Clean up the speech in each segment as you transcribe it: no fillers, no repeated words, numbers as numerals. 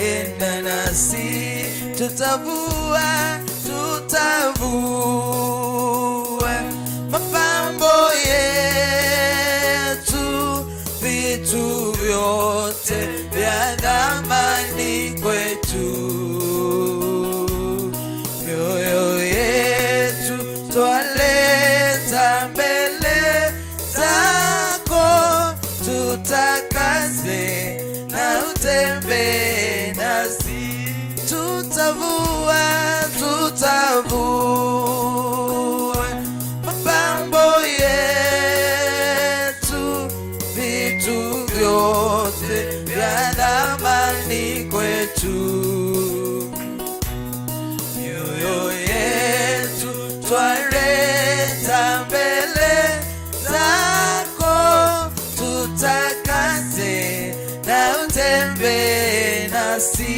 enda nasi, tutavua mapambo yetu, vitu vyote vya thamani kwetu. Mioyo yetu twaleta mbele zako, tutakase na utembee nasi, tutavua mapambo yetu, vitu vyote vya thamani kwetu. Mioyo yetu twaleta mbele zako, tutakase na utembee nasi,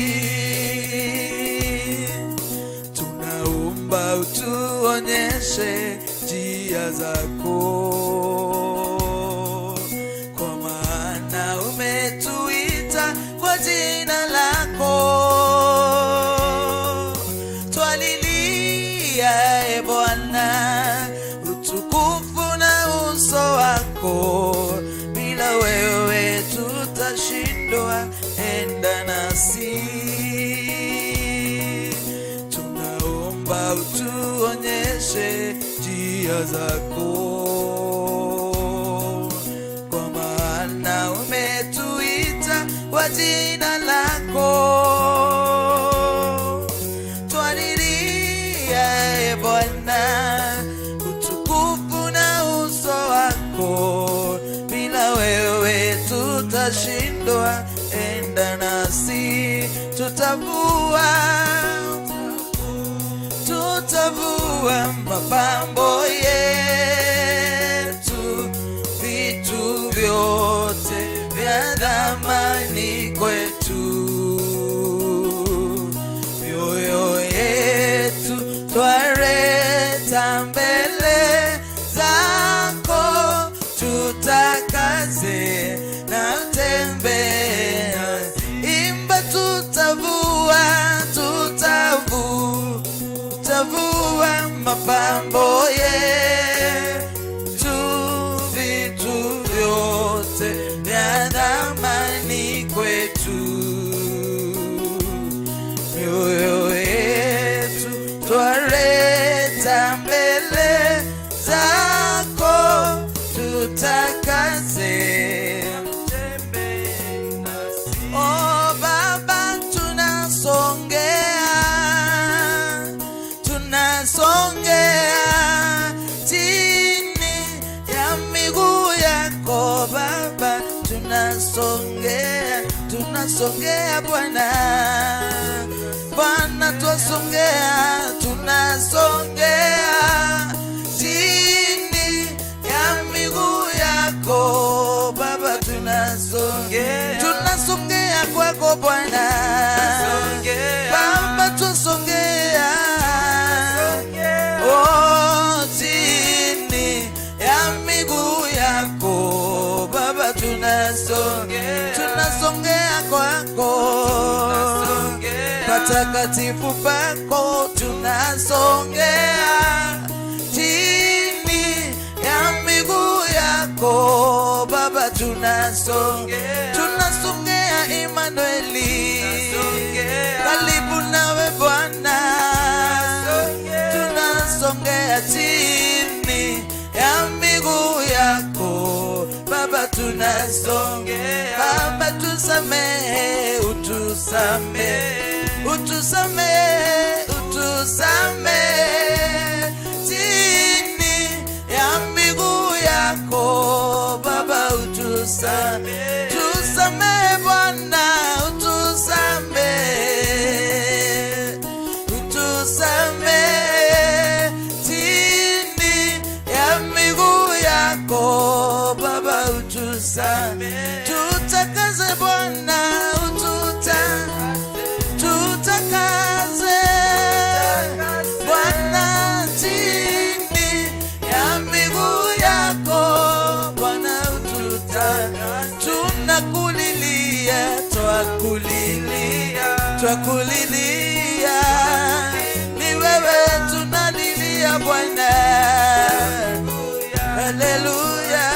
tunaomba utuonyeshe njia zako, kwa maana umetuita kwa jina lako. Twalilia e Bwana utukufu na uso wako, bila wewe tutashindwa, enda nasi. Tunaomba utuonyeshe njia zako, kwa maana umetuita kwa jina lako. Twalilia e Bwana utukufu na uso wako, bila wewe tutashindwa, enda nasi. Tutavua mapambo yetu, vitu vyote vya thamani kwetu. Mioyo yetu twaleta mbele zako, tutakase na utembee. Imba tutavua mapambo yetu, vitu vyote vya thamani kwetu. Mioyo yetu twaleta mbele zako, tutakase. Oh Baba, tunasongea chini ya miguu yako Baba, tunasongea Bwana, tunasongea chini ya miguu yako Baba, tunasongea kwako Bwana, Baba tusongea chini ya miguu yako Baba, tunasongea kwako, patakatifu pako tunasongea chini ya miguu yako Baba, tunasongea Emanueli, karibu nawe Bwana, tunasongea chini ya miguu yako Baba, Baba tusamehe, utusamehe chini ya miguu yako Baba, tusamehe Bwana, utusamehe chini ya miguu yako Baba, tutakaze Bwana, tutakase twakulilia, ni wewe tunalilia Bwana. Haleluya,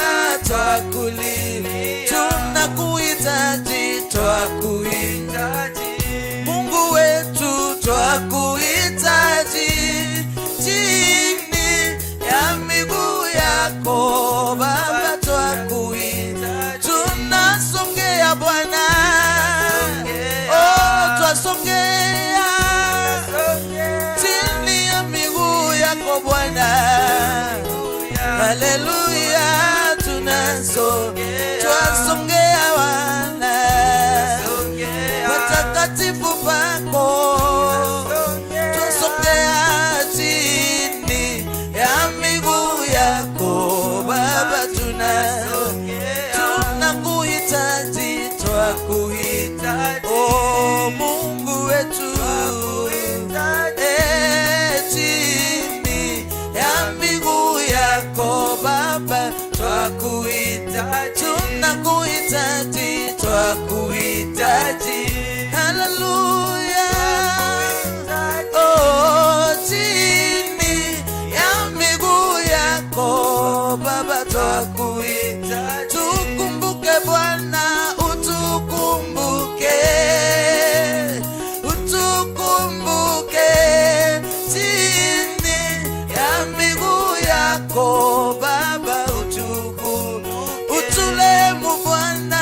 twakulilia, tunakuhitaji, twakuhitaji Mungu wetu, twakuhitaji chini ya miguu yako Baba, twakuhitaji, tunasongea Bwana, oh twasongea chini ya miguu yako Bwana. Haleluya, twasongea Bwana, patakatifu pako twasongea chini ya miguu yako Baba, tunakuhitaji, twakuhitaji, oh Mungu wetu, chini ya miguu yako Baba, twakuhitaji, tunakuhitaji, twakuhitaji. Haleluya, oh chini ya miguu yako Baba, twakuhitaji, tukumbuke Bwana, utukumbuke chini ya miguu yako Baba, utulemu Bwana,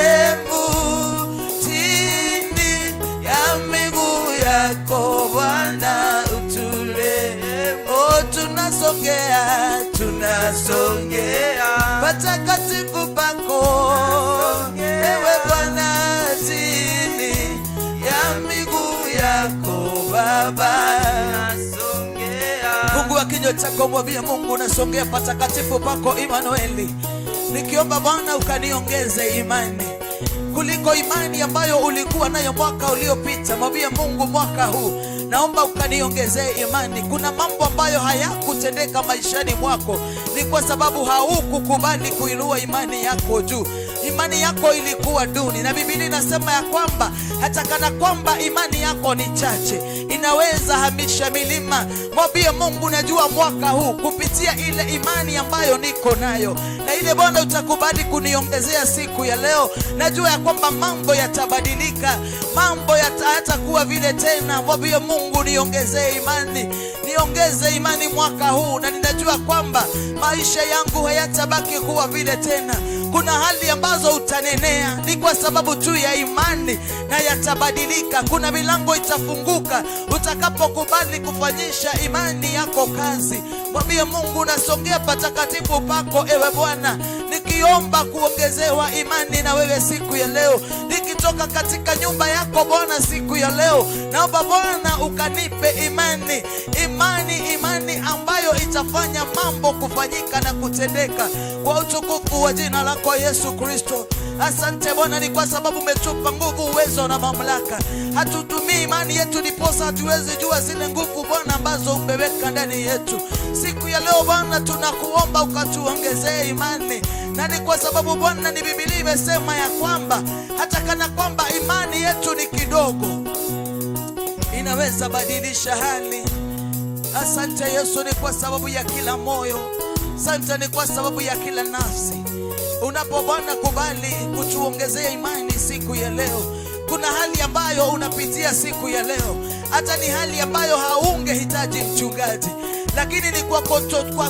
utulemu chini ya miguu yako Bwana, utulemu, oh tunasongea patakatifu pako ewe Bwana, chini ya miguu yako Baba. Fungua kinywa chako, mwambie Mungu, nasongea patakatifu pako Emanueli, nikiomba Bwana ukaniongeze imani kuliko imani ambayo ulikuwa nayo mwaka uliopita. Mwambie Mungu, mwaka huu naomba ukaniongezee imani. Kuna mambo ambayo hayakutendeka maishani mwako, ni kwa sababu haukukubali kuinua imani yako juu. Imani yako ilikuwa duni, na Biblia inasema ya kwamba hata kana kwamba imani yako ni chache, inaweza hamisha milima. Mwambie Mungu, najua mwaka huu kupitia ile imani ambayo niko nayo na ile Bwana utakubali kuniongezea siku ya leo, najua ya kwamba mambo yatabadilika, mambo hayatakuwa vile tena. Mwambie Mungu, niongezee imani, niongeze imani mwaka huu, na ninajua kwamba maisha yangu hayatabaki kuwa vile tena. Kuna hali ambazo utanenea ni kwa sababu tu ya imani na yatabadilika. Kuna milango itafunguka utakapokubali kufanyisha imani yako kazi. Mwambie Mungu, nasongea patakatifu pako ewe Bwana, nikiomba kuongezewa imani na wewe siku ya leo. Nikitoka katika nyumba yako Bwana siku ya leo, naomba Bwana ukanipe imani ambayo itafanya mambo kufanyika na kutendeka kwa utukufu wa jina lako Yesu Kristo. Asante Bwana, ni kwa sababu umetupa nguvu, uwezo na mamlaka. Hatutumii imani yetu ndiposa hatuwezi jua zile nguvu Bwana ambazo umeweka ndani yetu. Siku ya leo Bwana tunakuomba ukatuongezee imani, na ni kwa sababu Bwana ni Biblia imesema ya kwamba hata kana kwamba imani yetu ni kidogo, inaweza badilisha hali. Asante Yesu, ni kwa sababu ya kila moyo. Asante ni kwa sababu ya kila nafsi. Unapo Bwana kubali kutuongezea imani siku ya leo. Kuna hali ambayo unapitia siku ya leo, hata ni hali ambayo haungehitaji mchungaji, lakini ni kwa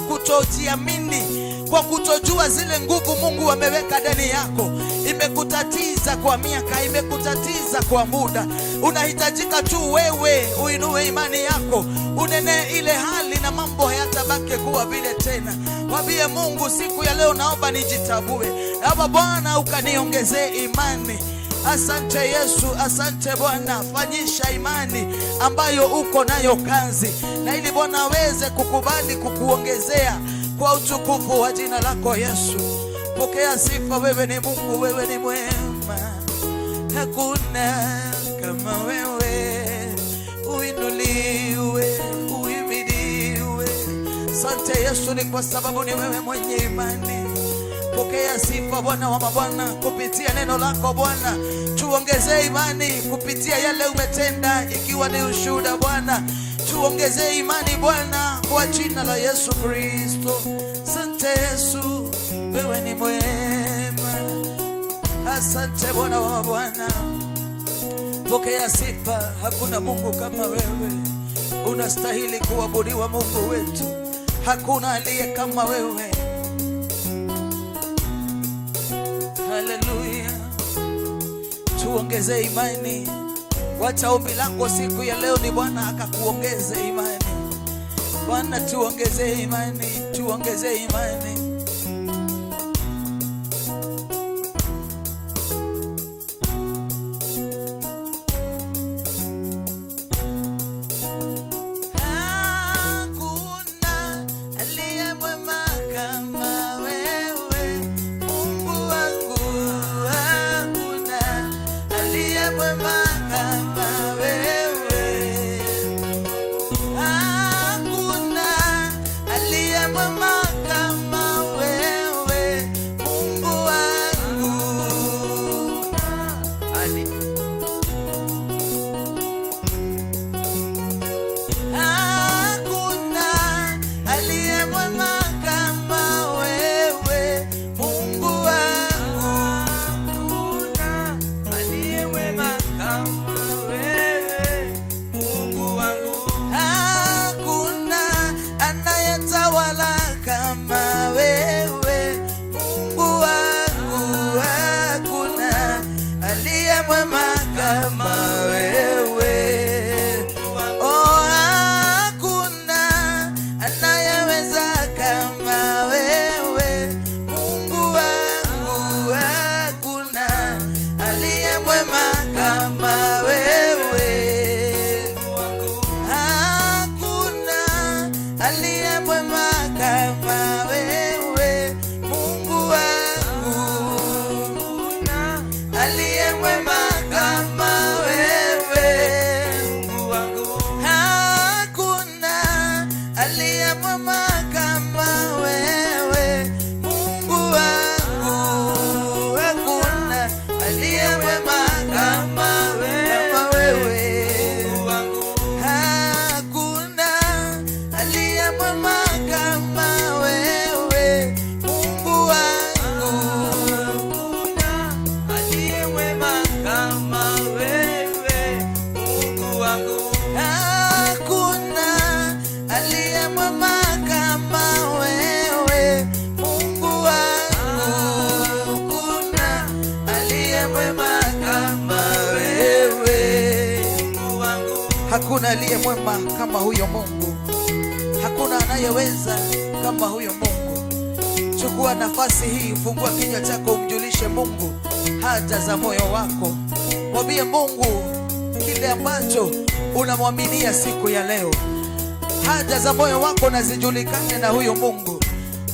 kutojiamini, kwa kutojua zile nguvu Mungu ameweka ndani yako. Imekutatiza kwa miaka, imekutatiza kwa muda. Unahitajika tu wewe uinue imani yako, unene ile hali, na mambo hayatabaki kuwa vile tena. Mwambie Mungu, siku ya leo naomba nijitabue, naomba Bwana ukaniongezee imani. Asante Yesu, asante Bwana, fanyisha imani ambayo uko nayo kazi, na ili Bwana aweze kukubali kukuongezea kwa utukufu wa jina lako Yesu. Pokea sifa, wewe ni Mungu, wewe ni mwema, hakuna kama wewe. Uinuliwe, uhimidiwe. Asante Yesu, ni kwa sababu ni wewe mwenye imani. Pokea sifa Bwana wa mabwana, kupitia neno lako Bwana. Tuongezee imani kupitia yale umetenda, ikiwa ni ushuhuda Bwana. Tuongezee imani Bwana, kwa jina la Yesu Kristo. Asante Yesu, wewe ni mwema. Asante Bwana wa mabwana. Pokea sifa, hakuna Mungu kama wewe. Unastahili kuabudiwa Mungu wetu. Hakuna aliye kama wewe. Haleluya. Tuongeze imani. Wacha ombi lako siku ya leo ni Bwana akakuongeze imani. Bwana tuongeze imani, tuongeze imani. Hakuna aliye mwema kama huyo Mungu. Hakuna anayeweza kama huyo Mungu. Chukua nafasi hii, fungua kinywa chako, umjulishe Mungu haja za moyo wako. Mwambie Mungu kile ambacho unamwaminia siku ya leo. Haja za moyo wako na zijulikane na huyo Mungu.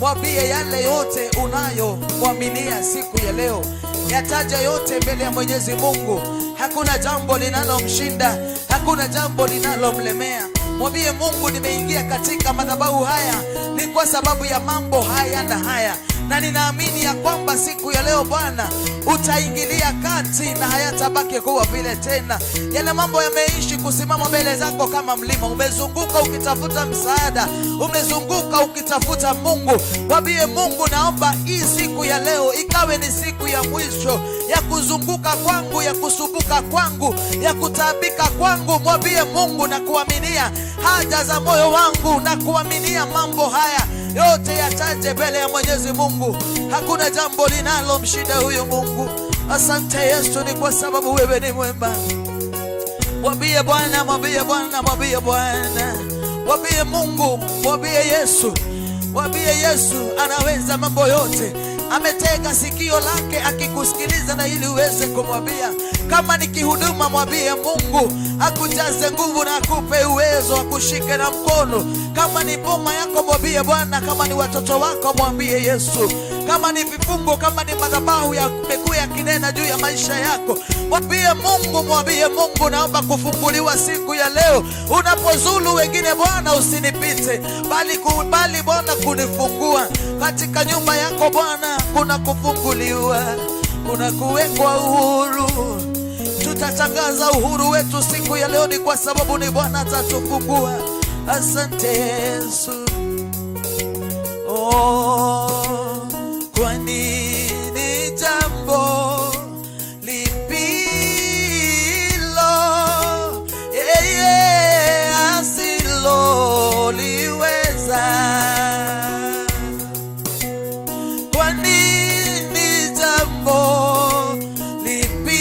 Mwambie yale yote unayomwaminia siku ya leo. Yataja yote mbele ya Mwenyezi Mungu. Hakuna jambo linalomshinda, hakuna jambo linalomlemea. Mwambie Mungu, nimeingia katika madhabahu haya ni kwa sababu ya mambo haya na haya, na ninaamini ya kwamba siku ya leo Bwana utaingilia kati na hayatabaki kuwa vile tena. Yale mambo yameishi kusimama mbele zako kama mlima. Umezunguka ukitafuta msaada, umezunguka ukitafuta Mungu. Mwambie Mungu, naomba hii siku ya leo ikawe ni siku ya mwisho ya kuzunguka kwangu, ya kusumbuka kwangu, ya kutaabika kwangu. Mwambie Mungu, na kuaminia haja za moyo wangu, na kuaminia mambo haya yote yataje mbele ya Mwenyezi Mungu. Hakuna jambo linalomshinda huyo Mungu. Asante Yesu, ni kwa sababu wewe ni mwema. Mwambie Bwana, mwambie Bwana, mwambie Bwana, mwambie Mungu, mwambie Yesu. Mwambie Yesu anaweza mambo yote. Ametega sikio lake akikusikiliza, na ili uweze kumwambia. Kama ni kihuduma, mwambie Mungu akujaze nguvu na akupe uwezo, akushike na mkono. Kama ni boma yako, mwambie Bwana. Kama ni watoto wako, mwambie Yesu. kama ni vifungo, kama ni madhabahu ya miguu ya kinena juu ya maisha yako, mwambie Mungu, naomba kufunguliwa siku ya leo. Unapozulu wengine, Bwana usinipite, bali Bwana kunifungua. Katika nyumba yako Bwana kuna kufunguliwa, kuna kuwekwa uhuru. Tutatangaza uhuru wetu siku ya leo, ni kwa sababu ni Bwana atatufungua. Asante Yesu. Oh, kwa nini jambo lipilo yeye asiloliweza? Kwa nini jambo lipilo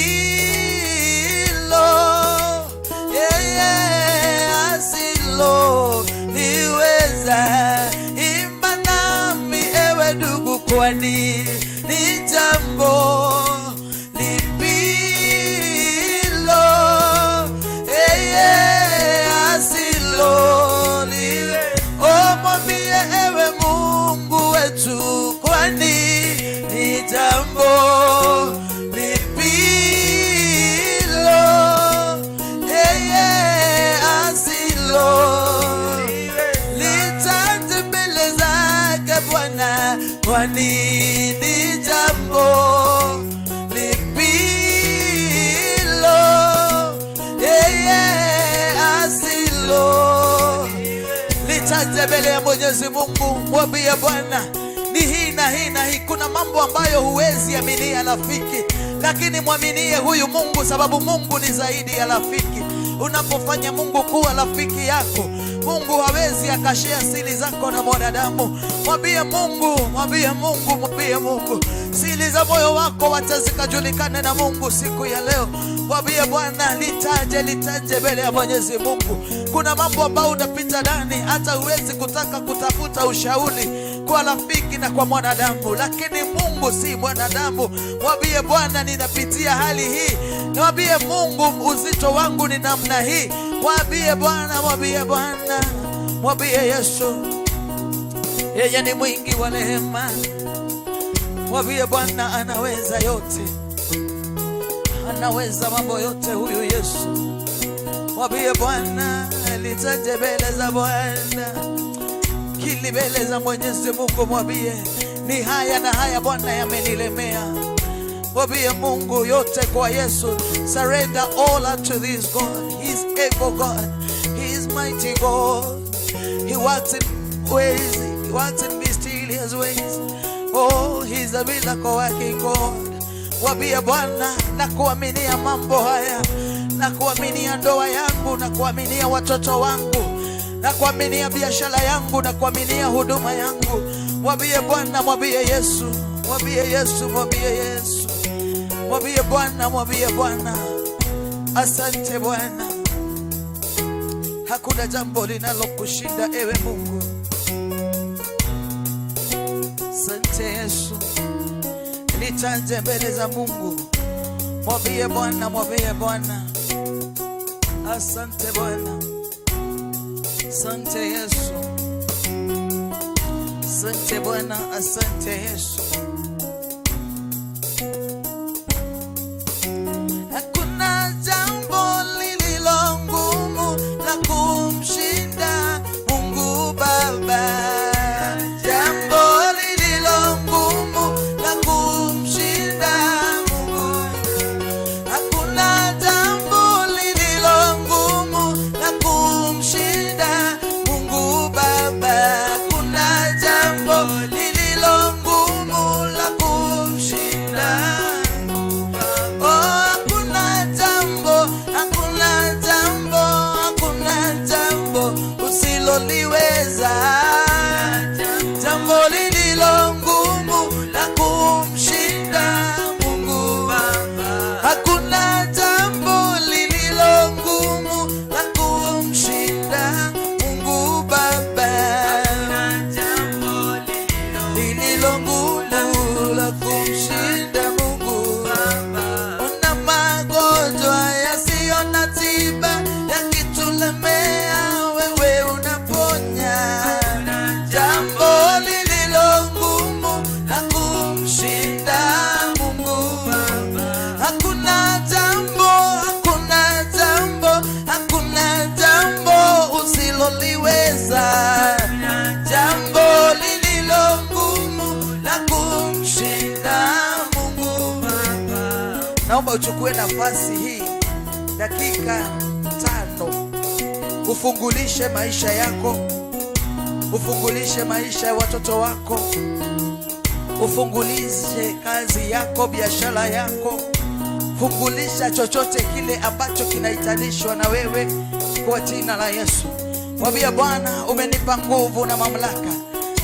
yeye asiloliweza? Kwa nini jambo lipilo yeye asiloliweza? Oh, mwambie ewe Mungu wetu, kwa nini jambo lipilo yeye asiloliweza? Litande mbele zake Bwana, kwa nini jambo lipilo yeye asilo? Litanje mbele ya Mwenyezi Mungu, mwambie Bwana, ni hii na hii na hii. Kuna mambo ambayo huwezi aminia rafiki, lakini mwaminie huyu Mungu, sababu Mungu ni zaidi ya rafiki. Unapofanya Mungu kuwa rafiki yako, Mungu hawezi akashare siri zako na mwanadamu. Mwambie Mungu, mwambie Mungu, mwambie Mungu, siri za moyo wako wacha zikajulikane na Mungu siku ya leo. Mwambie Bwana, litaje mbele ya Mwenyezi Mungu. Kuna mambo ambayo unapita ndani, hata huwezi kutafuta ushauri kwa rafiki na kwa mwanadamu, lakini Mungu si mwanadamu. Mwambie Bwana, ninapitia hali hii. Mwambie Mungu, uzito wangu ni namna hii. Mwambie Bwana, mwambie Bwana, mwambie Yesu, yeye ni mwingi wa rehema. Mwambie Bwana, anaweza yote, anaweza mambo yote huyu Yesu. Mwambie Bwana, litaje mbele za Bwana, kili mbele za Mwenyezi Mungu. Mwambie ni haya na haya Bwana yamenilemea. Mwambie Mungu yote kwa Yesu. Surrender all unto this God. He is able God. He is mighty God. He works in ways. He works in mysterious ways. Oh, He is a miracle working God. Mwambie Bwana, na kuaminia mambo haya, na kuaminia ndoa yangu, na kuaminia watoto wangu, na kuaminia biashara yangu, na kuaminia huduma yangu. Mwambie Bwana, mwambie Yesu, mwambie Yesu, mwambie Yesu, mwambie Bwana, mwambie Bwana. Asante Bwana, hakuna jambo linalokushinda ewe Mungu. Asante Yesu, litanje mbele za Mungu. Mwambie Bwana, mwambie Bwana. Asante Bwana, asante Yesu, asante Bwana, asante Yesu. Hakuna jambo lililo ngumu la kumshinda Mungu Baba. Jambo lililo ngumu la kumshinda Mungu. Hakuna jambo lililo ngumu la kumshinda Mungu Baba. Hakuna jambo lililo ngumu la kumshinda. Oh, hakuna jambo, hakuna jambo, hakuna jambo usiloliweza. Jambo lililo ngumu la kumshinda Mungu Baba. Hakuna jambo lililo ngumu la kumshinda Mungu Baba. Lililo ngumu la kumshinda Mungu Baba. Una magonjwa yasiyo na tiba yakitulemea, wewe unaponya. Jambo lililo ngumu la kumshinda naomba uchukue nafasi hii dakika 5, ufungulishe maisha yako, ufungulishe maisha ya watoto wako, ufungulishe kazi yako, biashara yako, fungulisha chochote kile ambacho kinahitajishwa na wewe kwa jina la Yesu. Mwambie Bwana, umenipa nguvu na mamlaka,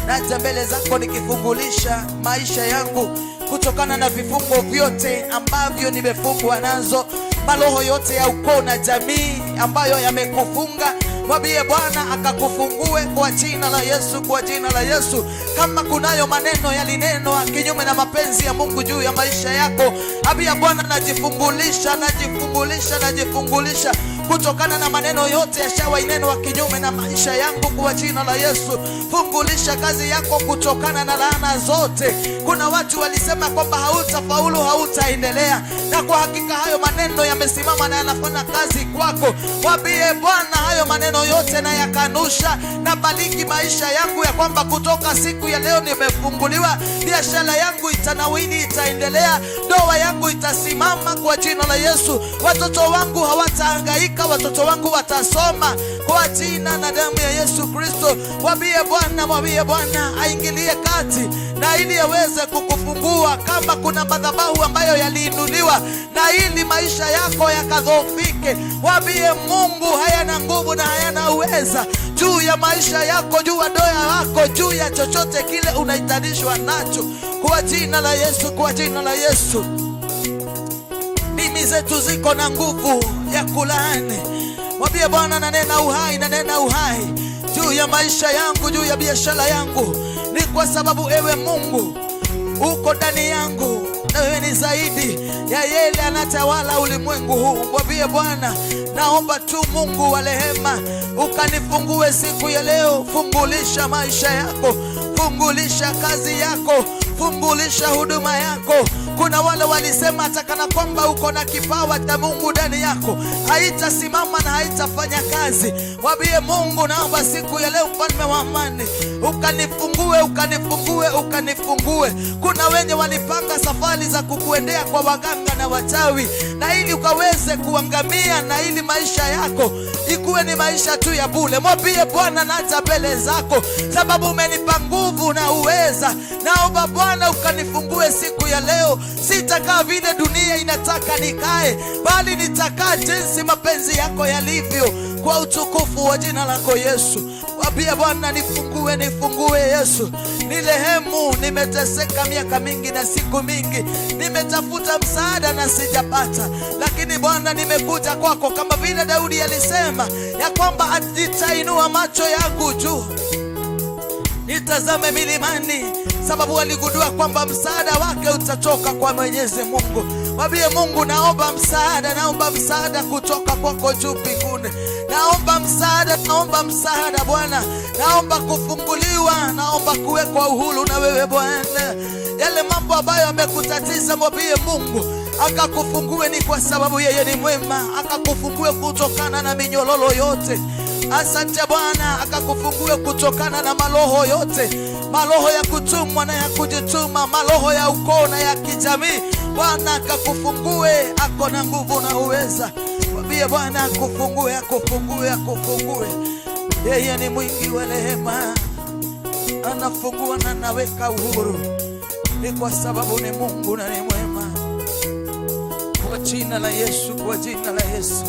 naja mbele zako nikifungulisha maisha yangu kutokana na vifungo vyote ambavyo nimefungwa nazo, maroho yote ya ukoo na jamii ambayo yamekufunga. Mwambie Bwana akakufungue kwa jina la Yesu, kwa jina la Yesu. Kama kunayo maneno yalinenwa kinyume na mapenzi ya Mungu juu ya maisha yako, ambia Bwana, najifungulisha, najifungulisha, najifungulisha kutokana na maneno yote yashawainenwa kinyume na maisha yangu kwa jina la Yesu. Fungulisha kazi yako kutokana na laana zote. Kuna watu walisema kwamba hautafaulu, hautaendelea, na kwa hakika hayo maneno yamesimama na yanafanya kazi kwako. Mwambie Bwana, hayo maneno yote na yakanusha, na bariki maisha yangu ya kwamba kutoka siku ya leo nimefunguliwa. Biashara yangu itanawili, itaendelea, ndoa yangu itasimama kwa jina la Yesu. Watoto wangu hawatahangaika, watoto wangu watasoma kwa jina na damu ya Yesu Kristo. Mwambie Bwana aingilie kati na ili aweze kukufungua. Kama kuna madhabahu ambayo yaliinuliwa na ili maisha yako yakadhoofike, mwambie Mungu hayana nguvu na hayana uweza juu ya maisha yako, juu ya ndoa yako, juu ya chochote kile unahitajishwa nacho kwa jina la Yesu, kwa jina la Yesu. Mimi zetu ziko na nguvu ya kulaani. Mwambie Bwana, nanena uhai, nanena uhai juu ya maisha yangu, juu ya biashara yangu. Ni kwa sababu ewe Mungu uko ndani yangu, na wewe ni zaidi ya yeye anatawala ulimwengu huu. Mwambie Bwana, naomba tu Mungu wa rehema ukanifungue siku ya leo. Fungulisha maisha yako, fungulisha kazi yako, fungulisha huduma yako. Kuna wale walisema atakana kwamba uko na kipawa cha Mungu ndani yako, haitasimama na haitafanya kazi. Mwambie Mungu, naomba siku ya leo mfalme wa amani ukanifungue, ukanifungue, ukanifungue. Kuna wenye walipanga safari za kukuendea kwa waganga na wachawi, na ili ukaweze kuangamia, na ili maisha yako ikuwe ni maisha tu ya bure. Mwambie Bwana, naja mbele zako sababu umenipa nguvu na uweza. Naomba Bwana ukanifungue siku ya leo. Sitakaa vile dunia inataka nikae, bali nitakaa jinsi mapenzi yako yalivyo, kwa utukufu wa jina lako Yesu. Mwambie Bwana, nifungue, nifungue Yesu. Nirehemu, nimeteseka miaka mingi na siku mingi, nimetafuta msaada na sijapata, lakini Bwana nimekuja kwako kama vile Daudi alisema ya kwamba nitainua macho yangu juu nitazame milimani, sababu aligundua kwamba msaada wake utatoka kwa Mwenyezi Mungu. Mwambie Mungu, naomba msaada, naomba msaada kutoka kwako juu mbinguni. Naomba msaada, naomba msaada Bwana. Naomba kufunguliwa, naomba kuwekwa uhuru na wewe Bwana. Yale mambo ambayo yamekutatiza, mwambie Mungu akakufungue. Ni kwa sababu yeye ni mwema, akakufungue kutokana na minyororo yote. Asante Bwana, akakufungue kutokana na maroho yote, maroho ya kutumwa na ya kujituma, maroho ya ukoo na ya kijamii. Bwana akakufungue, ako na nguvu na uweza. Mwambie Bwana akufungue, akufungue, akufungue. Yeye ni mwingi wa rehema, anafungua na anaweka uhuru. Ni kwa sababu ni Mungu na ni mwema. Kwa jina la Yesu, kwa jina la Yesu.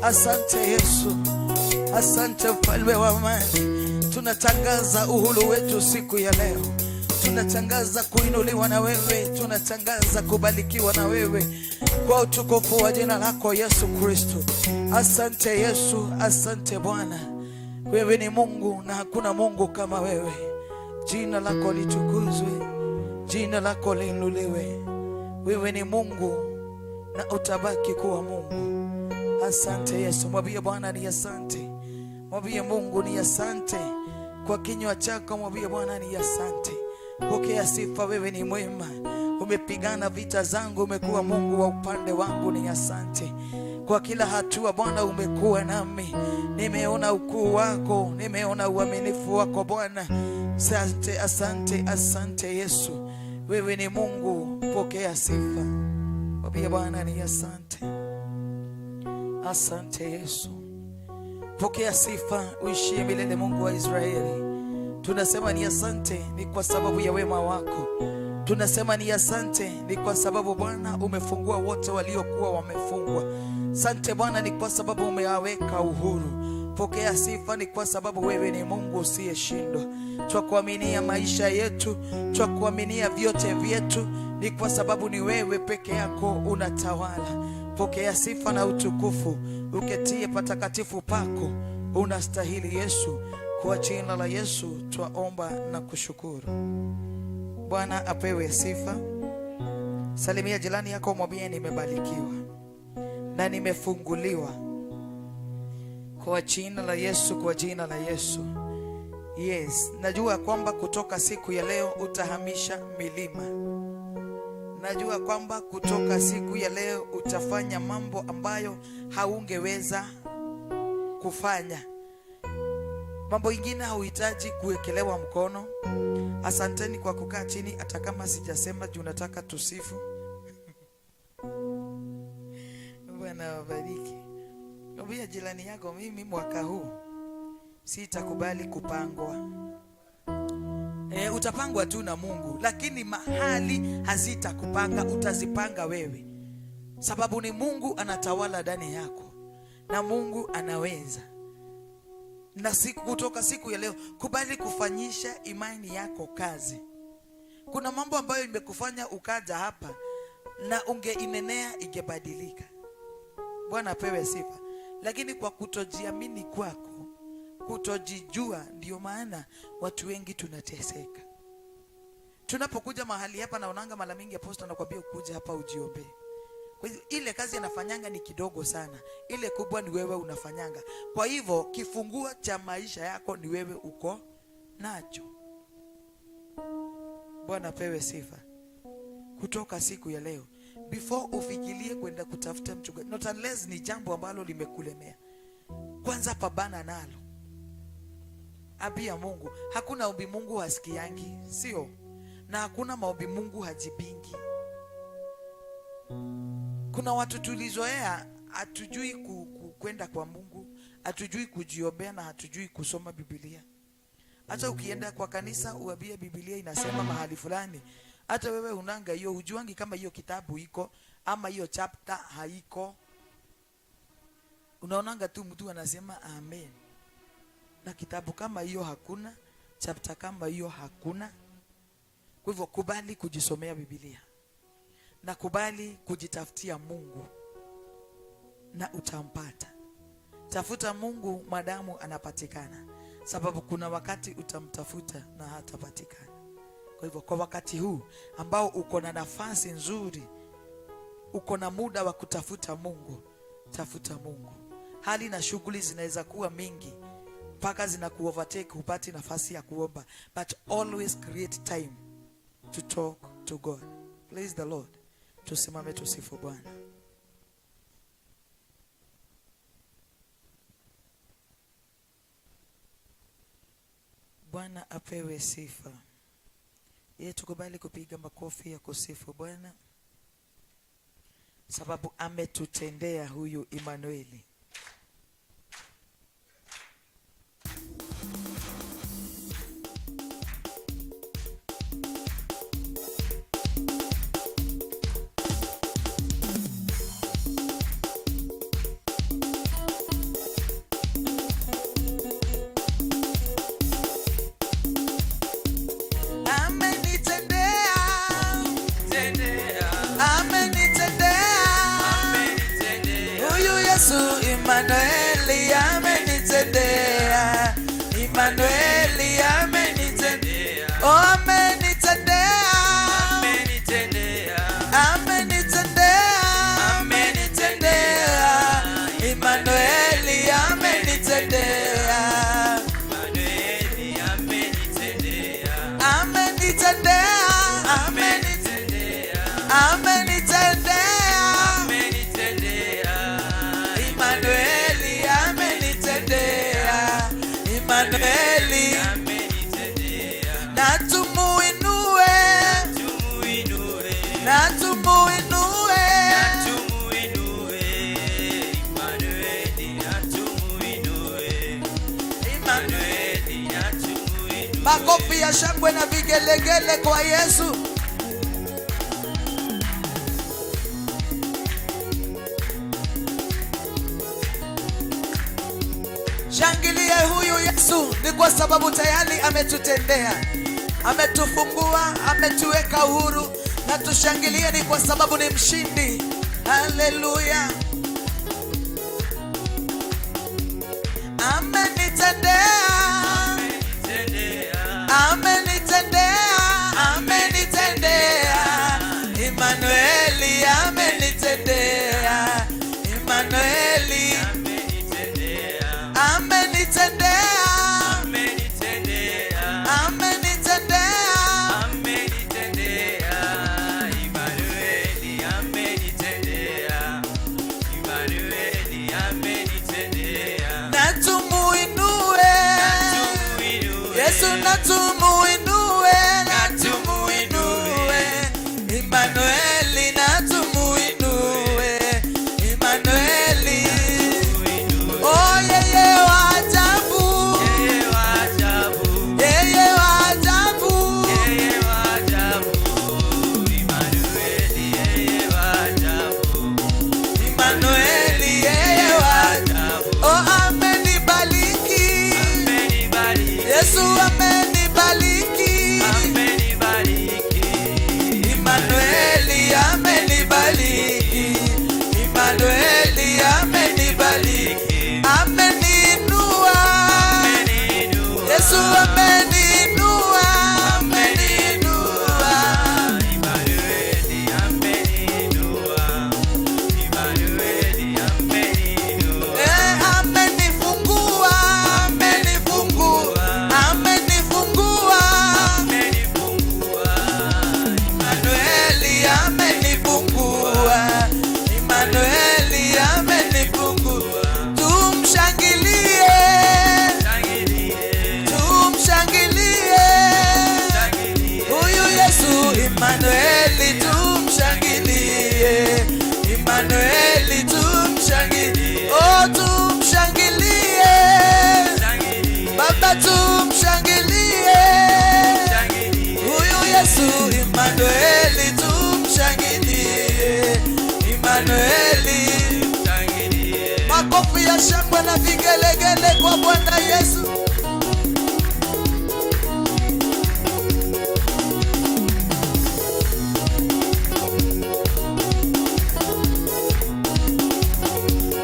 Asante Yesu, asante mfalme wa amani. Tunatangaza uhuru wetu siku ya leo. Tunatangaza kuinuliwa na wewe, tunatangaza kubarikiwa na wewe kwa utukufu wa jina lako Yesu Kristo. Asante Yesu, asante Bwana. Wewe ni Mungu na hakuna Mungu kama wewe. Jina lako litukuzwe, jina lako liinuliwe. Wewe ni Mungu na utabaki kuwa Mungu. Asante Yesu. Mwambie Bwana ni asante. Mwambie Mungu ni asante. Kwa kinywa chako mwambie Bwana ni asante. Pokea sifa, wewe ni mwema. Umepigana vita zangu, umekuwa Mungu wa upande wangu, ni asante. Kwa kila hatua Bwana umekuwa nami. Nimeona ukuu wako, nimeona uaminifu wako Bwana. Asante, asante, asante Yesu. Wewe ni Mungu, pokea sifa. Mwambie Bwana ni asante. Asante Yesu. Pokea sifa, uishie milele Mungu wa Israeli. Tunasema ni asante, ni kwa sababu ya wema wako. Tunasema ni asante, ni kwa sababu Bwana umefungua wote waliokuwa wamefungwa. Asante Bwana, ni kwa sababu umewaweka uhuru. Pokea sifa, ni kwa sababu wewe ni Mungu usiyeshindwa. Twakuaminia maisha yetu, twakuaminia vyote vyetu, ni kwa sababu ni wewe peke yako unatawala. Pokea sifa na utukufu, uketie patakatifu pako. Unastahili Yesu. Kwa jina la Yesu twaomba na kushukuru. Bwana apewe sifa. Salimia jirani yako, mwambie nimebarikiwa na nimefunguliwa kwa jina la Yesu, kwa jina la Yesu. Yes, najua kwamba kutoka siku ya leo utahamisha milima. Najua kwamba kutoka siku ya leo utafanya mambo ambayo haungeweza kufanya. Mambo ingine hauhitaji kuwekelewa mkono. Asanteni kwa kukaa chini, hata kama sijasema juu nataka tusifu. Bwana wabariki. Mwambie jirani yako, mimi mwaka huu sitakubali kupangwa. Utapangwa tu na Mungu, lakini mahali hazitakupanga, utazipanga wewe. Sababu ni Mungu anatawala ndani yako na Mungu anaweza. Na kutoka siku ya leo kubali kufanyisha imani yako kazi. Kuna mambo ambayo imekufanya ukaja hapa na ungeinenea ingebadilika. Bwana apewe sifa. Lakini kwa kutojiamini kwako, kutojijua, ndio maana watu wengi tunateseka. Tunapokuja mahali hapa na unanga mara mingi apostle anakuambia ukuje hapa ujiombe. Kwa hivyo ile kazi anafanyanga ni kidogo sana. Ile kubwa ni wewe unafanyanga. Kwa hivyo kifunguo cha maisha yako ni wewe uko nacho. Bwana pewe sifa. Kutoka siku ya leo, before ufikirie kwenda kutafuta mchungaji, not unless ni jambo ambalo limekulemea, kwanza pabana nalo. Ambia Mungu, hakuna ombi Mungu hasikiangi, sio? Na hakuna maombi Mungu hajibingi. Kuna watu tulizoea, hatujui kwenda kwa Mungu, hatujui kujiombea na hatujui kusoma Biblia. Hata ukienda kwa kanisa uambie Biblia inasema mahali fulani, hata wewe unanga hiyo, hujuangi kama hiyo kitabu iko ama hiyo chapter haiko. Unaonanga tu mtu anasema amen, na kitabu kama hiyo hakuna, chapter kama hiyo hakuna. Kwa hivyo kubali kujisomea Biblia na kubali kujitafutia Mungu na utampata. Tafuta Mungu madamu anapatikana, sababu kuna wakati utamtafuta na hatapatikana. Kwa hivyo kwa wakati huu ambao uko na nafasi nzuri, uko na muda wa kutafuta Mungu, tafuta Mungu. Hali na shughuli zinaweza kuwa mingi mpaka zinakuovertake, hupati nafasi ya kuomba, but always create time to talk to God. Praise the Lord. Tusimame tusifu Bwana. Bwana apewe sifa. Yeye tukubali kupiga makofi ya kusifu Bwana, sababu ametutendea huyu Emmanueli. Amenitendea huyu Yesu. Makofi ya shangwe na vigelegele kwa Yesu. Shangilie huyu Yesu, ni kwa sababu tayari ametutendea, ametufungua, ametuweka uhuru, na tushangilie ni kwa sababu ni mshindi. Haleluya. Amenitendea, amenitendea, amenitendea. Emmanueli amenitendea, Emmanueli amenitendea, amenitendea, amenitendea. Emmanueli amenitendea, Emmanueli amenitendea. Na tumuinue Yesu, na tumuinue, na tumuinue Emmanueli, na tumuinue Emmanueli. Oh yeye wa ajabu, Yeye wa ajabu, yeye wa ajabu. yeye wa ajabu. Emmanueli, yeye wa ajabu, Emmanueli, yeye wa ajabu. Oh amenibariki, amenibariki, Yesu amenibariki. amenibariki. Emmanueli amenibariki, Emmanueli amenibariki. Ameniinua, Yesu ameniinua, ameniinua. Emmanueli ameniinua, Emmanueli ameniinua. Amenifungua, amenifungua, amenifungua. Emmanueli amenifungua, Emmanueli amenifungua. Tumshangilie, tumshangilie huyu Yesu. Emmanueli tumshangilie, Emmanueli tumshangilie. Oh tumshangilie Baba, tumshangilie huyu Yesu. Emmanueli tumshangilie, Emmanueli. Makofi ya shangwe na vigelegele kwa Bwana Yesu.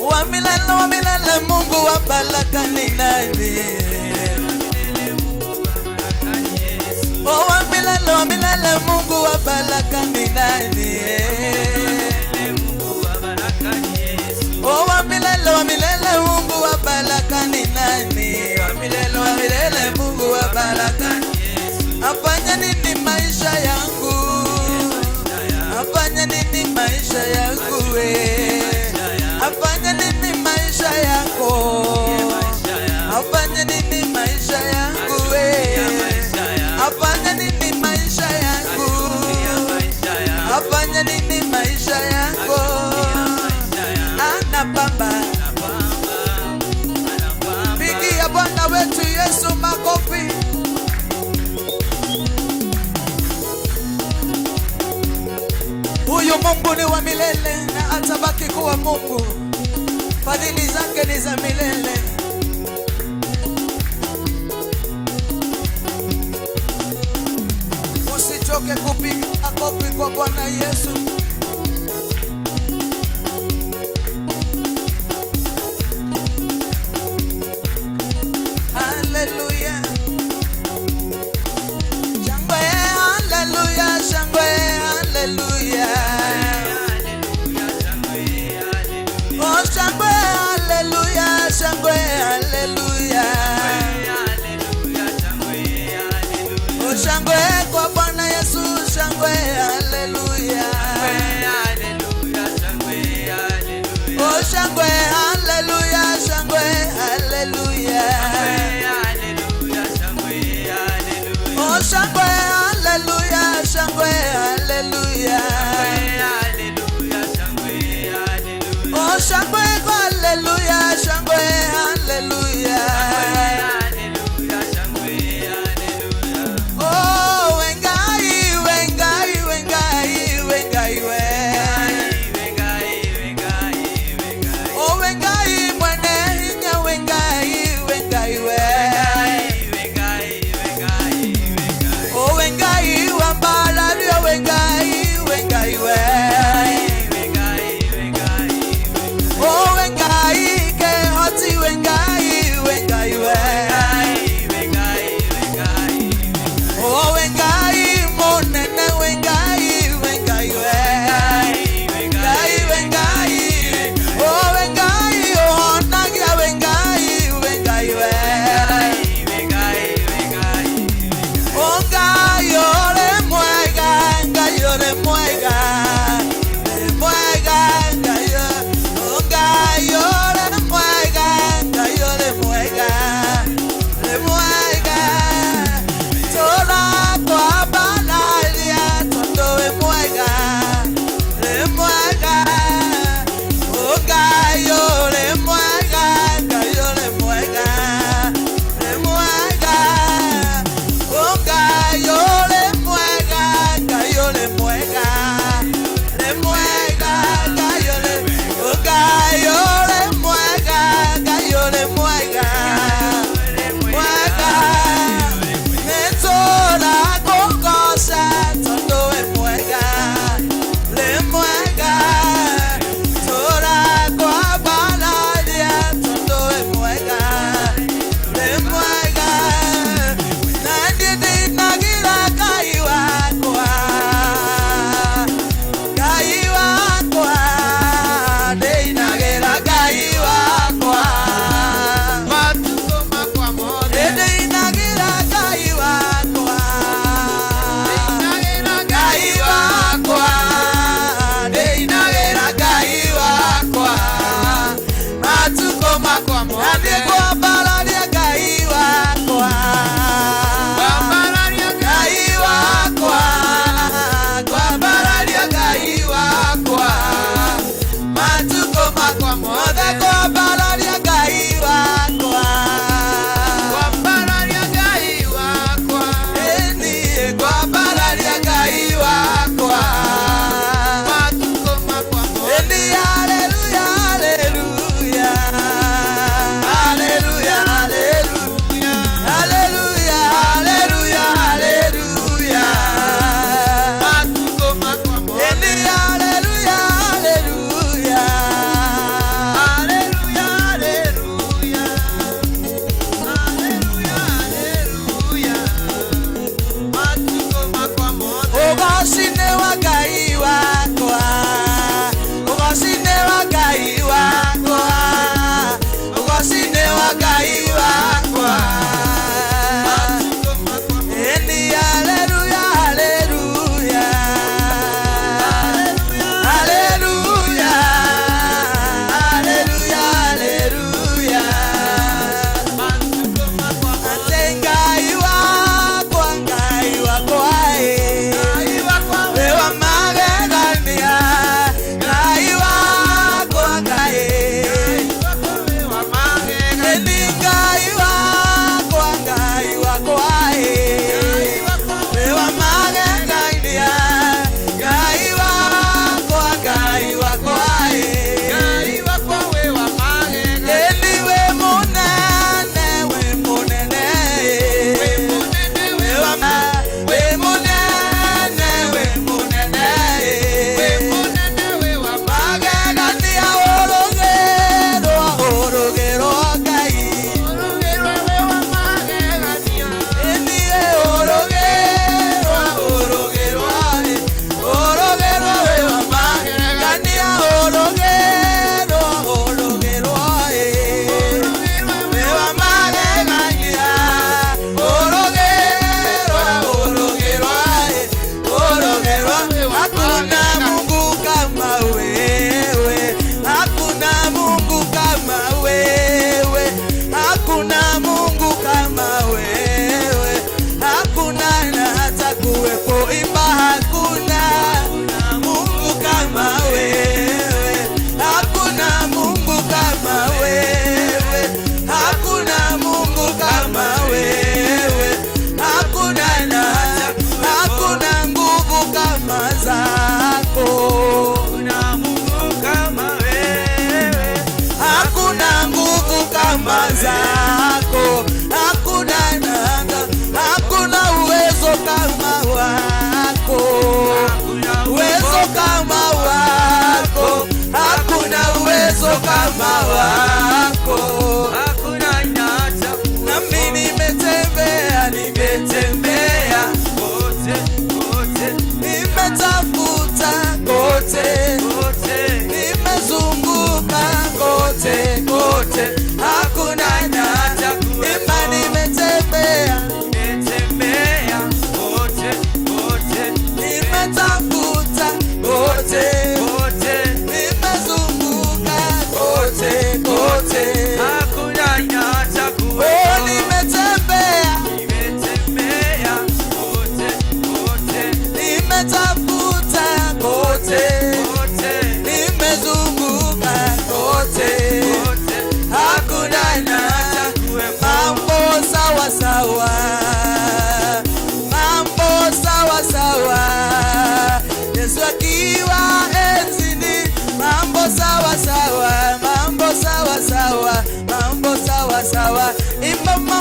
Wa milele, Mungu wa baraka ni nani? Oh wa milele, Mungu wa baraka ni nani? Oh wa milele, Mungu wa baraka ni nani? Wa milele, Mungu wa baraka. Afanya nini maisha yangu? Afanya nini maisha yangu we? Afanya nini maisha yako? Afanya nini maisha yangu we? Afanya nini maisha yangu? Afanya nini maisha yako? Anapamba. Pigia Bwana wetu Yesu makofi. Huyu Mungu ni wa milele na atabaki kuwa Mungu. Fadhili zake ni za milele. Usichoke kupiga makofi kwa Bwana Yesu. Hallelujah. Shangwe, hallelujah, shangwe, hallelujah. Oh shangwe, hallelujah, shangwe, hallelujah. Oh shangwe kwa Bwana Yesu, shangwe, hallelujah. Oh shangwe, hallelujah, shangwe, hallelujah. Oh shangwe, hallelujah, shangwe, hallelujah. Oh shangwe, hallelujah, shangwe, hallelujah.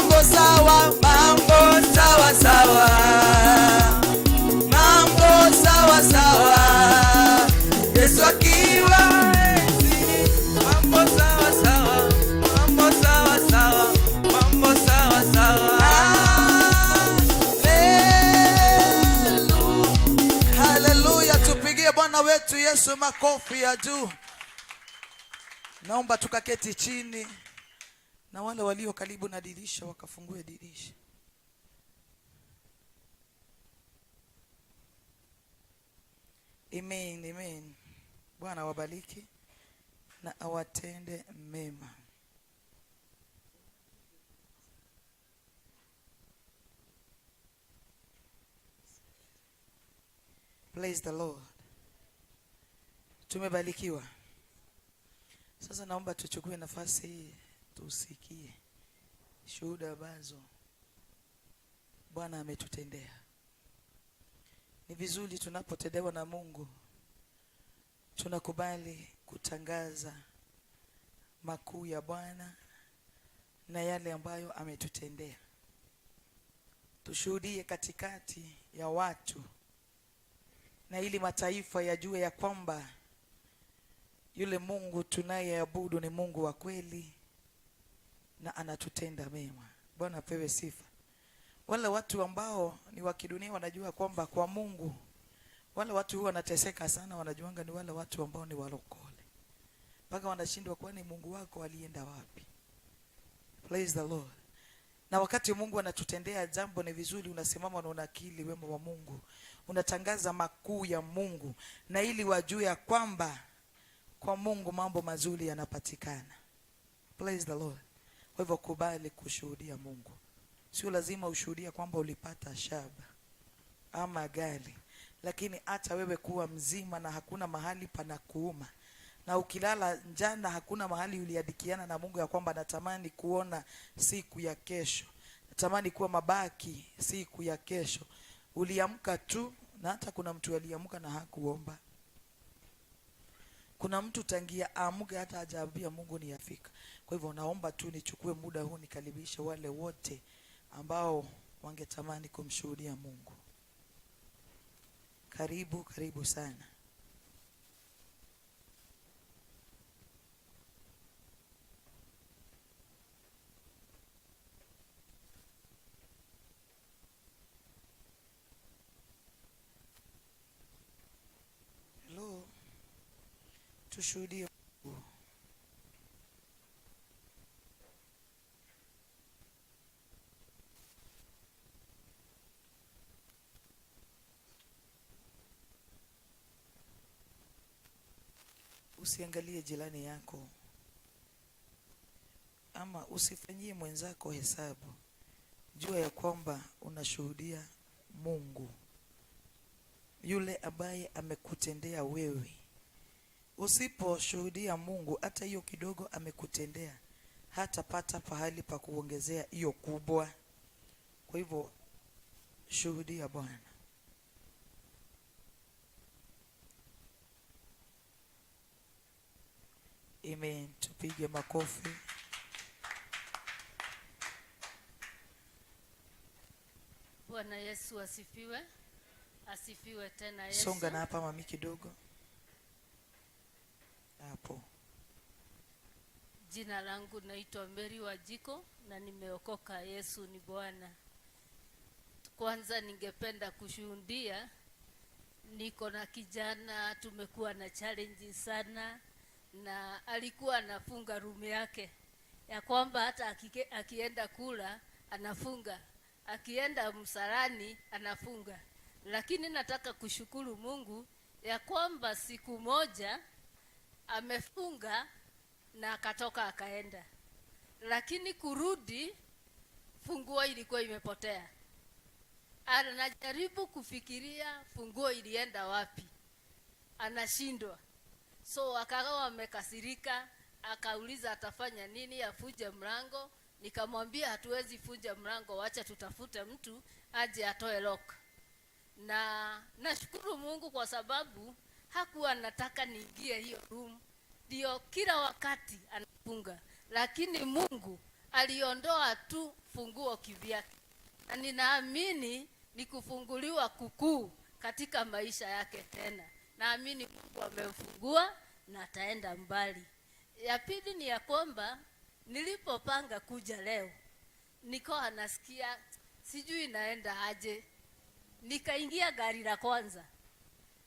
mambo sawa, mambo sawa sawa, mambo sawa sawa, Yesu akiwa Mambo sawa sawa, mambo sawa sawa, mambo sawa sawa. haleluya. Tupigie Bwana wetu Yesu makofi ya juu. Naomba tukaketi chini na wale walio karibu na dirisha wakafungue dirisha. Amen, amen. Bwana wabariki na awatende mema. Praise the Lord. Tumebarikiwa. Sasa naomba tuchukue nafasi hii tusikie shuhuda ambazo Bwana ametutendea. Ni vizuri tunapotendewa na Mungu tunakubali kutangaza makuu ya Bwana na yale ambayo ametutendea. Tushuhudie katikati ya watu na ili mataifa yajue ya kwamba yule Mungu tunayeabudu ni Mungu wa kweli na anatutenda mema. Bwana apewe sifa. Wale watu ambao ni wa kidunia wanajua kwamba kwa Mungu, wale watu huwa wanateseka sana, wanajuanga ni wale watu ambao ni walokole. Mpaka wanashindwa kwani Mungu wako alienda wapi? Praise the Lord. Na wakati Mungu anatutendea jambo ni vizuri unasimama na unakili wema wa Mungu. Unatangaza makuu ya Mungu na ili wajue ya kwamba kwa Mungu mambo mazuri yanapatikana. Praise the Lord. Kwa hivyo kubali kushuhudia Mungu. Sio lazima ushuhudia kwamba ulipata shamba ama gari, lakini hata wewe kuwa mzima na hakuna mahali pana kuuma, na ukilala njana hakuna mahali uliadikiana na Mungu ya kwamba natamani kuona siku ya kesho, natamani kuwa mabaki siku ya kesho. Uliamka tu, na hata kuna mtu aliamka na hakuomba. Kuna mtu tangia amuke hata hajaambia Mungu ni afika. Kwa hivyo naomba tu nichukue muda huu nikaribishe wale wote ambao wangetamani kumshuhudia Mungu. Karibu, karibu sana. Hello. Tushuhudie Mungu. Usiangalie jirani yako ama usifanyie mwenzako hesabu. Jua ya kwamba unashuhudia Mungu, yule ambaye amekutendea wewe. Usiposhuhudia Mungu, hata hiyo kidogo amekutendea hatapata pahali pa kuongezea hiyo kubwa. Kwa hivyo shuhudia Bwana. Amen. Tupige makofi. Bwana Yesu asifiwe. Asifiwe tena Yesu. Songa na hapa mami kidogo. Hapo. Jina langu naitwa Mary Wajiko na nimeokoka. Yesu ni Bwana. Kwanza ningependa kushuhudia, niko na kijana, tumekuwa na challenge sana, na alikuwa anafunga room yake ya kwamba hata akienda kula anafunga, akienda msalani anafunga. Lakini nataka kushukuru Mungu ya kwamba siku moja amefunga na akatoka akaenda, lakini kurudi funguo ilikuwa imepotea. Anajaribu kufikiria funguo ilienda wapi, anashindwa. So akawa amekasirika, akauliza atafanya nini, afuje mlango. Nikamwambia hatuwezi fuja mlango, wacha tutafute mtu aje atoe lock. Na nashukuru Mungu kwa sababu hakuwa anataka niingie hiyo room, ndio kila wakati anafunga. Lakini Mungu aliondoa tu funguo kivyake, na ninaamini ni kufunguliwa kukuu katika maisha yake tena. Naamini Mungu amemfungua na ataenda mbali. Ya pili ni ya kwamba nilipopanga kuja leo, nikawa nasikia sijui naenda aje. Nikaingia gari la kwanza.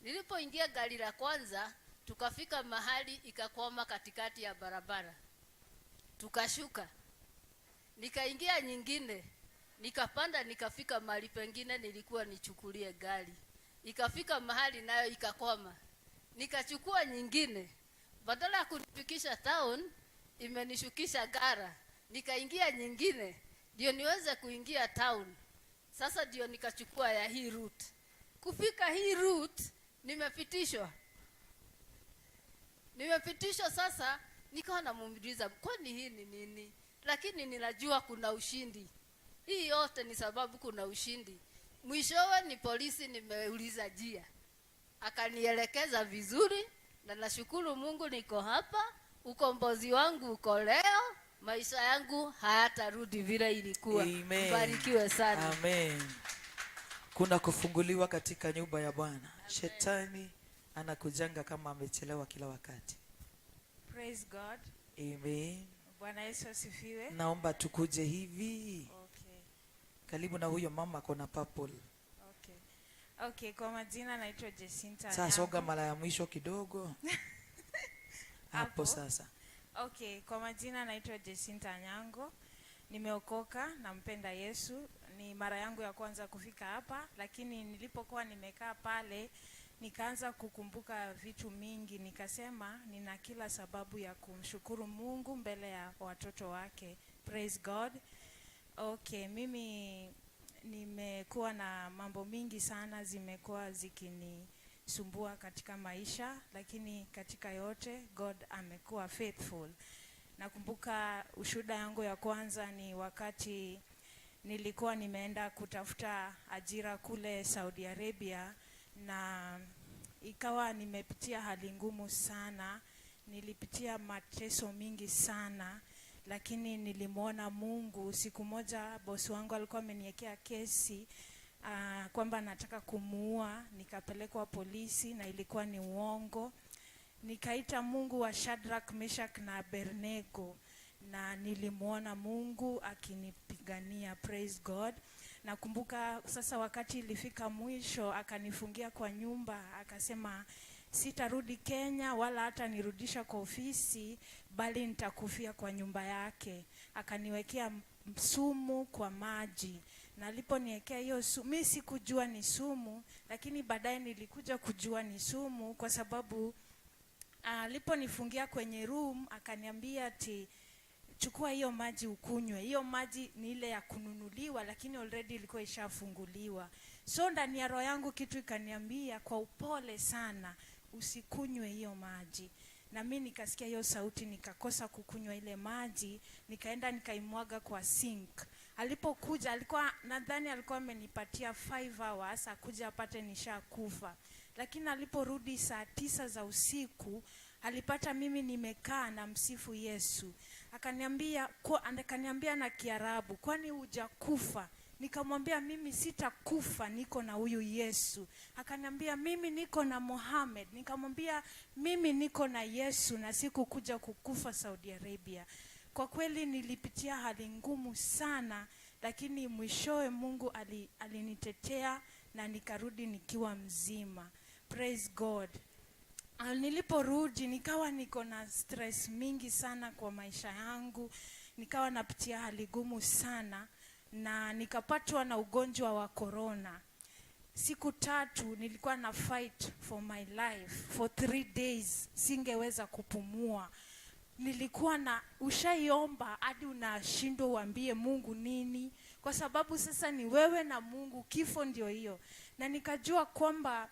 Nilipoingia gari la kwanza, tukafika mahali ikakwama katikati ya barabara. Tukashuka. Nikaingia nyingine. Nikapanda, nikafika mahali pengine nilikuwa nichukulie gari. Ikafika mahali nayo ikakwama. Nikachukua nyingine. Badala ya kunifikisha town, imenishukisha Gara. Nikaingia nyingine ndio niweze kuingia town. Sasa ndio nikachukua ya hii route. Kufika hii route nimepitishwa sasa. Nikawa namuuliza kwani hii ni nini, lakini ninajua kuna ushindi. Hii yote ni sababu kuna ushindi. Mwishowe ni polisi nimeuliza jia, akanielekeza vizuri, na nashukuru Mungu niko hapa. Ukombozi wangu uko leo. Maisha yangu hayatarudi vile ilikuwa. Mbarikiwe sana. Amen. Kuna kufunguliwa katika nyumba ya Bwana. Shetani anakujanga kama amechelewa kila wakati. Praise God. Amen. Bwana Yesu asifiwe. Naomba tukuje hivi. Okay. Karibu na huyo mama kona purple. Okay, kwa majina naitwa Jacinta. Sasa soga mara ya mwisho kidogo. Hapo sasa. Okay, kwa majina naitwa Jacinta Nyango. Nimeokoka, nampenda Yesu. Ni mara yangu ya kwanza kufika hapa, lakini nilipokuwa nimekaa pale nikaanza kukumbuka vitu mingi. Nikasema nina kila sababu ya kumshukuru Mungu mbele ya watoto wake. Praise God. Okay, mimi nimekuwa na mambo mingi sana zimekuwa zikinisumbua katika maisha, lakini katika yote God amekuwa faithful. Nakumbuka ushuhuda yangu ya kwanza ni wakati nilikuwa nimeenda kutafuta ajira kule Saudi Arabia, na ikawa nimepitia hali ngumu sana. Nilipitia mateso mingi sana, lakini nilimwona Mungu. Siku moja bosi wangu alikuwa ameniwekea kesi kwamba nataka kumuua. Nikapelekwa polisi na ilikuwa ni uongo. Nikaita Mungu wa Shadrach, Meshach na Abednego, na nilimwona Mungu akinipigania. Praise God. Nakumbuka sasa wakati ilifika mwisho, akanifungia kwa nyumba, akasema sitarudi Kenya wala hata nirudisha kwa ofisi, bali nitakufia kwa nyumba yake. Akaniwekea sumu kwa maji, na aliponiwekea hiyo sumu, mimi sikujua ni sumu, lakini baadaye nilikuja kujua ni sumu, kwa sababu aliponifungia kwenye room akaniambia ati chukua hiyo maji ukunywe. Hiyo maji ni ile ya kununuliwa, lakini already ilikuwa ishafunguliwa. So ndani ya roho yangu kitu ikaniambia kwa upole sana, usikunywe hiyo maji. Na mimi nikasikia hiyo sauti, nikakosa kukunywa ile maji, nikaenda nikaimwaga kwa sink. Alipokuja alikuwa nadhani alikuwa amenipatia 5 hours akuja apate nishakufa. Lakini aliporudi saa 9 za usiku, alipata mimi nimekaa na msifu Yesu. Akaniambia na Kiarabu, kwani hujakufa? Nikamwambia mimi sitakufa, niko na huyu Yesu. Akaniambia mimi niko na Muhammad. Nikamwambia mimi niko na Yesu na sikukuja kukufa Saudi Arabia. Kwa kweli nilipitia hali ngumu sana, lakini mwishowe Mungu alinitetea na nikarudi nikiwa mzima. Praise God. Niliporudi nikawa niko na stress mingi sana kwa maisha yangu. Nikawa napitia hali gumu sana, na nikapatwa na ugonjwa wa corona. Siku 3 nilikuwa na fight for my life. For 3 days singeweza kupumua. Nilikuwa na ushaiomba hadi unashindwa uambie Mungu nini, kwa sababu sasa ni wewe na Mungu, kifo ndio hiyo. Na nikajua kwamba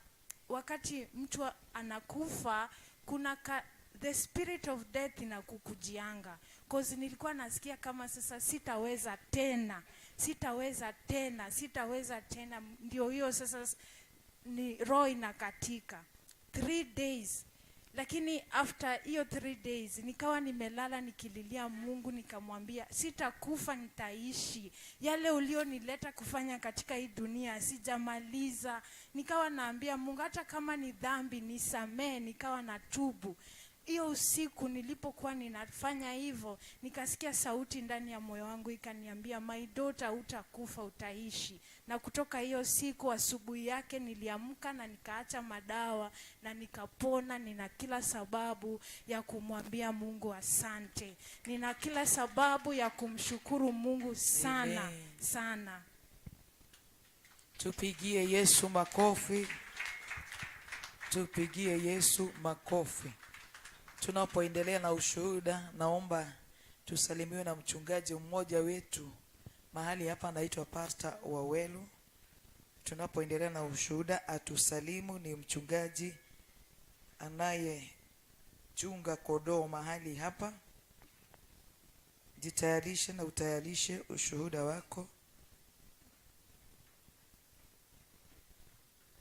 wakati mtu anakufa kuna the spirit of death inakukujianga. Cause nilikuwa nasikia kama sasa sitaweza tena. Ndio hiyo sasa ni roho inakatika. 3 days Lakini after hiyo 3 days nikawa nimelala nikililia Mungu, nikamwambia sitakufa, nitaishi. Yale ulionileta kufanya katika hii dunia sijamaliza. Nikawa naambia Mungu hata kama ni dhambi nisamee, nikawa natubu. Hiyo usiku nilipokuwa ninafanya hivyo, nikasikia sauti ndani ya moyo wangu ikaniambia, my daughter, utakufa, utaishi. Na kutoka hiyo siku asubuhi yake niliamka na nikaacha madawa na nikapona. Nina kila sababu ya kumwambia Mungu asante. Nina kila sababu ya kumshukuru Mungu sana. Amen. Sana. Tupigie Yesu makofi. Tupigie Yesu makofi. Tunapoendelea na ushuhuda, naomba tusalimiwe na mchungaji mmoja wetu mahali hapa, anaitwa Pastor Wawelu. Tunapoendelea na ushuhuda, atusalimu. Ni mchungaji anayechunga kondoo mahali hapa. Jitayarishe na utayarishe ushuhuda wako.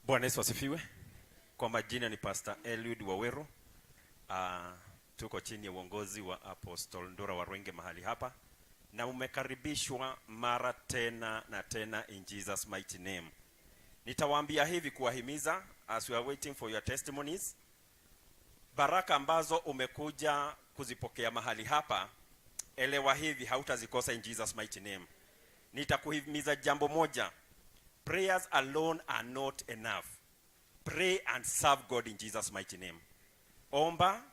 Bwana Yesu asifiwe. Kwa majina ni Pastor Eliud Wawero. Tuko chini ya uongozi wa Apostle Ndora Waruinge mahali hapa, na umekaribishwa mara tena na tena in Jesus mighty name. Nitawaambia hivi kuwahimiza, as we are waiting for your testimonies, baraka ambazo umekuja kuzipokea mahali hapa, elewa hivi hautazikosa in Jesus mighty name. Nitakuhimiza jambo moja, prayers alone are not enough. Pray and serve God in Jesus mighty name. Omba,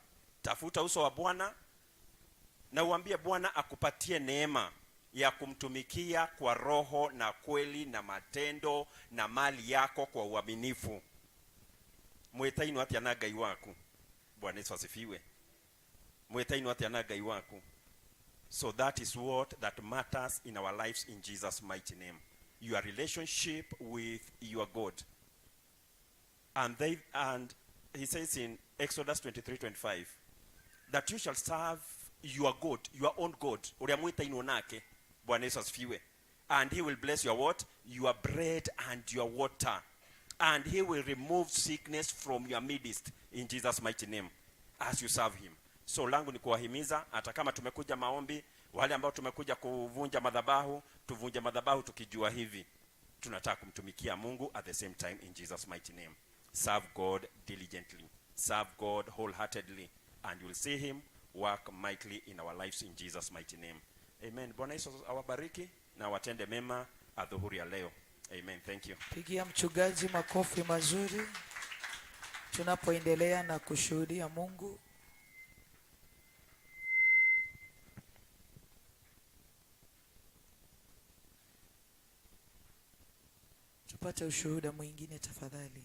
tafuta uso wa Bwana na uambie Bwana akupatie neema ya kumtumikia kwa roho na kweli na matendo na mali yako kwa uaminifu. Mwetainu atia na Ngai waku. Bwana Yesu asifiwe. Mwetainu atia na Ngai waku. So that is that matters in our lives in Jesus mighty name. Your relationship with your God. And he says in Exodus 23:25 that you shall serve your God, your own God. Bwana Yesu asifiwe. And he will bless your what? Your bread and your water. And he will remove sickness from your midst in Jesus mighty name as you serve him. So langu ni kuwahimiza, hata kama tumekuja maombi, wale ambao tumekuja kuvunja madhabahu, tuvunje madhabahu tukijua hivi tunataka kumtumikia Mungu at the same time in Jesus mighty name. Serve God diligently. Serve God wholeheartedly, and you will see him work mightily in our lives in Jesus mighty name. Amen. Bwana Yesu awabariki na watende mema adhuhuri ya leo. Amen. Thank you. Pigia mchungaji makofi mazuri. Tunapoendelea na kushuhudia Mungu, tupate ushuhuda mwingine tafadhali.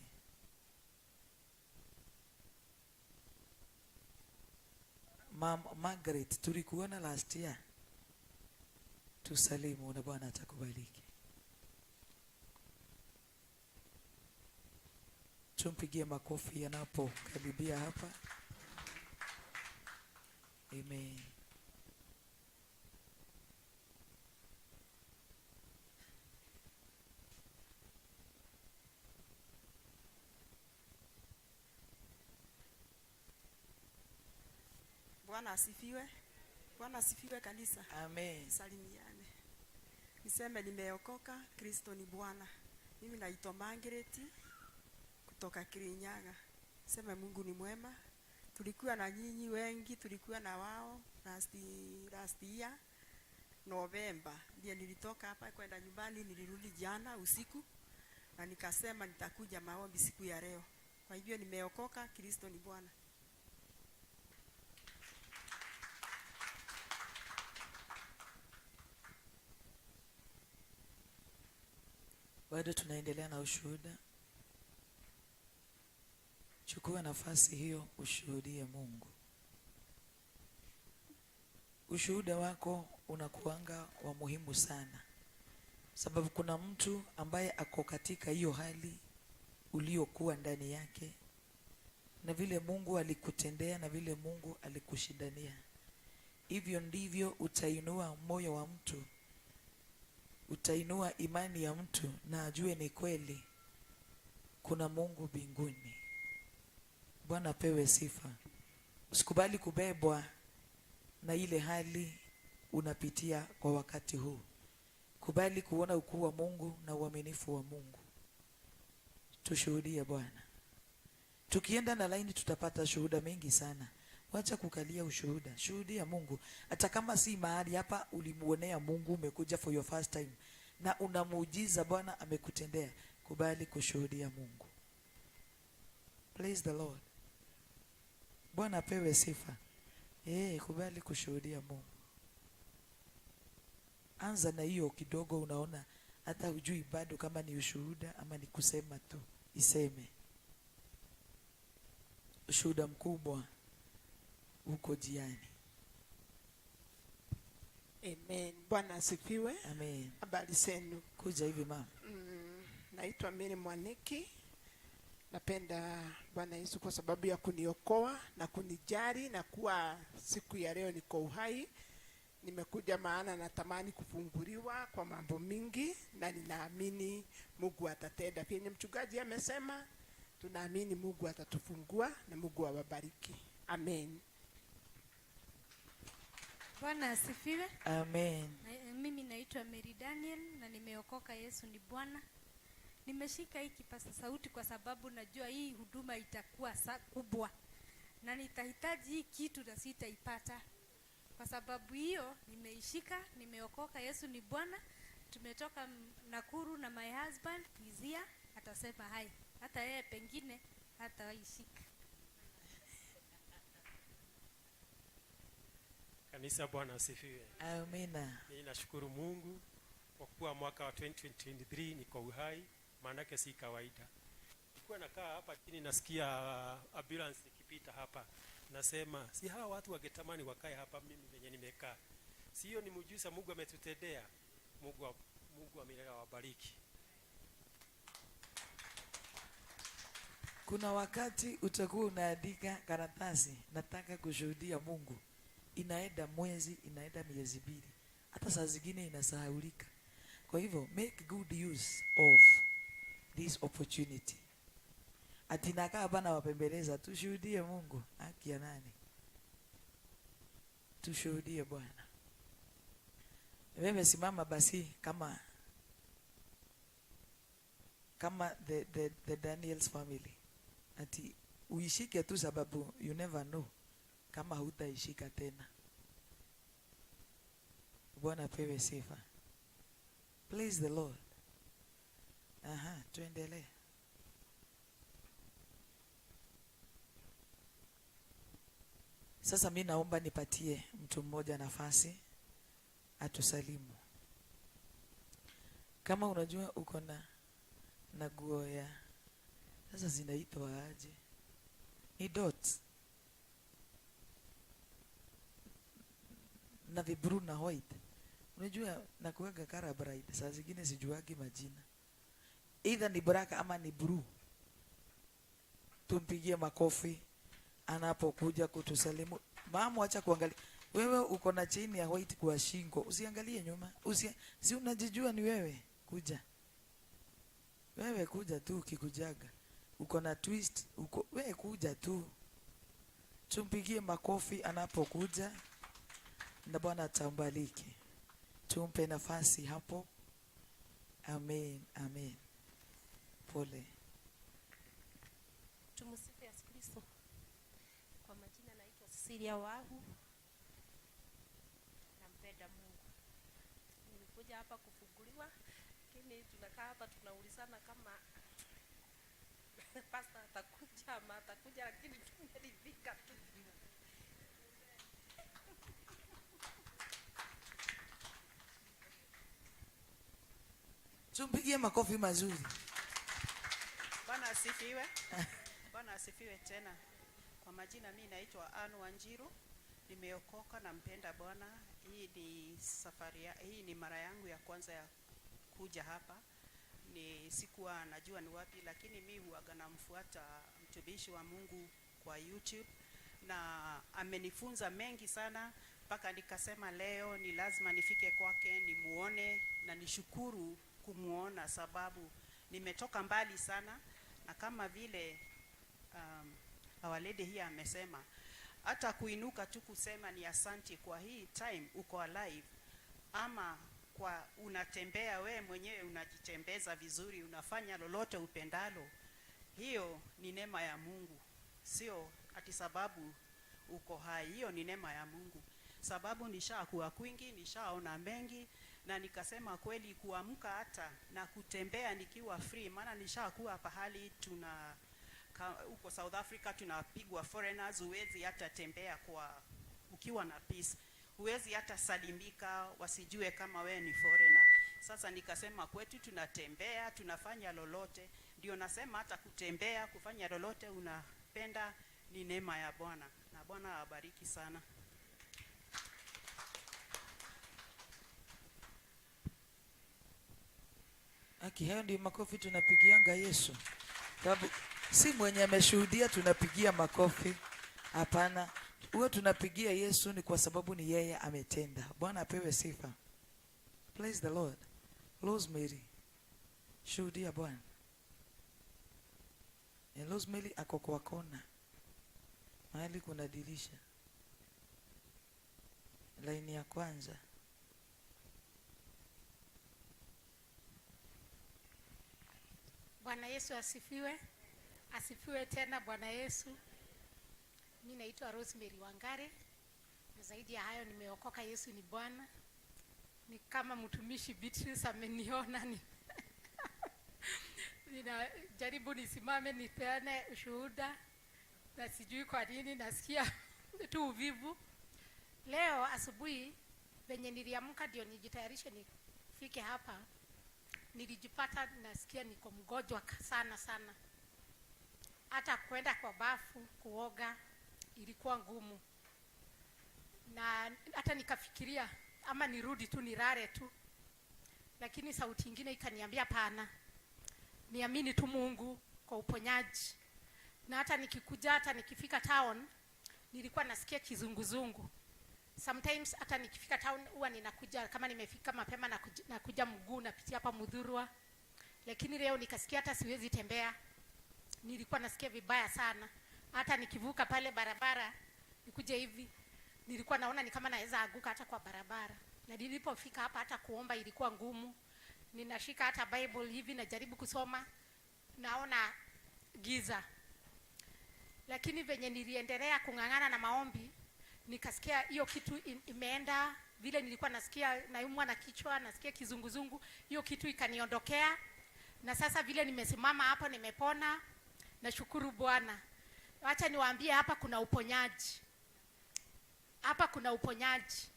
Margaret, tulikuona last year. Tusalimu na Bwana atakubariki. Tumpigie makofi yanapokaribia hapa. Amen. Bwana asifiwe. Bwana asifiwe kanisa. Amen. Salimiane. Niseme nimeokoka, Kristo ni Bwana. Mimi naitwa Margaret kutoka Kirinyaga. Sema Mungu ni mwema. Tulikuwa na nyinyi wengi, tulikuwa na wao last year November. Ndiye nilitoka hapa kwenda nyumbani, nilirudi jana usiku na nikasema nitakuja maombi siku ya leo. Kwa hivyo nimeokoka, Kristo ni Bwana. Bado tunaendelea na ushuhuda. Chukua nafasi hiyo ushuhudie Mungu. Ushuhuda wako unakuanga wa muhimu sana, sababu kuna mtu ambaye ako katika hiyo hali uliokuwa ndani yake, na vile Mungu alikutendea na vile Mungu alikushindania. Hivyo ndivyo utainua moyo wa mtu, utainua imani ya mtu, na ajue ni kweli kuna Mungu mbinguni. Bwana pewe sifa. Usikubali kubebwa na ile hali unapitia kwa wakati huu. Kubali kuona ukuu wa Mungu na uaminifu wa Mungu. Tushuhudie Bwana. Tukienda na laini tutapata shuhuda mengi sana. Wacha kukalia ushuhuda. Shuhudia Mungu. Hata kama si mahali hapa ulimuonea Mungu, umekuja for your first time na una muujiza Bwana amekutendea, kubali kushuhudia Mungu. Praise the Lord. Bwana apewe sifa. Kubali kushuhudia Mungu. Anza na hiyo kidogo, unaona hata hujui bado kama ni ushuhuda ama ni kusema tu. Iseme. Ushuhuda mkubwa uko jiani. Amen. Bwana asifiwe. Amen. Habari zenu? Kuja hivi mama. Naitwa Mary Mwaniki. Napenda Bwana Yesu kwa sababu ya kuniokoa na kunijali na kuwa siku ya leo niko uhai. Nimekuja maana natamani kufunguliwa kwa mambo mingi na ninaamini Mungu atatenda. Vile mchungaji amesema, tunaamini Mungu atatufungua na Mungu awabariki. Amen. Bwana asifiwe. Amen. Mimi naitwa Mary Daniel na nimeokoka. Yesu ni Bwana. Nimeshika hii kipaza sauti kwa sababu najua hii huduma itakuwa kubwa na nitahitaji hii kitu na sitaipata. Kwa sababu hiyo nimeishika, nimeokoka. Yesu ni Bwana. Tumetoka Nakuru na my husband Kizia, atasema hai. Hata yeye pengine hataishika. Kanisa, Bwana asifiwe. Amina. Mimi nashukuru Mungu kwa kuwa mwaka wa 2023 niko uhai, maana si kawaida. Nilikuwa nakaa hapa chini nasikia ambulance ikipita hapa. Nasema si hawa watu wangetamani wakae hapa mimi venye nimekaa. Sio ni muujiza Mungu ametutendea. Mungu amewabariki. Kuna wakati utakuwa unaandika karatasi, nataka kushuhudia Mungu. Inaenda mwezi, inaenda miezi mbili. Hata saa zingine inasahaulika. Kwa hivyo, make good use of this opportunity. Atinaka hapa na wapembeleza, tushuhudie Mungu. Haki ya nani? Tushuhudie Bwana. Wewe simama basi kama the Daniel's family. Ati uishike tu sababu you never know kama hutaishika tena. Bwana pewe sifa. Praise the Lord. Tuendelee. Sasa mimi naomba nipatie mtu mmoja nafasi atusalimu. Kama unajua uko na nguo ya sasa zinaitwa aje? Ni dots. Na vibru na white. Unajua nakuaga kara bright. Saa zingine sijuagi majina. Either ni braka ama ni blue. Tumpigie makofi anapokuja kutusalimu. Mama, acha kuangalia. Wewe uko na chain ya white kwa shingo. Usiangalie nyuma. Si unajijua ni wewe. Kuja. Wewe kuja tu ukikujaga. Uko na twist. Wewe kuja tu. Tumpigie makofi anapokuja. Na Bwana atambariki. Tumpe nafasi hapo. Amen. Amen. Pole. Tumsifu Yesu Kristo. Kwa majina naitwa Cecilia Wahu. Nampenda Mungu. Nilikuja hapa kufunguliwa, lakini tunakaa hapa tunaulizana kama pastor atakuja ama atakuja, lakini tumeridhika tu. Tumpigie makofi mazuri. Bwana asifiwe. Bwana asifiwe tena. Kwa majina mimi naitwa Anu Wanjiru. Nimeokoka na mpenda Bwana. Hii ni mara yangu ya kwanza ya kuja hapa. Sikuwa najua ni wapi, lakini mimi huaga namfuata mtumishi wa Mungu kwa YouTube na amenifunza mengi sana mpaka nikasema leo ni lazima nifike kwake nimuone na nishukuru kumuona, sababu nimetoka mbali sana. Na kama vile our lady here amesema, hata kuinuka tu kusema ni asante kwa hii time uko alive, ama kwa unatembea we mwenyewe unajitembeza vizuri, unafanya lolote upendalo, hiyo ni neema ya Mungu. Sio ati sababu uko hai, hiyo ni neema ya Mungu. Sababu nishakuwa kwingi, nishaona mengi, na nikasema kweli kuamka hata na kutembea nikiwa free, maana nishakuwa pahali huko South Africa tunapigwa foreigners, huwezi hata tembea kwa ukiwa na peace, huwezi hata salimika wasijue kama we ni foreigner. Sasa nikasema kwetu tunatembea, tunafanya lolote, ndio nasema hata kutembea, kufanya lolote unapenda ni neema ya Bwana, na Bwana awabariki sana. Hayo ndio makofi tunapigianga Yesu. Sababu si mwenye ameshuhudia tunapigia makofi. Hapana. Huwa tunapigia Yesu ni kwa sababu ni yeye ametenda. Bwana apewe sifa. Praise the Lord. Rosemary, shuhudia Bwana. Rosemary ako kwa kona. Mahali kuna dirisha. Laini ya kwanza. Bwana Yesu asifiwe. Asifiwe tena Bwana Yesu. Mimi naitwa Rosemary Wangare. Na zaidi ya hayo nimeokoka, Yesu ni Bwana. Ni kama mtumishi Beatrice ameniona ni ninajaribu nisimame nipeane ushuhuda, na sijui kwa nini nasikia tu uvivu. Leo asubuhi venye niliamka ndio nijitayarishe nifike hapa, nilijipata nasikia niko mgonjwa sana sana. Hata kwenda kwa bafu kuoga ilikuwa ngumu, na hata nikafikiria ama nirudi tu nilale tu, lakini sauti nyingine ikaniambia pana, niamini tu Mungu kwa uponyaji. Na hata nikikuja, hata nikifika town nilikuwa nasikia kizunguzungu. Sometimes hata nikifika town huwa ninakuja kama nimefika mapema nakuja mguu napitia hapa Mudhurwa, lakini leo nikasikia hata siwezi tembea. Nilikuwa nasikia vibaya sana. Hata nikivuka pale barabara nikuje hivi nilikuwa naona ni kama naweza anguka hata kwa barabara. Na nilipofika hapa hata kuomba ilikuwa ngumu. Ninashika hata Bible hivi najaribu kusoma, naona giza. Lakini venye niliendelea kung'ang'ana na maombi, nikasikia hiyo kitu imeenda. Vile nilikuwa nasikia naumwa na kichwa, nasikia kizunguzungu, hiyo kitu ikaniondokea. Na sasa vile nimesimama hapo nimepona. Nashukuru Bwana. Acha niwaambie hapa kuna uponyaji. Hapa kuna uponyaji.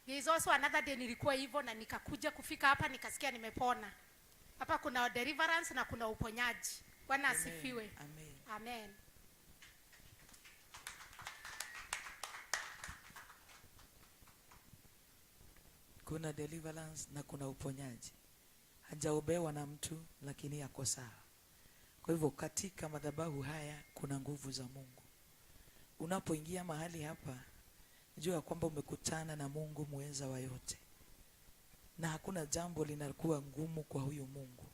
There is also another day nilikuwa hivyo na nikakuja kufika hapa nikasikia nimepona. Hapa kuna deliverance na kuna uponyaji. Bwana asifiwe. Amen. Amen. Kuna deliverance na kuna uponyaji. Hajaobewa na mtu lakini yako sawa. Kwa hivyo katika madhabahu haya kuna nguvu za Mungu. Unapoingia mahali hapa, jua kwamba umekutana na Mungu muweza wa yote. Na hakuna jambo linakuwa ngumu kwa huyo Mungu.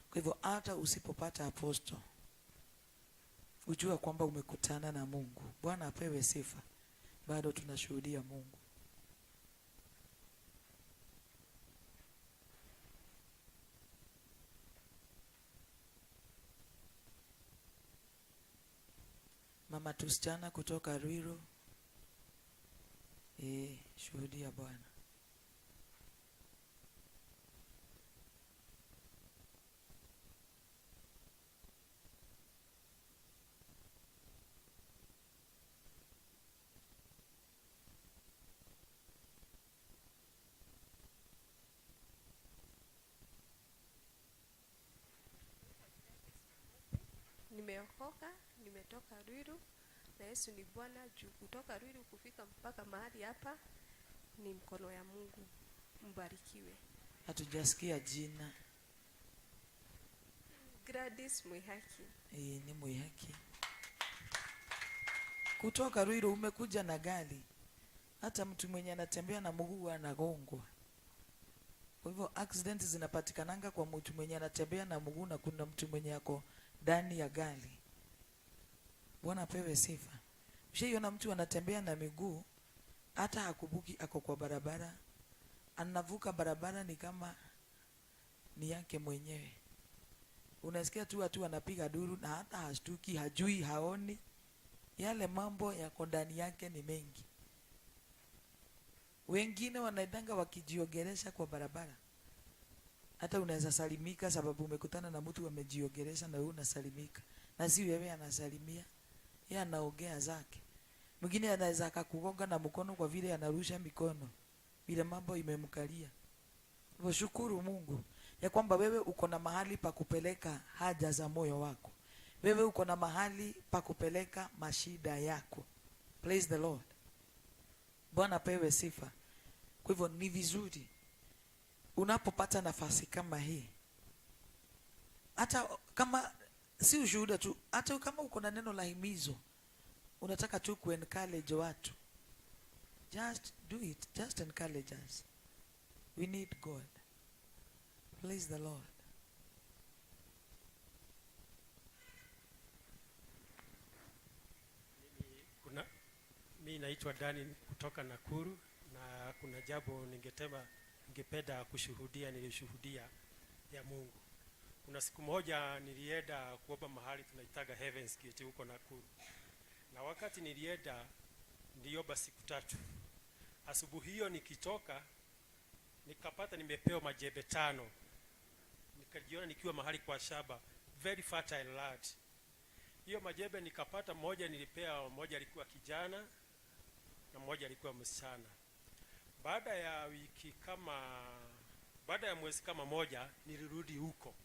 Kwa hivyo hata usipopata apostle, ujua kwamba umekutana na Mungu. Bwana apewe sifa. Bado tunashuhudia Mungu. Mama tusichana kutoka Ruiru. Shuhudia Bwana. Nimeokoka, nimetoka Ruiru, na Yesu ni Bwana. Juu kutoka Ruiru kufika mpaka mahali hapa ni mkono ya Mungu. Mbarikiwe. Hatujasikia jina. Gladys Mwihaki. Ni Mwihaki. Kutoka Ruiru umekuja na gari. Hata mtu mwenye anatembea na mguu anagongwa. Kwa hivyo accident zinapatikananga kwa mtu mwenye anatembea na mguu na kuna mtu mwenye ako ndani ya gari. Bwana pewe sifa. Ushaiona mtu anatembea na miguu hata hakubuki ako kwa barabara, anavuka barabara ni kama ni yake mwenyewe. Unasikia tu watu wanapiga duru na hata hashtuki, hajui, haoni. Yale mambo yako ndani yake ni mengi. Wengine wanaendanga wakijiogeresha kwa barabara. Hata unaweza salimika sababu umekutana na mtu amejiogeresha na wewe unasalimika. Na si wewe anasalimia, yeye anaongea zake. Mwingine anaweza akakugonga na mkono kwa vile anarusha mikono. Bila mambo imemkalia. Shukuru Mungu ya kwamba wewe uko na mahali pa kupeleka haja za moyo wako. Wewe uko na mahali pa kupeleka mashida yako. Praise the Lord. Bwana pewe sifa. Kwa hivyo ni vizuri unapopata nafasi kama hii, hata kama si ushuhuda tu, hata kama uko na neno la himizo, unataka tu kuencourage watu, just do it. Just encourage us. We need God. Praise the Lord. Mimi naitwa Dani kutoka Nakuru, na kuna jambo ningependa kushuhudia. Nilishuhudia ya Mungu. Kuna siku moja nilienda kuomba mahali tunaitaga Heaven's Gate huko Nakuru. Na wakati nilienda niliomba siku 3. Asubuhi hiyo nikitoka nikapata nimepewa majembe 5. Nikajiona nikiwa mahali kwa shamba, very fertile land. Hiyo majembe nikapata, moja nilipewa, moja alikuwa kijana na moja alikuwa msichana. Baada ya mwezi kama moja nilirudi huko.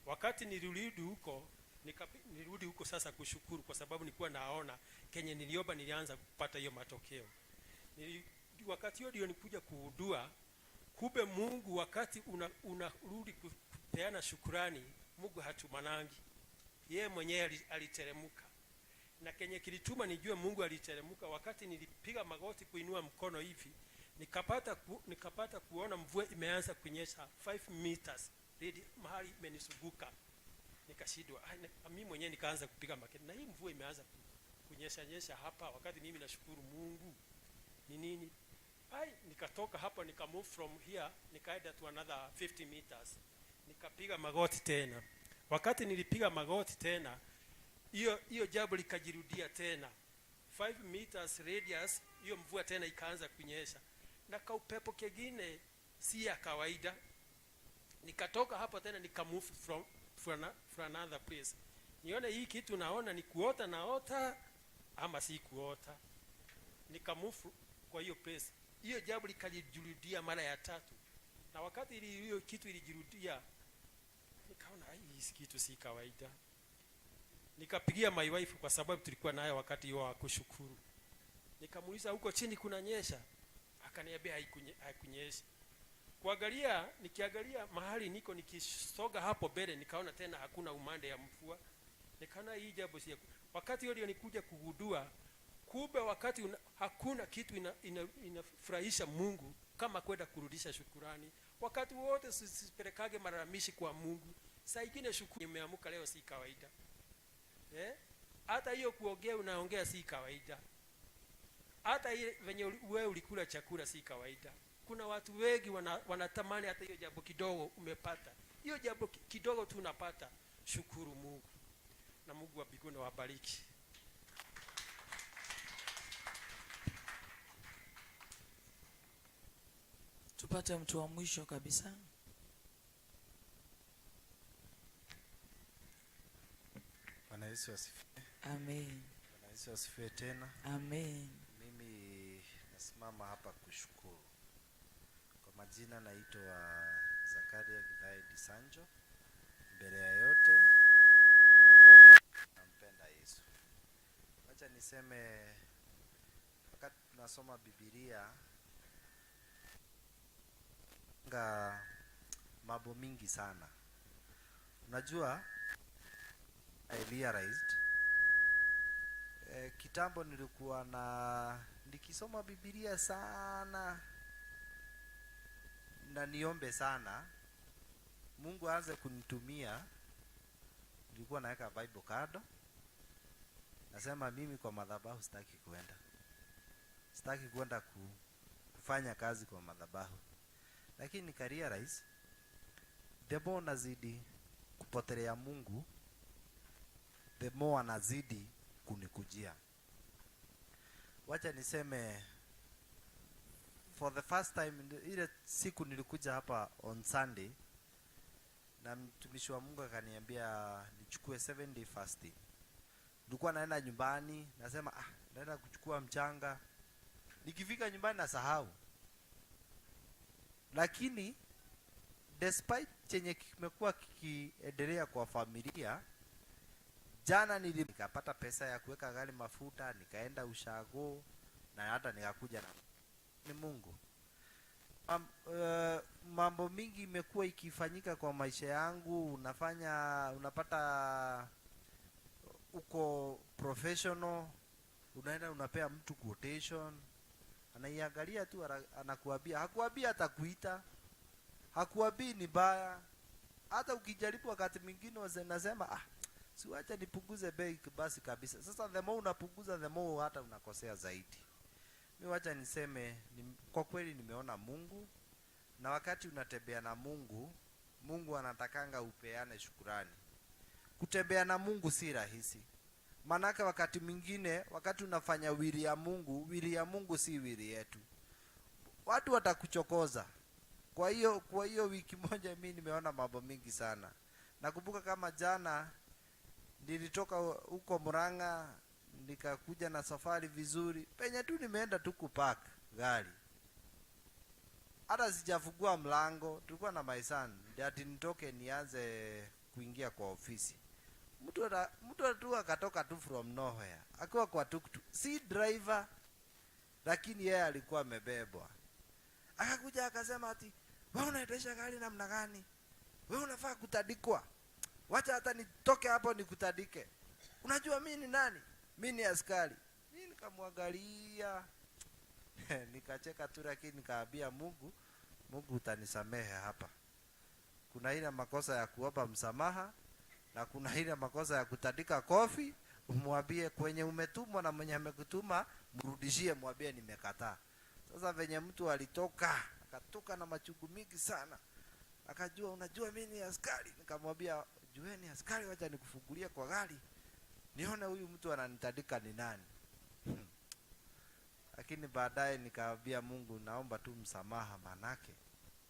Wakati nilirudi huko sasa kushukuru, kwa sababu nilikuwa naona kenye niliomba nilianza kupata hiyo matokeo. Wakati hiyo ndio nikuja kuudua, kumbe Mungu wakati unarudi kupeana shukrani, Mungu hatumanangi. Yeye mwenyewe aliteremuka. Na kenye kilituma nijue Mungu aliteremuka, wakati nilipiga magoti kuinua mkono hivi, nikapata kuona mvua imeanza kunyesha 5 meters ready, mahali imenisuguka. Nikashindwa, mimi mwenyewe nikaanza kupiga makeni, na hii mvua imeanza kunyesha hapa wakati mimi nashukuru Mungu. Ni nini? Nikatoka hapa, nika move from here, nikaenda to another 50 meters. Nikapiga magoti tena. Wakati nilipiga magoti tena, hiyo jambo likajirudia tena. 5 meters radius, hiyo mvua tena ikaanza kunyesha. Na kaupepo kingine si ya kawaida. Nikatoka hapo tena, nika move from another place. Nione hii kitu naona ni kuota naota ama si kuota. Nika move kwa hiyo place. Hiyo jambo likajirudia mara ya 3. Na wakati hiyo kitu ilijirudia, nikaona hii kitu si kawaida. Nikapigia my wife, kwa sababu tulikuwa naye wakati hiyo wa kushukuru. Nikamuuliza huko chini kunanyesha? Akaniambia haikunyesha. Nikiangalia mahali niko nikisoga hapo mbele, nikaona tena hakuna umande ya mvua. Nikaona hii jambo si. Wakati hiyo ndio nikuja kugundua, kumbe wakati hakuna kitu inafurahisha Mungu kama kwenda kurudisha shukurani. Wakati wote sipelekage malalamishi kwa Mungu. Saa ingine shukrani, nimeamka leo si kawaida. Hata hiyo kuongea unaongea si kawaida. Hata ile venye wewe ulikula chakula si kawaida. Kuna watu wengi wanatamani hata hiyo jambo kidogo umepata. Hiyo jambo kidogo tu unapata, shukuru Mungu. Na Mungu wa mbinguni wabariki. Tupate mtu wa mwisho kabisa. Bwana Yesu asifiwe. Amen. Bwana Yesu asifiwe tena. Amen. Mimi nasimama hapa kushukuru. Kwa majina naitwa Zakaria Githai Disanjo. Mbele ya yote nimeokoka, nampenda Yesu. Acha niseme, wakati tunasoma Biblia mambo mingi sana. Unajua, I realized kitambo nilikuwa nikisoma Biblia sana na niombe sana Mungu aanze kunitumia. Nilikuwa naweka Bible kado, Nasema mimi kwa madhabahu sitaki kwenda kufanya kazi kwa madhabahu. Lakini nikarealize the more nazidi kupotelea Mungu, the more anazidi kunikujia. Wacha niseme, for the first time, ile siku nilikuja hapa on Sunday, na mtumishi wa Mungu akaniambia nichukue 7-day fasting. Nilikuwa naenda nyumbani, nasema naenda kuchukua mchanga. Nikifika nyumbani nasahau. Lakini despite chenye kimekuwa kikiendelea kwa familia, jana nikapata pesa ya kuweka gari mafuta, nikaenda ushago, na hata nikakuja na ni Mungu. Mambo mingi imekuwa ikifanyika kwa maisha yangu. Unapata uko professional, unaenda unapea mtu quotation, anaiangalia tu, anakuambia, hakuambia atakuita, hakuambii ni baya. Hata ukijaribu wakati mwingine unasema siwacha nipunguze bei basi kabisa. Sasa the more unapunguza, the more hata unakosea zaidi. Mimi wacha niseme kwa kweli nimeona Mungu, na wakati unatembea na Mungu, Mungu anatakanga upeane shukrani. Kutembea na Mungu si rahisi. Manaka wakati mwingine, wakati unafanya wili ya Mungu si wili yetu. Watu watakuchokoza. Kwa hiyo wiki moja mimi nimeona mambo mingi sana. Nakumbuka kama jana nilitoka huko Murang'a, nikakuja na safari vizuri. Penye tu nimeenda tu kupark gari, hata sijafungua mlango, tulikuwa na my son, ati nitoke nianze kuingia kwa ofisi. Mtu tu akatoka tu from nowhere, akiwa kwa tuktuk, si driver, lakini yeye alikuwa amebebwa. Akakuja akasema ati, wewe unaendesha gari namna gani? Wewe unafaa kutadikwa. Wacha hata nitoke hapo nikutadike. Unajua mimi ni nani? Mimi ni askari. Mimi nikamwangalia nikacheka tu, lakini nikaambia Mungu utanisamehe hapa. Kuna ile makosa ya kuomba msamaha, na kuna ile makosa ya kutandika kofi. Umwambie kwenye umetumwa na mwenye amekutuma, mrudishie, mwambie nimekataa. Sasa venye mtu akatoka na machungu mingi sana, akajua unajua mimi ni askari. Nikamwambia jueni askari, wacha nikufungulie kwa gari nione huyu mtu ananitandika ni nani. Lakini baadaye nikaambia Mungu, naomba tu msamaha, manake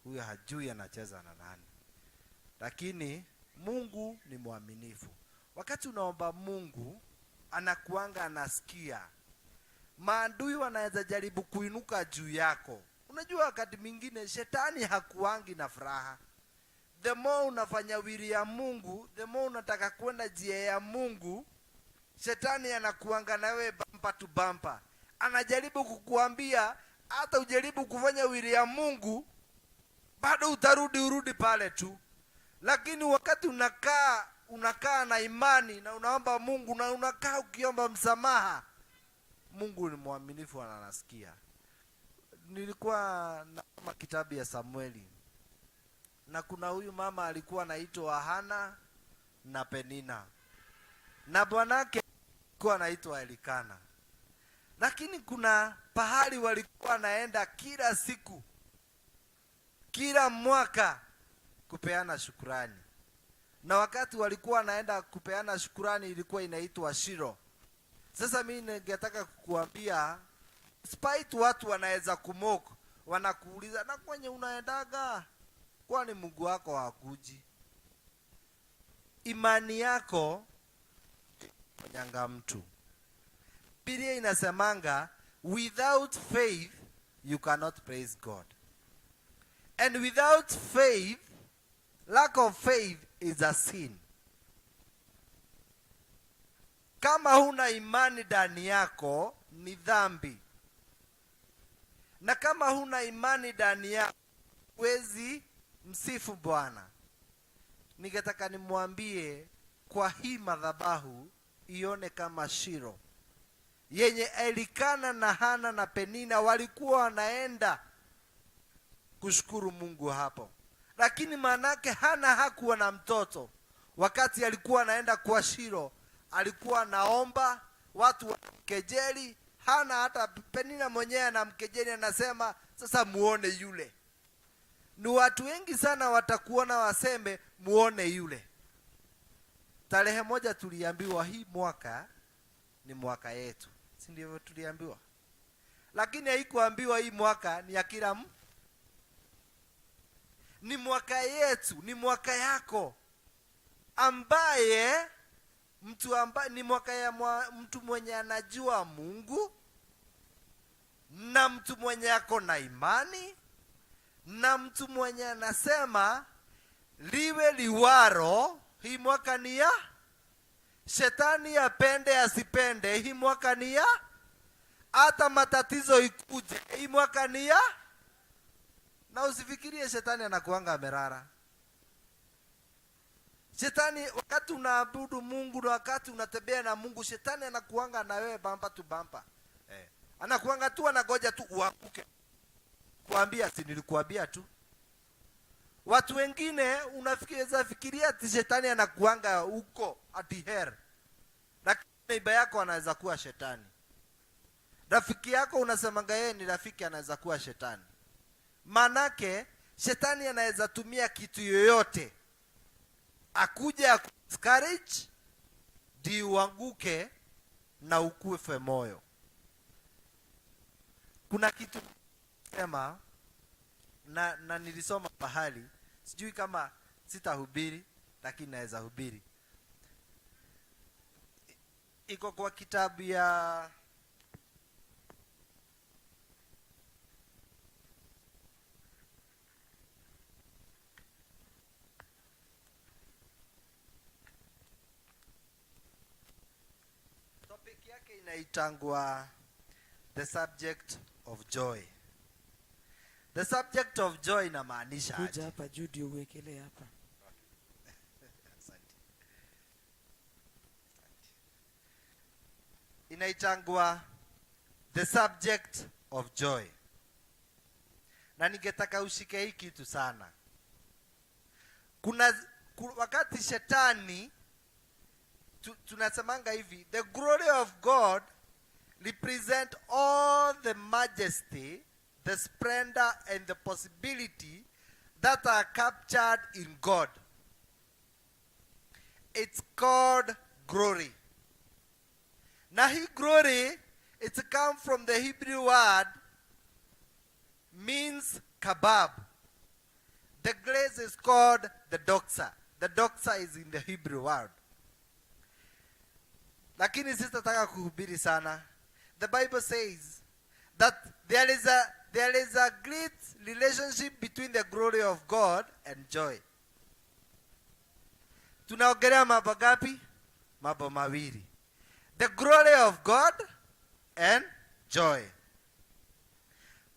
huyu hajui anacheza na nani. Lakini Mungu ni mwaminifu. Wakati unaomba Mungu, anakuanga anasikia. Maadui wanaweza jaribu kuinuka juu yako. Unajua wakati mwingine shetani hakuangi na furaha. The more unafanya wili ya Mungu, the more unataka kwenda njia ya Mungu, shetani anakuanga nawe bumper to bumper. Anajaribu kukuambia hata ujaribu kufanya wili ya Mungu, bado urudi pale tu. Lakini wakati unakaa na imani na unaomba Mungu, na unakaa ukiomba msamaha, Mungu ni mwaminifu, anasikia. Nilikuwa na kitabu ya Samueli, na kuna huyu mama alikuwa anaitwa Hana na Penina, na bwanake alikuwa anaitwa Elikana. Lakini kuna pahali walikuwa naenda kila siku, kila mwaka kupeana shukrani. Na wakati walikuwa naenda kupeana shukrani ilikuwa inaitwa Shiro. Sasa mimi ningetaka kukuambia, despite watu wanaweza kumoko, wanakuuliza na kwenye unaendaga, kwani Mungu wako hakuji? Imani yako nyanga mtu. Biblia inasemanga without faith you cannot praise God. And without faith, lack of faith is a sin. Kama huna imani ndani yako ni dhambi. Na kama huna imani ndani yako huwezi msifu Bwana. Ningetaka nimwambie kwa hii madhabahu ione kama Shiro, yenye Elikana na Hana na Penina walikuwa wanaenda kushukuru Mungu hapo. Lakini manake Hana hakuwa na mtoto. Wakati alikuwa anaenda kwa Shiro, alikuwa naomba watu wanamkejeli, hana hata Penina mwenyewe anamkejeli, anasema sasa muone yule. Ni watu wengi sana watakuona waseme muone yule. Tarehe moja tuliambiwa hii mwaka ni mwaka yetu, si ndivyo tuliambiwa? Lakini haikuambiwa hii mwaka ni ya kila mtu. Ni mwaka yetu, ni mwaka yako, ambaye ni mwaka ya mtu mwenye anajua Mungu, na mtu mwenye ako na imani, na mtu mwenye anasema liwe liwaro. Hii mwaka ni ya shetani, apende asipende, hii mwaka ni ya hata matatizo ikuje, hii mwaka ni ya. Na usifikirie shetani anakuanga amerara. Shetani wakati unaabudu Mungu na wakati unatembea na Mungu, shetani anakuanga na wewe bamba tu bamba. Anakuanga tu, anagoja tu uanguke. Kuambia si nilikuambia tu. Watu wengine unafikiria ati shetani anakuanga huko ati her. Lakini neighbor yako anaweza kuwa shetani. Rafiki yako unasemanga yeye ni rafiki, anaweza kuwa shetani. Manake shetani anaweza tumia kitu yoyote akuja discourage di uanguke na ukufe moyo. Kuna kitu sema na nilisoma pahali, sijui kama sitahubiri lakini naweza hubiri. Iko kwa kitabu ya topic yake inaitangwa the subject of joy. The subject of joy inamaanisha aje? Kuja hapa juu ndio uwekelee hapa. Asante. Inaitangwa the subject of joy. Na ningetaka ushike hii kitu sana. Wakati shetani tunasemanga hivi, the glory of God represent all the majesty, the splendor and the possibility that are captured in God. It's called glory. Na hii glory, it's come from the Hebrew word means kabab. The glaze is called the doxa. The doxa is in the Hebrew word. Lakini sitataka kuhubiri sana. The Bible says that there is a great relationship between the glory of God and joy. Tunaongelea mambo gapi? Mambo mawili. The glory of God and joy.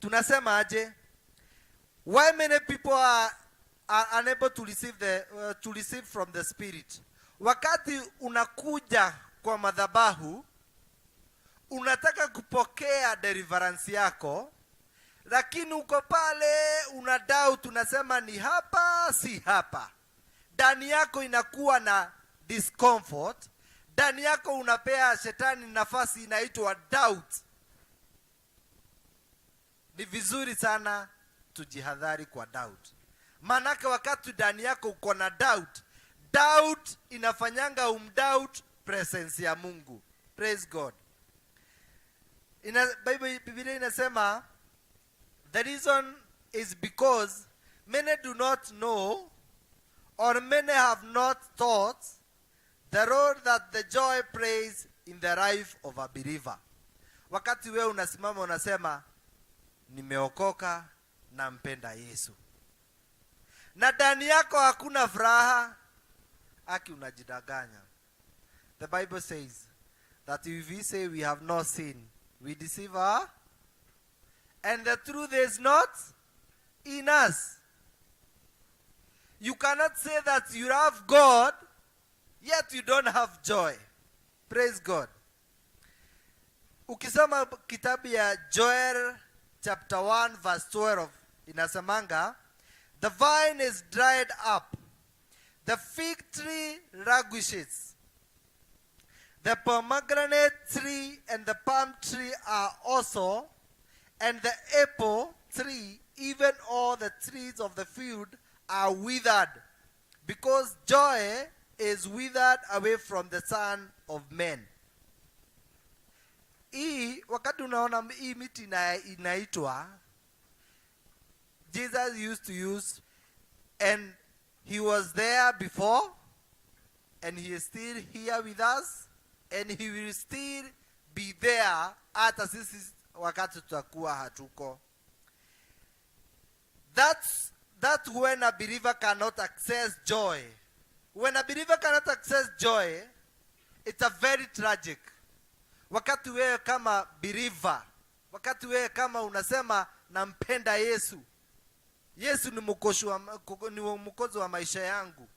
Tunasema aje? Why many people are unable to receive from the Spirit? Wakati unakuja kwa madhabahu, unataka kupokea deliverance yako, lakini uko pale una doubt, unasema ni hapa si hapa. Ndani yako inakuwa na discomfort, ndani yako unapea shetani nafasi inaitwa doubt. Ni vizuri sana tujihadhari kwa doubt. Manake wakati ndani yako uko na doubt inafanyanga umdoubt presence ya Mungu. Praise God. Biblia inasema the reason is because many do not know or many have not thought the role that the joy plays in the life of a believer. Wakati wewe unasimama unasema nimeokoka na mpenda Yesu, na ndani yako hakuna furaha, aki unajidanganya. The Bible says that if we say we have not sinned, we deceive her, and the truth is not in us. You cannot say that you love God, yet you don't have joy. Praise God. Ukisoma kitabu ya Joel chapter 1 verse 12, inasemanga, the vine is dried up, the fig tree languishes, The pomegranate tree and the palm tree are also, and the apple tree, even all the trees of the field are withered, because joy is withered away from the Son of Man. Hii wakati unaona hii miti inaitwa, Jesus used to use, and he was there before, and he is still here with us, and he will still be there hata sisi wakati tutakuwa hatuko. That's when a believer cannot access joy. When a believer cannot access joy, it's a very tragic. Wakati wewe kama believer, wakati wewe kama unasema nampenda Yesu, Yesu ni mwokozi wa maisha yangu,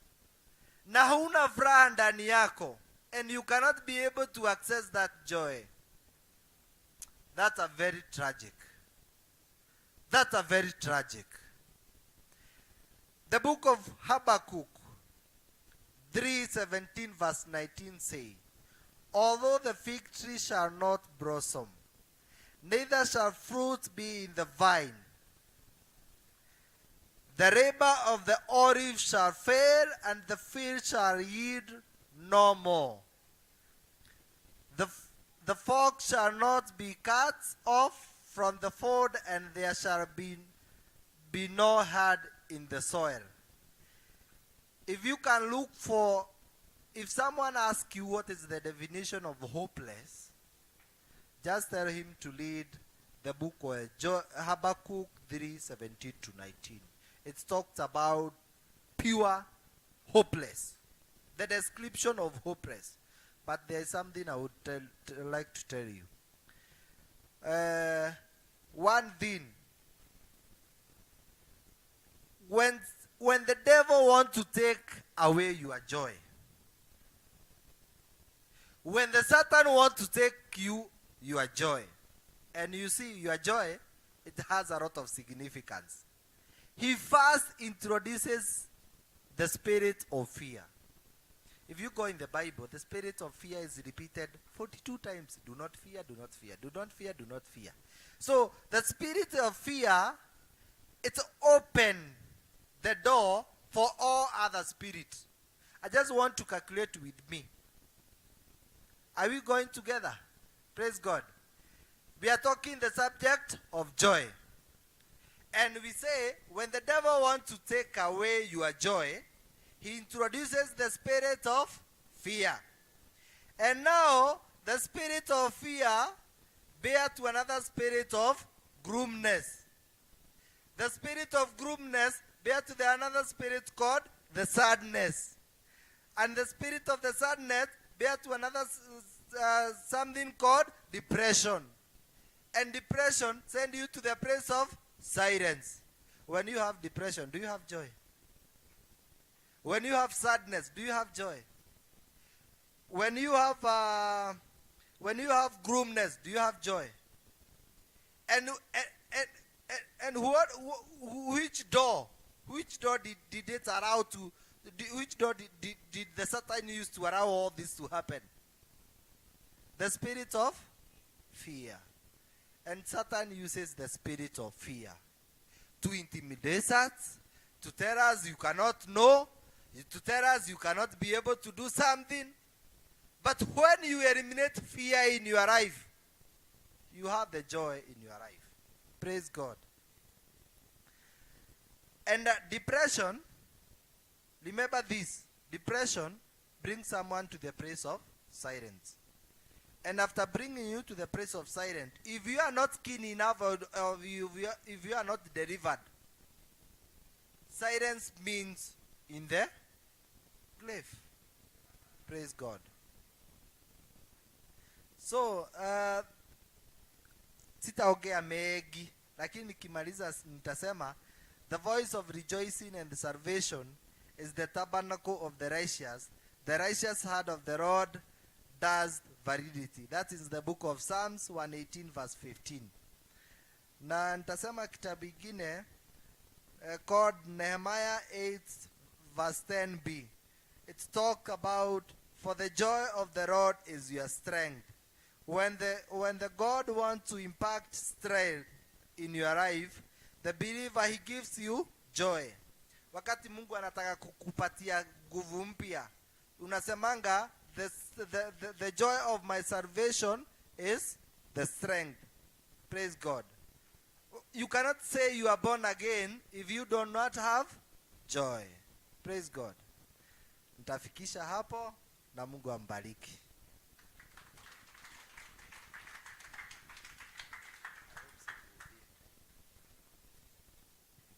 na huna furaha ndani yako, and you cannot be able to access that joy, that's a very tragic. That's a very tragic. The book of Habakkuk 3:17 verse 19 say, although the fig tree shall not blossom, neither shall fruit be in the vine, the labor of the olive shall fail, and the field shall yield no more. The fox shall not be cut off from the fold, and there shall be no herd in the soil. If you can look for, if someone asks you what is the definition of hopeless, just tell him to read the book of Habakkuk 3:17 to 19. It talks about pure hopeless, the description of hopeless. But there is something I would like to tell you. One thing, when the devil wants to take away your joy, when the Satan wants to take your joy, and you see your joy, it has a lot of significance. He first introduces the spirit of fear. If you go in the Bible, the spirit of fear is repeated 42 times. Do not fear, do not fear, do not fear, do not fear. So the spirit of fear, it's open the door for all other spirits. I just want to calculate with me. Are we going together? Praise God. We are talking the subject of joy. And we say, when the devil wants to take away your joy, he introduces the spirit of fear. And now, the spirit of fear bear to another spirit of gloominess. The spirit of gloominess bear to another spirit called the sadness. And the spirit of the sadness bear to another something called depression. And depression send you to the place of silence. When you have depression, do you have joy? When you have sadness, do you have joy? When you have gloominess, do you have joy? And which door did it allow to? Which door did the Satan use to allow all this to happen? The spirit of fear. And Satan uses the spirit of fear to intimidate us, to tell us you cannot know, to tell us you cannot be able to do something. But when you eliminate fear in your life, you have the joy in your life. Praise God. And depression, remember this, depression brings someone to the place of silence. And after bringing you to the place of silence, if you are not keen enough, or if you are not delivered, silence means in the grave. Praise God. So, sitaongea mengi, lakini nikimaliza nitasema, the voice of rejoicing and salvation is the tabernacle of the righteous. The righteous heart of the Lord does validity. That is the book of Psalms 118 verse 15. Na nitasema kitabu kingine called Nehemiah 8 verse 10b. It talk about For the joy of the Lord is your strength. When the God wants to impact strength in your life, the believer, he gives you joy. Wakati Mungu anataka kukupatia nguvu mpya, unasemanga the joy of my salvation is the strength. Praise God. You cannot say you are born again if you do not have joy. Praise God. Nitafikisha hapo na Mungu ambariki.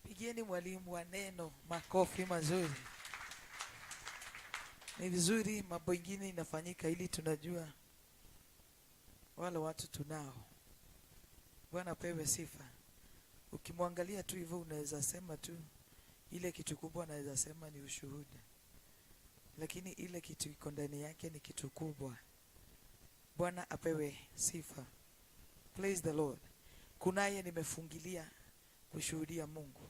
Pigieni mwalimu wa neno makofi mazuri. Ni vizuri mambo mengine inafanyika ili tunajua wale watu tunao. Bwana pewe sifa. Ukimwangalia tu hivyo unaweza sema tu ile kitu kubwa, naweza sema ni ushuhuda. Lakini ile kitu iko ndani yake ni kitu kubwa. Bwana apewe sifa. Praise the Lord. Kunaye nimefungilia kushuhudia Mungu.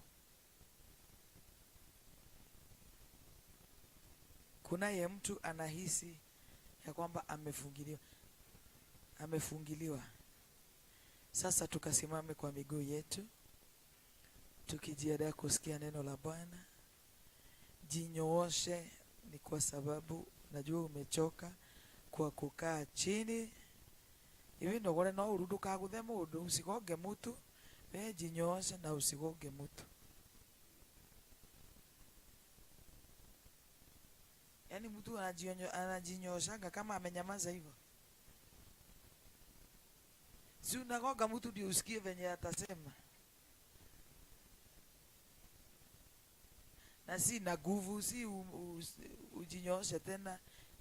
Kunaye mtu anahisi ya kwamba amefungiliwa. Sasa tukasimame kwa miguu yetu, tukijiandaa kusikia neno la Bwana. Jinyooshe, ni kwa sababu najua umechoka kwa kukaa chini. Hivi ndo wale no uruduka guthe mundu, usigoge mutu. We jinyooshe na usigoge mutu. Yaani mtu anajinyoshaga kama amenyamaza hivyo. Si unagoga mtu ndio usikie venye atasema. Na si na nguvu, si ujinyoshe tena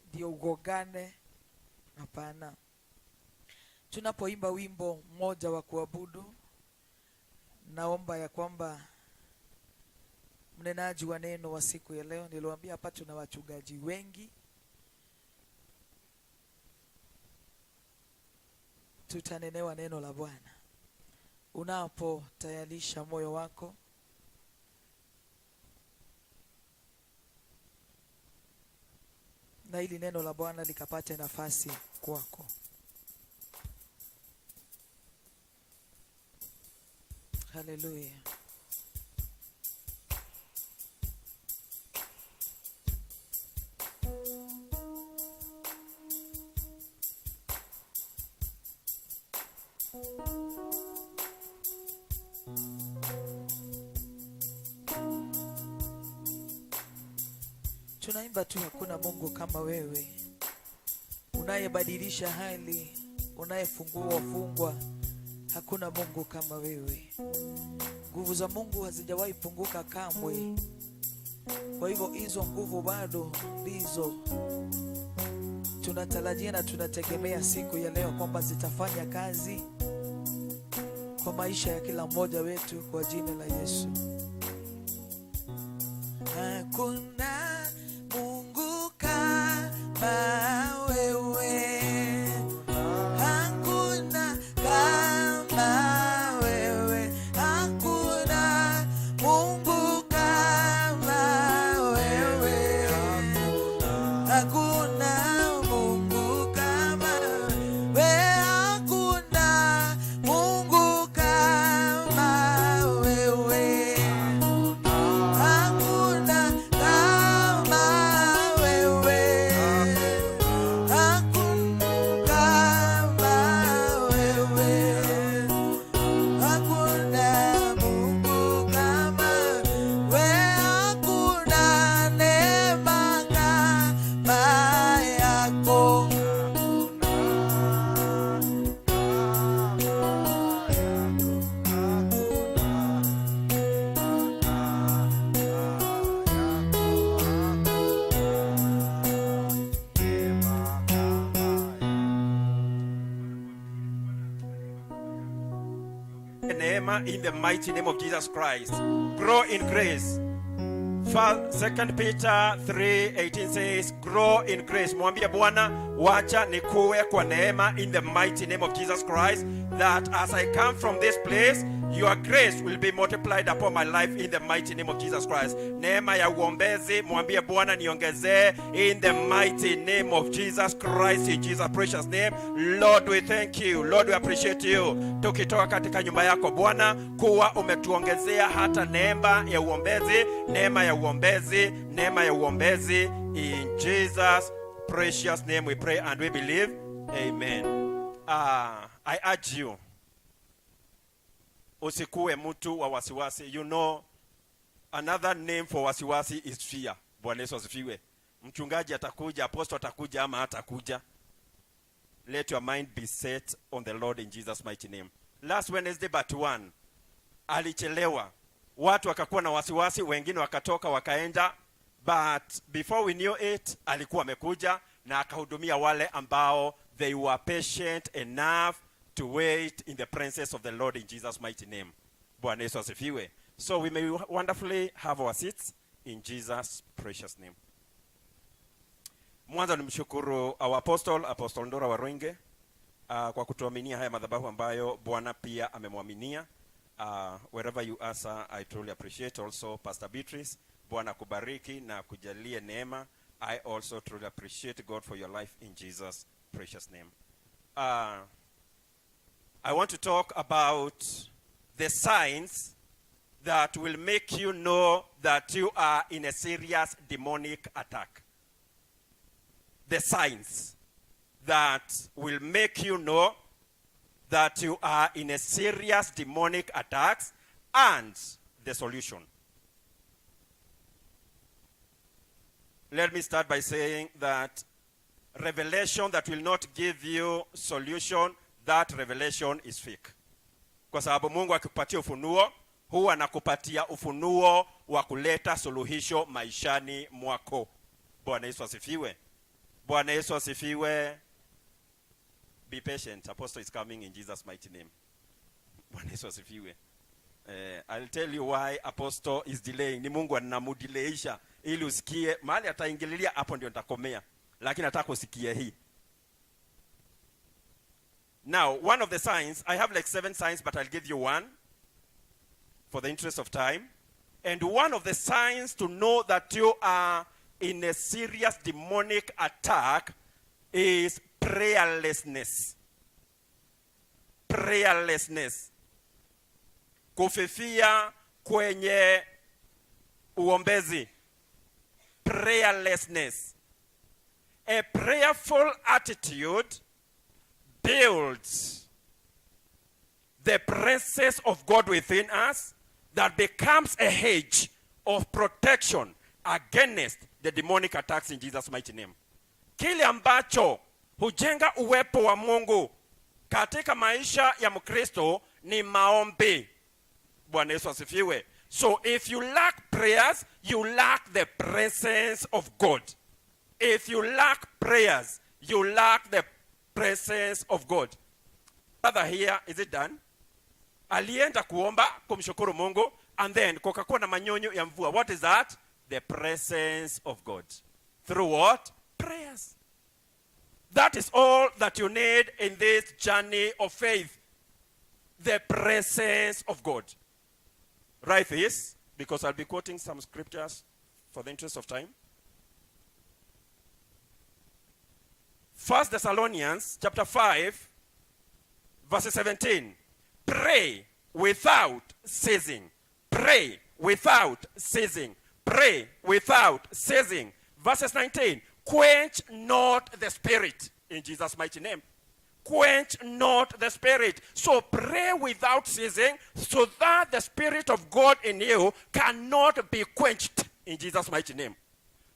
ndio ugogane. Hapana. Tunapoimba wimbo mmoja wa kuabudu, naomba ya kwamba mnenaji wa neno wa siku ya leo, niliwaambia hapa tuna wachungaji wengi. Tutanenewa neno la Bwana. Unapotayarisha moyo wako, na ili neno la Bwana likapate nafasi kwako. Hallelujah. Tunaimba tu, hakuna Mungu kama wewe, unayebadilisha hali, unayefungua wafungwa. Hakuna Mungu kama wewe. Nguvu za Mungu hazijawahi punguka kamwe. Kwa hivyo hizo nguvu bado ndizo tunatarajia na tunategemea siku ya leo kwamba zitafanya kazi kwa maisha ya kila mmoja wetu kwa jina la Yesu. Hakuna Mungu kama wewe. Hakuna kama wewe. Hakuna Mungu kama wewe. Hakuna Mungu kama wewe. Hakuna Mungu kama wewe. Hakuna kama wewe. Hakuna Mungu kama wewe. Hakuna neema kama yako. Neema in the mighty name of Jesus Christ. Grow in grace. 2 Peter 3:18 says, grow in grace. Mwambie Bwana, wacha nikuwe kwa neema in the mighty name of Jesus Christ, that as I come from this place, your grace will be multiplied upon my life in the mighty name of Jesus Christ. Neema ya uombezi, mwambie Bwana niongezee in the mighty name of Jesus Christ, in Jesus precious name. Lord, we thank you. Lord, we appreciate you. Tukitoka katika nyumba yako Bwana, kuwa umetuongezea hata neema ya uombezi, neema ya uombezi, neema ya uombezi. In Jesus precious name we pray and we believe. Amen. I urge you, usikuwe mtu wa wasiwasi. You know, another name for wasiwasi is fear. Bwana Yesu asifiwe. Mchungaji atakuja, apostle atakuja ama hatakuja. Let your mind be set on the Lord in Jesus mighty name. Last Wednesday but one, alichelewa. Watu wakakuwa na wasiwasi, wengine wakatoka wakaenda. But before we knew it, alikuwa amekuja na akahudumia wale ambao they were patient enough to wait in the presence of the Lord in Jesus mighty name. Bwana Yesu asifiwe. So we may wonderfully have our seats in Jesus precious name. Mwanzo nimshukuru our Apostle Ndora Waruinge kwa kutuaminia haya madhabahu ambayo Bwana pia amemwaminia. Wherever you are, sir, I truly appreciate. Also Pastor Beatrice, Bwana kubariki na kujalie neema. I also truly appreciate God for your life in Jesus precious name. I want to talk about the signs that will make you know that you are in a serious demonic attack. The signs that will make you know that you are in a serious demonic attack, and the solution. Let me start by saying that revelation that will not give you solution, that revelation is fake. Kwa sababu Mungu akikupatia ufunuo, huwa anakupatia ufunuo wa kuleta suluhisho maishani mwako. Bwana Yesu asifiwe. Bwana Yesu asifiwe. Be patient. Apostle is coming in Jesus mighty name. Bwana Yesu asifiwe. I'll tell you why Apostle is delaying. Ni Mungu anamudileisha ili usikie. Mahali ataingililia hapo ndio nitakomea. Lakini nataka usikie hii. Now, one of the signs, I have like 7 signs, but I'll give you one for the interest of time. And one of the signs to know that you are in a serious demonic attack is prayerlessness. Prayerlessness. Kufifia kwenye uombezi. Prayerlessness. A prayerful attitude builds the presence of God within us that becomes a hedge of protection against the demonic attacks in Jesus mighty name. Kile ambacho hujenga uwepo wa Mungu katika maisha ya Mkristo ni maombi. Bwana Yesu asifiwe. So if you lack prayers, you lack the presence of God. If you lack prayers, you lack the presence of God. Brother here, is it done? Alienda kuomba kumshukuru Mungu, and then kukakuwa na manyonyo ya mvua. What is that? The presence of God. Through what? Prayers. That is all that you need in this journey of faith. The presence of God. Write this, because I'll be quoting some scriptures for the interest of time. 1 Thessalonians chapter 5, verse 17. Pray without ceasing. Pray without ceasing. Pray without ceasing. Verses 19. Quench not the spirit. In Jesus' mighty name. Quench not the spirit. So pray without ceasing, so that the Spirit of God in you cannot be quenched. In Jesus' mighty name.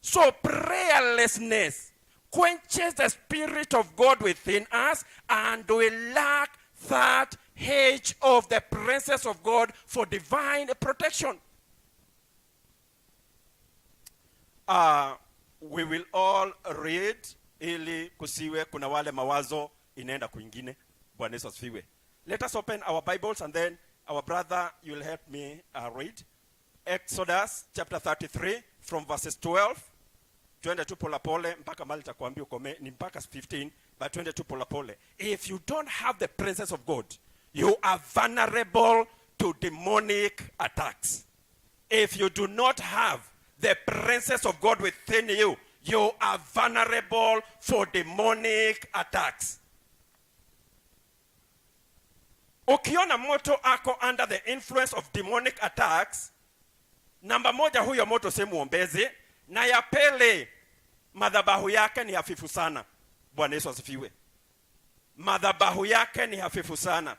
So prayerlessness quenches the Spirit of God within us, and we lack that hedge of the presence of God for divine protection. We will all read ili kusiwe kuna wale mawazo inaenda kwingine. Bwana Yesu asifiwe. Let us open our Bibles, and then our brother, you'll help me read. Exodus chapter 33 from verses 12 twende tu pole pole mpaka mali takwambia ukome ni mpaka 15, but twende tu pole pole. If you don't have the presence of God, you are vulnerable to demonic attacks. If you do not have the presence of God within you, you are vulnerable for demonic attacks. Ukiona moto ako under the influence of demonic attacks, namba moja, huyo moto si muombezi, na ya pili, madhabahu yake ni hafifu sana. Bwana Yesu asifiwe. Madhabahu yake ni hafifu sana.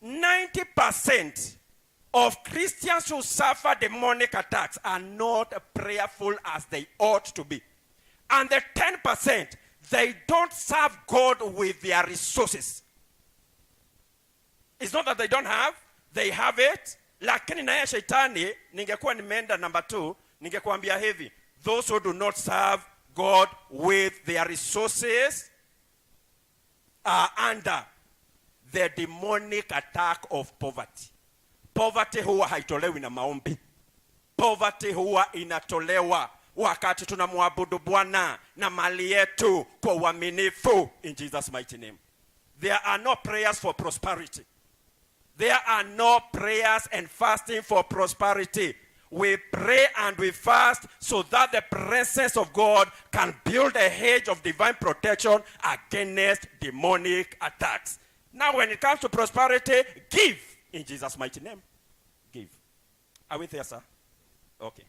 90% of Christians who suffer demonic attacks are not prayerful as they ought to be. And the 10%, they don't serve God with their resources. It's not that they don't have, they have it. Lakini na ya shetani, ningekuwa nimeenda number 2, ningekuambia hivi, those who do not serve God with their resources are under the demonic attack of poverty. Poverty huwa haitolewi na maombi. Poverty huwa inatolewa wakati tunamwabudu Bwana na mali yetu kwa uaminifu, in Jesus mighty name. There are no prayers for prosperity. There are no prayers and fasting for prosperity. We pray and we fast so that the presence of God can build a hedge of divine protection against demonic attacks. Now when it comes to prosperity, give in Jesus' mighty name. Give. Are we there, sir? Okay.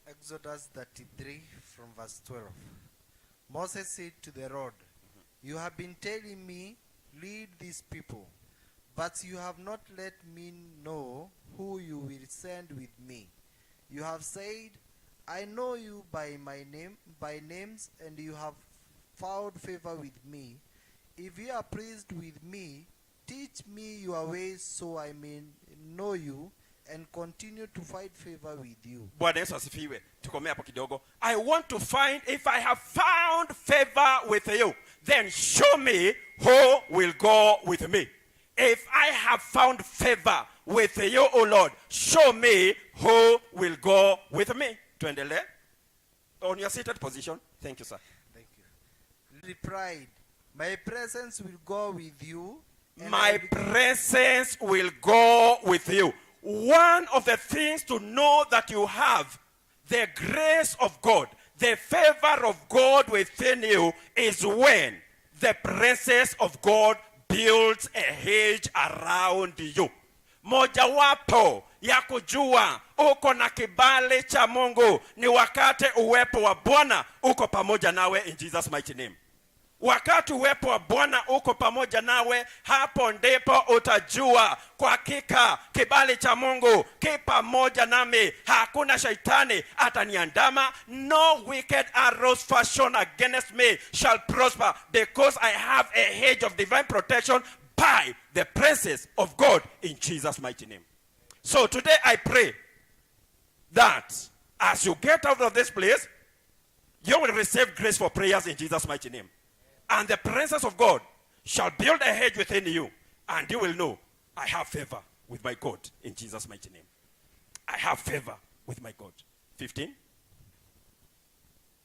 Exodus 33 from verse 12. Moses said to the Lord, you have been telling me, lead these people, but you have not let me know who you will send with me. You have said, I know you by names, and you have found favor with me. If you are pleased with me, teach me your ways so I may know you and continue to find favor with you. Bwana Yesu asifiwe. Tukomea hapo kidogo. I want to find, if I have found favor with you, then show me who will go with me. If I have found favor with you, O Lord, show me who will go with me. Tuendelee. On your seated position. Thank you, sir. Thank you. He replied, my presence will go with you. My presence will go with you. One of the things to know that you have the grace of God, the favor of God within you, is when the presence of God builds a hedge around you. Mojawapo ya kujua uko na kibali cha Mungu ni wakati uwepo wa Bwana uko pamoja nawe, in Jesus mighty name. Wakati uwepo wa Bwana uko pamoja nawe, hapo ndipo utajua kwa hakika kibali cha Mungu ki pamoja nami, hakuna shaitani ataniandama. No wicked arrows fashioned against me shall prosper, because I have a hedge of divine protection by the presence of God, in Jesus mighty name. So today I pray that as you get out of this place, you will receive grace for prayers in Jesus mighty name. And the presence of God shall build a hedge within you, and you will know, I have favor with my God, in Jesus mighty name. I have favor with my God. 15.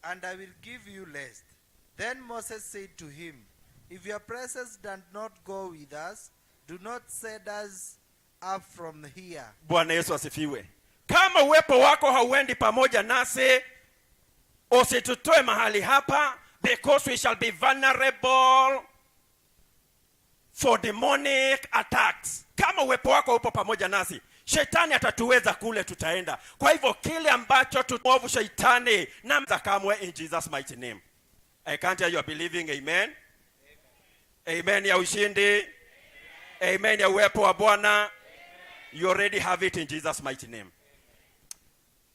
And I will give you rest. Then Moses said to him, if your presence does not go with us, do not send us up from here. Bwana Yesu asifiwe. Kama uwepo wako hauendi pamoja nasi, usitutoe mahali hapa, because we shall be vulnerable for demonic attacks. Kama uwepo wako upo pamoja nasi, shetani atatuweza kule tutaenda. Kwa hivyo kile ambacho tumovu shetani na mzakamwe, in Jesus mighty name. I can't hear you are believing. Amen. Amen ya ushindi. Amen ya uwepo wa Bwana. You already have it in Jesus mighty name.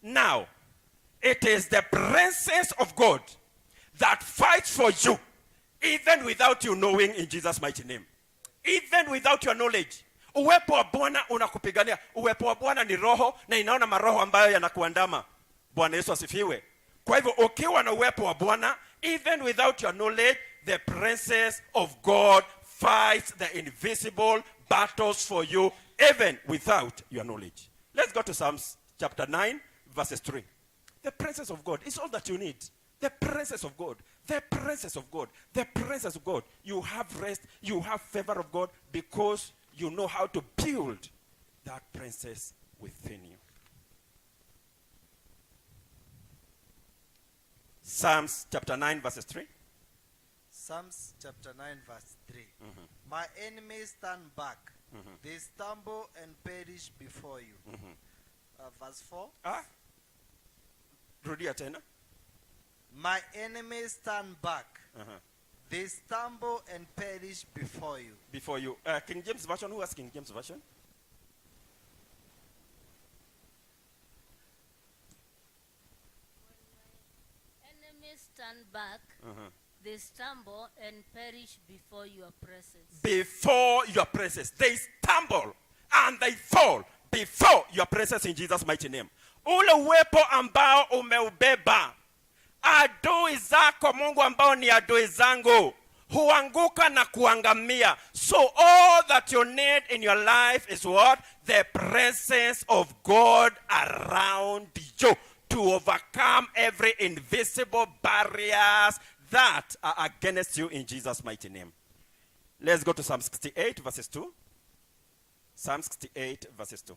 Now, it is the presence of God that fights for you, even without you knowing, in Jesus mighty name. Even without your knowledge. Uwepo wa Bwana unakupigania. Uwepo wa Bwana ni roho, na inaona maroho ambayo yanakuandama. Bwana Yesu asifiwe. Kwa hivyo ukiwa na uwepo wa Bwana, even without your knowledge, the presence of God fights the invisible battles for you, even without your knowledge. Let's go to Psalms chapter 9, verses 3. The presence of God is all that you need. The presence of God. The presence of God. The presence of God. You have rest. You have favor of God because you know how to build that presence within you. Psalms chapter 9 verses 3. Psalms chapter 9 verse 3. My enemies stand back. They stumble and perish before you. Verse 4. Rudia tena. My enemies stand back. They stumble and perish before you. Before you. King James Version. Who has King James Version? Enemies stand back. They stumble and perish before your presence. Before your presence. They stumble and they fall before your presence in Jesus' mighty name. Ule uwepo ambao umeubeba. Adui zako Mungu ambao ni adui zangu. Huanguka na kuangamia. So all that you need in your life is what? The presence of God around you. To overcome every invisible barriers that are against you in Jesus' mighty name. Let's go to Psalm 68 verses 2. Psalm 68 verses 2.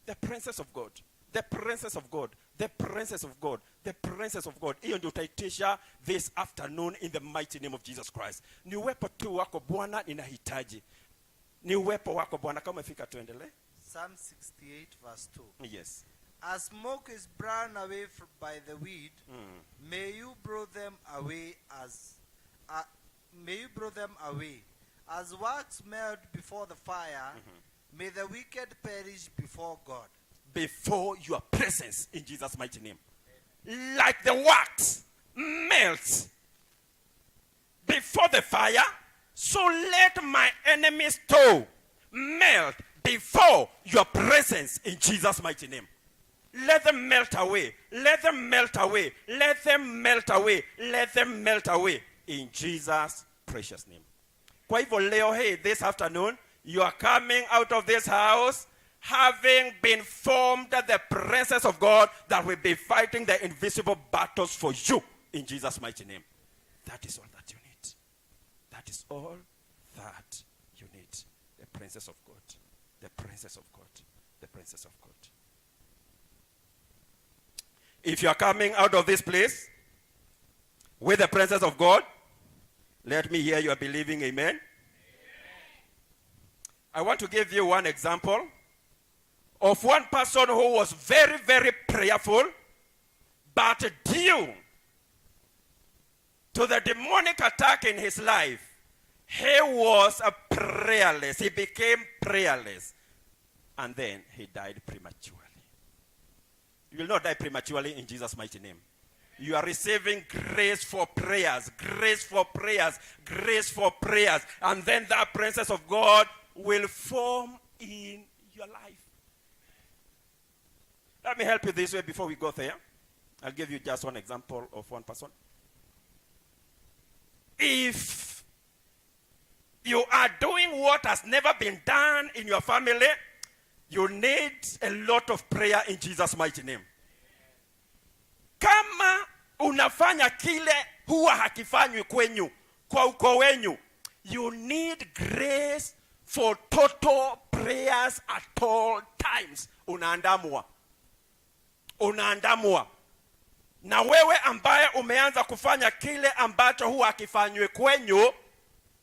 The presence of God. The presence of God. The presence of God. The presence of God. Hiyo ndio utaitisha this afternoon in the mighty name of Jesus Christ. Ni uwepo tu wako Bwana ninahitaji. Ni uwepo wako Bwana. Kama umefika tuendelee. Psalm 68 verse 2. Yes. As smoke is blown away by the wind, may you blow them away as wax melt before the fire. May the wicked perish before God. Before your presence in Jesus' mighty name. Like the wax melts before the fire, so let my enemies too melt before your presence in Jesus' mighty name. Let them melt away. Let them melt away. Let them melt away. Let them melt away in Jesus' precious name. Kwa hivyo leo, hey, this afternoon, you are coming out of this house having been formed the presence of God that will be fighting the invisible battles for you in Jesus' mighty name. That is all that you need. That is all that you need. The presence of God. The presence of God. The presence of God. If you are coming out of this place with the presence of God, let me hear you are believing amen. I want to give you one example of one person who was very, very prayerful, but due to the demonic attack in his life, he was prayerless. He became prayerless. And then he died prematurely. You will not die prematurely in Jesus' mighty name. You are receiving grace for prayers, grace for prayers, grace for prayers. And then that presence of God will form in your life. Let me help you this way before we go there. I'll give you just one example of one person. If you are doing what has never been done in your family, you need a lot of prayer in Jesus' mighty name. Kama unafanya kile huwa hakifanywi kwenyu, kwa ukoo wenyu, you need grace for total prayers at all times. Unaandamwa. Na wewe ambaye umeanza kufanya kile ambacho huwa hakifanywi kwenyu,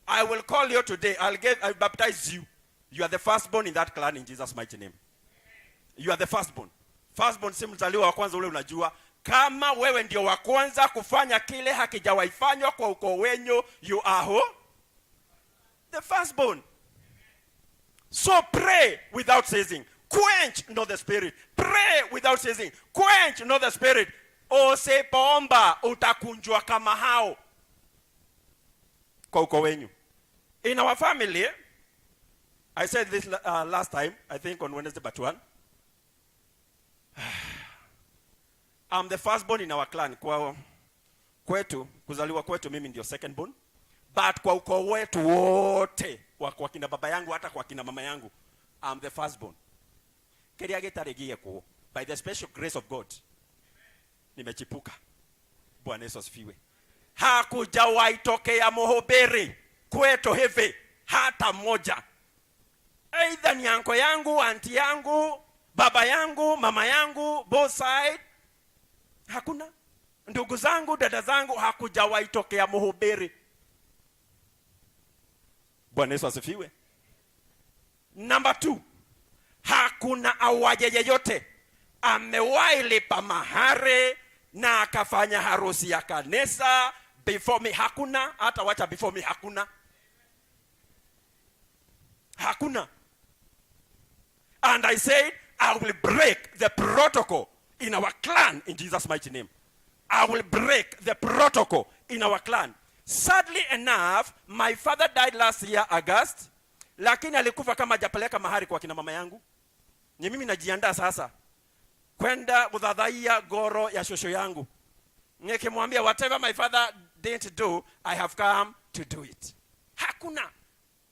I will call you today. I'll baptize you. You are the firstborn in that clan in Jesus' mighty name. You are the firstborn. Firstborn si mzaliwa wa kwanza ule unajua. Kama wewe ndio wa kwanza kufanya kile hakijawaifanywa kwa ukoo wenyu, you are who? The firstborn. So pray without ceasing. Quench not the spirit. Pray without ceasing. Quench not the spirit. Usipoomba utakunjwa kama hao. Kwa ukoo wenyu. In our family, I said this last time, I think on Wednesday but one. I'm the firstborn in our clan. Kwa kwetu, kuzaliwa kwetu mimi ndio secondborn. But kwa ukoo wetu wote, kwa kina baba yangu hata kwa kina mama yangu, I'm the firstborn. Keria gitarigie ku. By the special grace of God. Nimechipuka. Bwana Yesu asifiwe. Hakujawahi tokea mhubiri kwetu hivi hata mmoja. Either ni anko yangu, aunti yangu, baba yangu, mama yangu, both side. Hakuna. Ndugu zangu, dada zangu, hakujawahi tokea mhubiri. Bwana Yesu asifiwe. Number 2. Hakuna awaje yeyote amewahi lipa mahari na akafanya harusi ya kanisa before me. Hakuna. Hata wacha before me, hakuna. Hakuna. And I said, I will break the protocol in our clan in Jesus' mighty name. I will break the protocol in our clan. Sadly enough, my father died last year August, lakini alikufa kama hajapeleka mahari kwa kina mama yangu. Ni mimi najiandaa sasa kwenda kudhadhaia goro ya shosho yangu. Nikimwambia whatever my father didn't do, I have come to do it. Hakuna.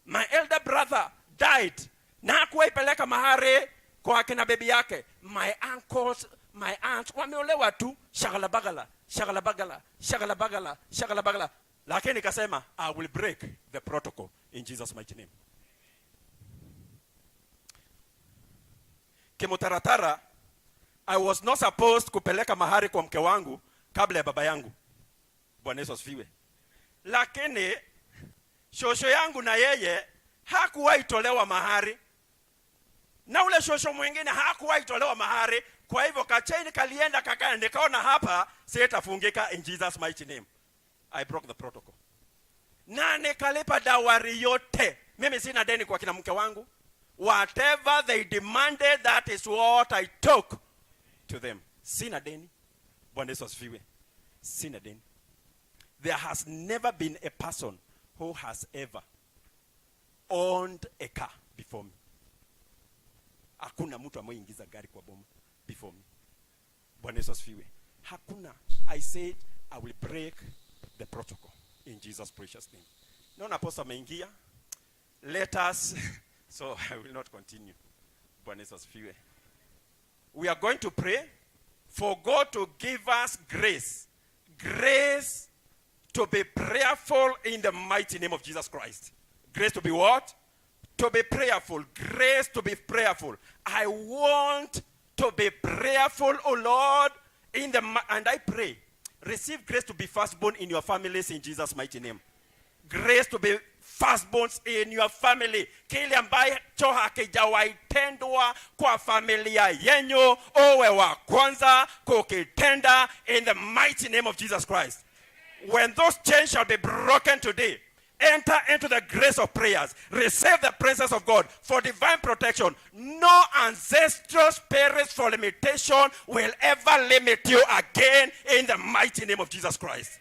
My elder brother died na hakuwahi peleka mahari kwa kina baby yake. My uncles, my aunts wameolewa tu shagala bagala, shagala bagala, shagala bagala, shagala bagala. Lakini nikasema I will break the protocol in Jesus' mighty name. Kimutaratara, I was not supposed kupeleka mahari kwa mke wangu kabla ya baba yangu. Bwana Yesu asifiwe. Lakini shosho yangu na yeye hakuwahi tolewa mahari. Na ule shosho mwingine hakuwahi tolewa mahari. Kwa hivyo kachaini kalienda kakaya, nikaona hapa sitafungika in Jesus' mighty name. I broke the protocol. Na nikalipa dawari yote. Mimi sina deni kwa kina mke wangu. Whatever they demanded, that is what I took to them. Sina deni. Bwana Yesu asifiwe. Sina deni. There has never been a person who has ever owned a car before me. Hakuna mtu ameingiza gari kwa bomu before me. Bwana Yesu asifiwe. Hakuna. I said I will break the protocol in Jesus' precious name. Naona apostle ameingia. Let us so I will not continue. Bwana Yesu asifiwe. We are going to pray for God to give us grace. Grace to be prayerful in the mighty name of Jesus Christ. Grace to be what? To be prayerful. Grace to be prayerful. I want to be prayerful, oh Lord, and I pray. Receive grace to be firstborn in your families in Jesus' mighty name. Grace to be firstborns in your family. Kile ambacho hakijawahi tendwa kwa familia yenyu, owe wa kwanza kukitenda in the mighty name of Jesus Christ. When those chains shall be broken today, enter into the grace of prayers. Receive the presence of God for divine protection. No ancestral spirits for limitation will ever limit you again in the mighty name of Jesus Christ.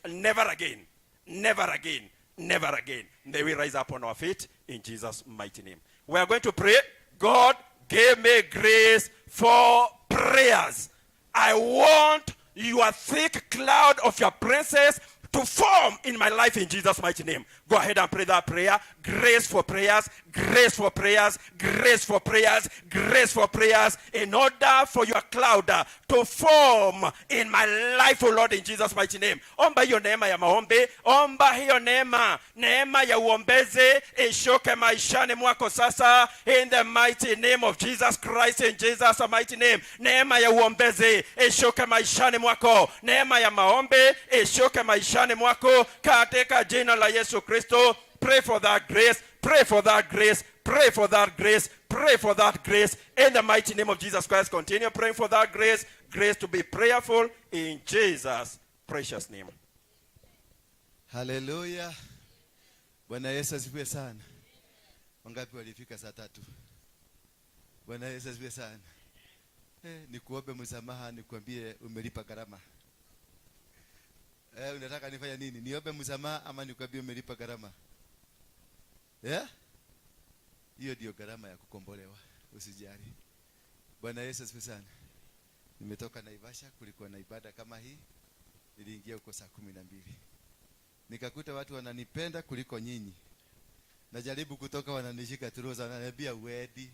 Never again. Never again. Never again. May we rise up on our feet in Jesus' mighty name. We are going to pray. God, give me grace for prayers. I want your thick cloud of your presence to form in my life in Jesus' mighty name. Go ahead and pray that prayer. Grace for prayers, grace for prayers, grace for prayers, grace for prayers, in order for your cloud to form in my life, oh Lord, in Jesus' mighty name. Omba hiyo neema ya maombi, omba hiyo neema ya uombezi ishuke maishani mwako sasa, in the mighty name of Jesus Christ, in Jesus' mighty name. Neema ya uombezi ishuke maishani mwako, neema ya maombi ishuke maishani mwako katika jina la Yesu Kristo. Pray for that grace, pray for that grace, pray for that grace, pray for that grace in the mighty name of Jesus Christ. Continue praying for that grace, grace to be prayerful in Jesus' precious name. Hallelujah. Bwana Yesu asifiwe sana. Wangapi walifika saa 3? Bwana Yesu asifiwe sana. Nikuombe msamaha, nikwambie umelipa gharama. Unataka nifanye nini? Niombe msamaha ama nikwambie umelipa gharama? Hiyo ndio gharama ya kukombolewa. Usijali. Bwana Yesu asifiwe sana. Nimetoka Naivasha, kulikuwa na ibada kama hii. Niliingia huko saa 12. Nikakuta watu wananipenda kuliko nyinyi. Najaribu kutoka, wananishika turuza, wananiambia uedi.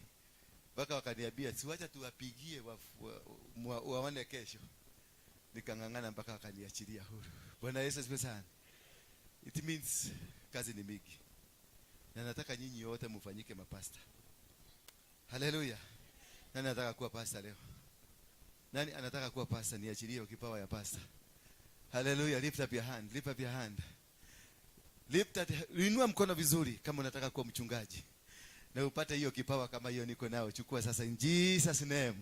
mpaka wakaniambia siwacha tuwapigie waone kesho. Nikang'ang'ana mpaka wakaniachilia huru. Bwana Yesu asifiwe sana. It means kazi ni mingi, na nataka nyinyi wote mfanyike mapasta. Haleluya. Nani anataka kuwa pasta leo? Nani anataka kuwa pasta? Niachilie kipawa ya pasta. Haleluya. Lift up your hand. Lift up your hand. Inua mkono vizuri kama unataka kuwa mchungaji na upate hiyo kipawa kama hiyo niko nao. Chukua sasa in Jesus name.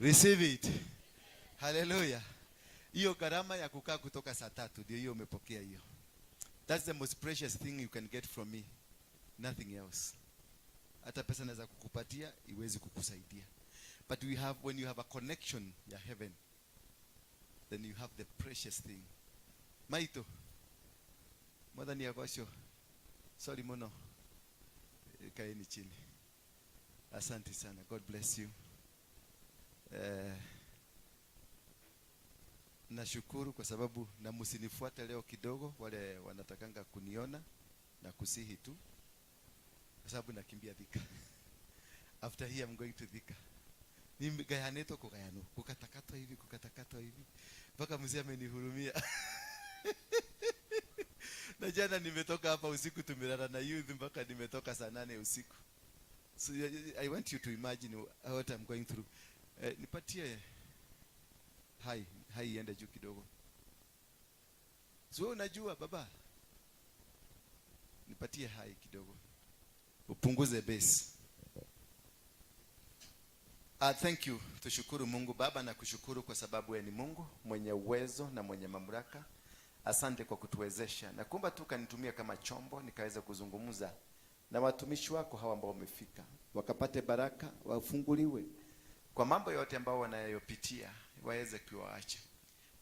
Receive it. Haleluya. Hiyo gharama ya kukaa kutoka saa 3 ndio hiyo umepokea hiyo. That's the most precious thing you can get from me. Nothing else. Hata pesa naweza kukupatia iwezi kukusaidia. But when you have a connection ya heaven, then you have the precious thing. Maito. Mwadhani ya kwasho. Sorry mono. Kaeni chini. Asante sana. God bless you. Nashukuru kwa sababu na msinifuate leo kidogo wale wanatakanga kuniona na kusihi tu. Kwa sababu nakimbia Thika. After here I'm going to Thika. Ni gayaneto kugayano. Kukatakatwa hivi. Mpaka mzee amenihurumia. Na jana nimetoka hapa usiku tumelala na youth mpaka nimetoka saa 8 usiku. So I want you to imagine what I'm going through. Nipatie hai iende juu kidogo. So unajua baba. Nipatie hai kidogo. Upunguze base. Thank you. Tushukuru Mungu Baba na kushukuru kwa sababu wewe ni Mungu mwenye uwezo na mwenye mamlaka. Asante kwa kutuwezesha. Na kumba tu kanitumia kama chombo nikaweza kuzungumza na watumishi wako hawa ambao wamefika. Wakapate baraka, wafunguliwe kwa mambo yote ambao wanayopitia, waweze kuacha.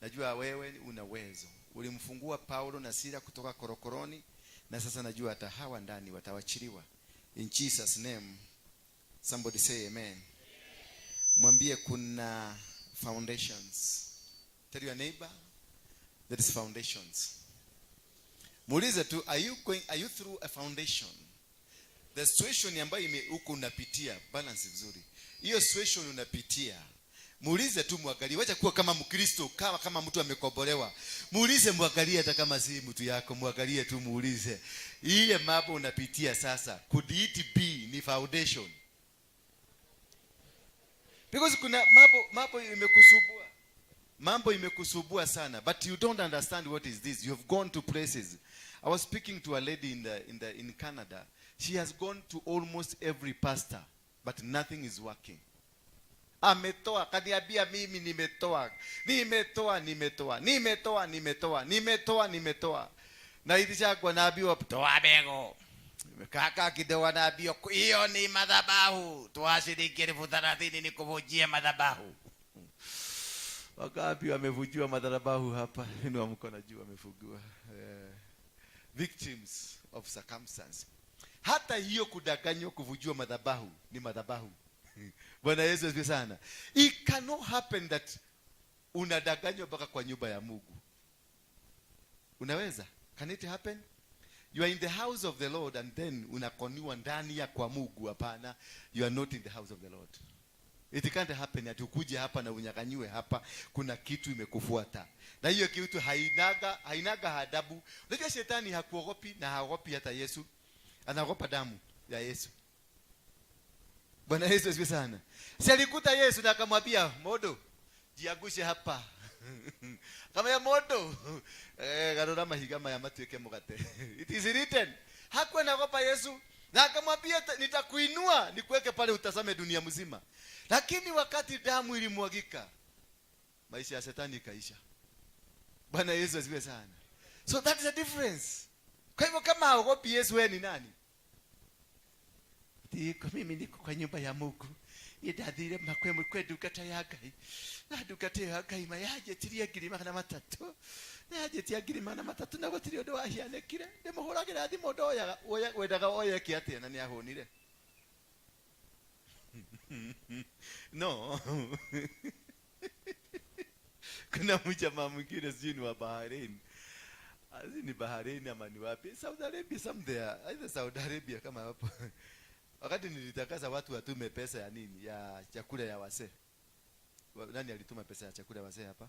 Najua wewe una uwezo. Ulimfungua Paulo na Sila kutoka korokoroni na sasa najua hata hawa ndani watawachiliwa. In Jesus name. Somebody say amen. Mwambie kuna foundations. Tell your neighbor there is foundations. Muulize tu, are you through a foundation? The situation ambayo huko unapitia, balance vizuri. Hiyo situation unapitia. Muulize tu, muangalie. Wacha kuwa kama Mkristo, kama mtu amekombolewa. Muulize, muangalie hata kama si mtu yako, muangalie tu muulize. Ile mambo unapitia sasa, could it be ni foundation? Because kuna mambo imekusubua. Mambo imekusubua sana, but you don't understand what is this. You have gone to places. I was speaking to a lady in Canada. She has gone to almost every pastor, but nothing is working. Ametoa, kaniambia mimi nimetoa. Na ilichagua naambiwa toa bego. Kaka kidogo naambiwa hiyo ni madhabahu. Toa shilingi 30,000 nikuvujie madhabahu. Wakapi wamevujiwa madhabahu hapa. Inua mkono juu wamefugiwa. Victims of circumstance. Hata hiyo kudanganywa kuvujiwa madhabahu ni madhabahu. Bwana Yesu asifiwe sana. It cannot happen that unadanganywa mpaka kwa nyumba ya Mungu. Unaweza? Can it happen? You are in the house of the Lord and then unakoniwa ndani ya kwa Mungu. Hapana, you are not in the house of the Lord. It can't happen ati ukuje hapa na unyang'anywe hapa, kuna kitu imekufuata. Na hiyo kitu hainaga adabu. Unajua shetani hakuogopi na haogopi hata Yesu. Anaogopa damu ya Yesu. Bwana Yesu asifiwe sana. Si alikuta Yesu na akamwambia, "Modo, jiagushe hapa." Kama ya modo, garura mahigama ya matueke mugate. It is written. Hakuwa anaogopa Yesu na akamwambia, "Nitakuinua nikuweke pale utazame dunia mzima." Lakini wakati damu ilimwagika, maisha ya shetani ikaisha. Bwana Yesu asifiwe sana. So that is the difference. Kwa hivyo kama haogopi Yesu, wewe ni nani? Tiko mimi niko kwa nyumba ya Mungu. Yedadire makwe mkwe dukata ya Ngai. Na dukata ya Ngai mayaje tiria girima na matatu. Na je tia girima na matatu na gotiri odo ahianekire. Ndemuhuragira thimo ndoya wendaga oye kiate na ni ahonire. No. Kuna mjamaa mwingine sijui wa Bahrain. Ni Bahrain ama ni wapi? Saudi Arabia somewhere. Either Saudi Arabia kama hapo. Wakati nilitakasa watu watume pesa ya nini? Ya chakula ya wasee. Nani alituma pesa ya chakula ya wasee hapa?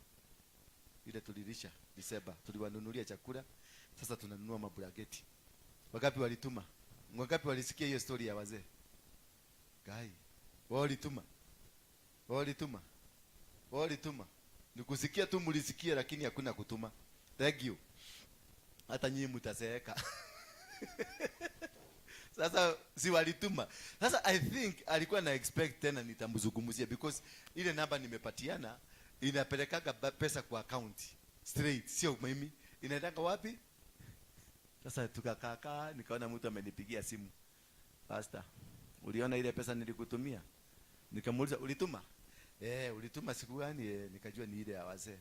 Ile tulilisha Disemba. Tuliwanunulia chakula. Sasa tunanunua mabulageti. Wangapi walituma? Wangapi walisikia hiyo story ya wazee? Gai. Walituma. Walituma. Walituma. Nikusikia tu mlisikia lakini hakuna kutuma. Thank you. Hata nyinyi mtazeeka. Sasa si walituma. Sasa I think alikuwa na expect tena nitamzungumzia because ile namba nimepatiana inapelekaga pesa kwa account straight, sio mimi. Inaendanga wapi? Sasa tukakaa nikaona mtu amenipigia simu. Pastor, uliona ile pesa nilikutumia? Nikamuuliza ulituma? Ulituma siku gani? Nikajua ni ile ya wazee.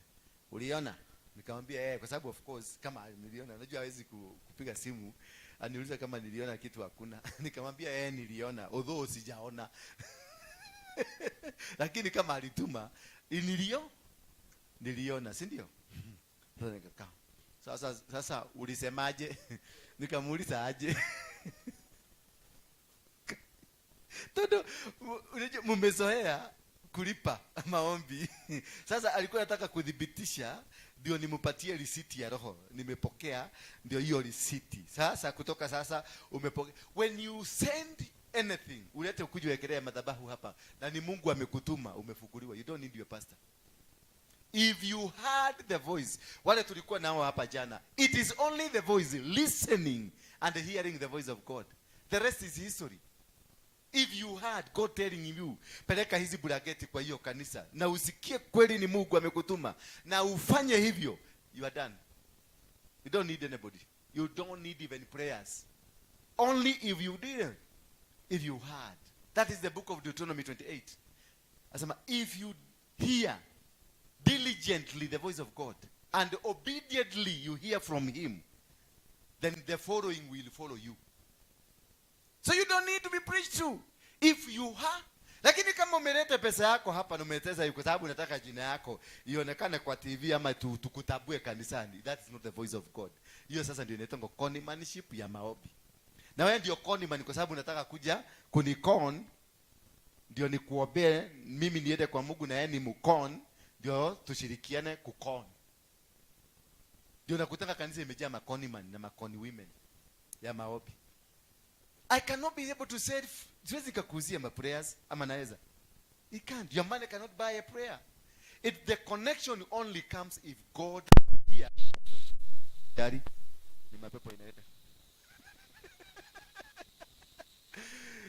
Uliona? Nikamwambia kwa sababu of course kama niliona, unajua hawezi kupiga simu aniuliza kama niliona kitu hakuna. Nikamwambia niliona although sijaona. Lakini kama alituma niliona, si ndio? Sasa nikakaa. Sasa ulisemaje? Nikamuuliza aje. Todo mumezoea kulipa maombi. Sasa alikuwa anataka kudhibitisha ndio nimpatie risiti ya roho. Nimepokea ndio hiyo risiti. Sasa kutoka sasa umepokea. When you send anything, ulete ukuje wekelea madhabahu hapa na ni Mungu amekutuma, umefunguliwa. You don't need your pastor. If you heard the voice, wale tulikuwa nao hapa jana, it is only the voice, listening and hearing the voice of God. The rest is history. If you heard God telling you, peleka hizi bulageti kwa hiyo kanisa, na usikie kweli ni Mungu amekutuma, na ufanye hivyo, you are done. You don't need anybody. You don't need even prayers. Only if you didn't. If you heard. That is the book of Deuteronomy 28. Asema, if you hear diligently the voice of God, and obediently you hear from him, then the following will follow you. So you don't need to be preached to. If you have. Lakini kama umeleta pesa yako hapa na umeteza kwa sababu unataka jina yako ionekane kwa TV ama tukutabue kanisani, that is not the voice of God. Hiyo sasa ndio inaitwa conmanship ya maombi. Na wewe ndio conman kwa sababu unataka kuja kunikon, ndio nikuombee mimi niende kwa Mungu na yeye ni mkon, ndio tushirikiane kukon. Ndio nakutaka kanisa imejaa maconman na macon women ya maombi. I cannot be able to say, siwezi kakuzia my prayers, ama naweza. You can't. Your money cannot buy a prayer. The connection only comes if God hears. Daddy, ni mapepo inaenda.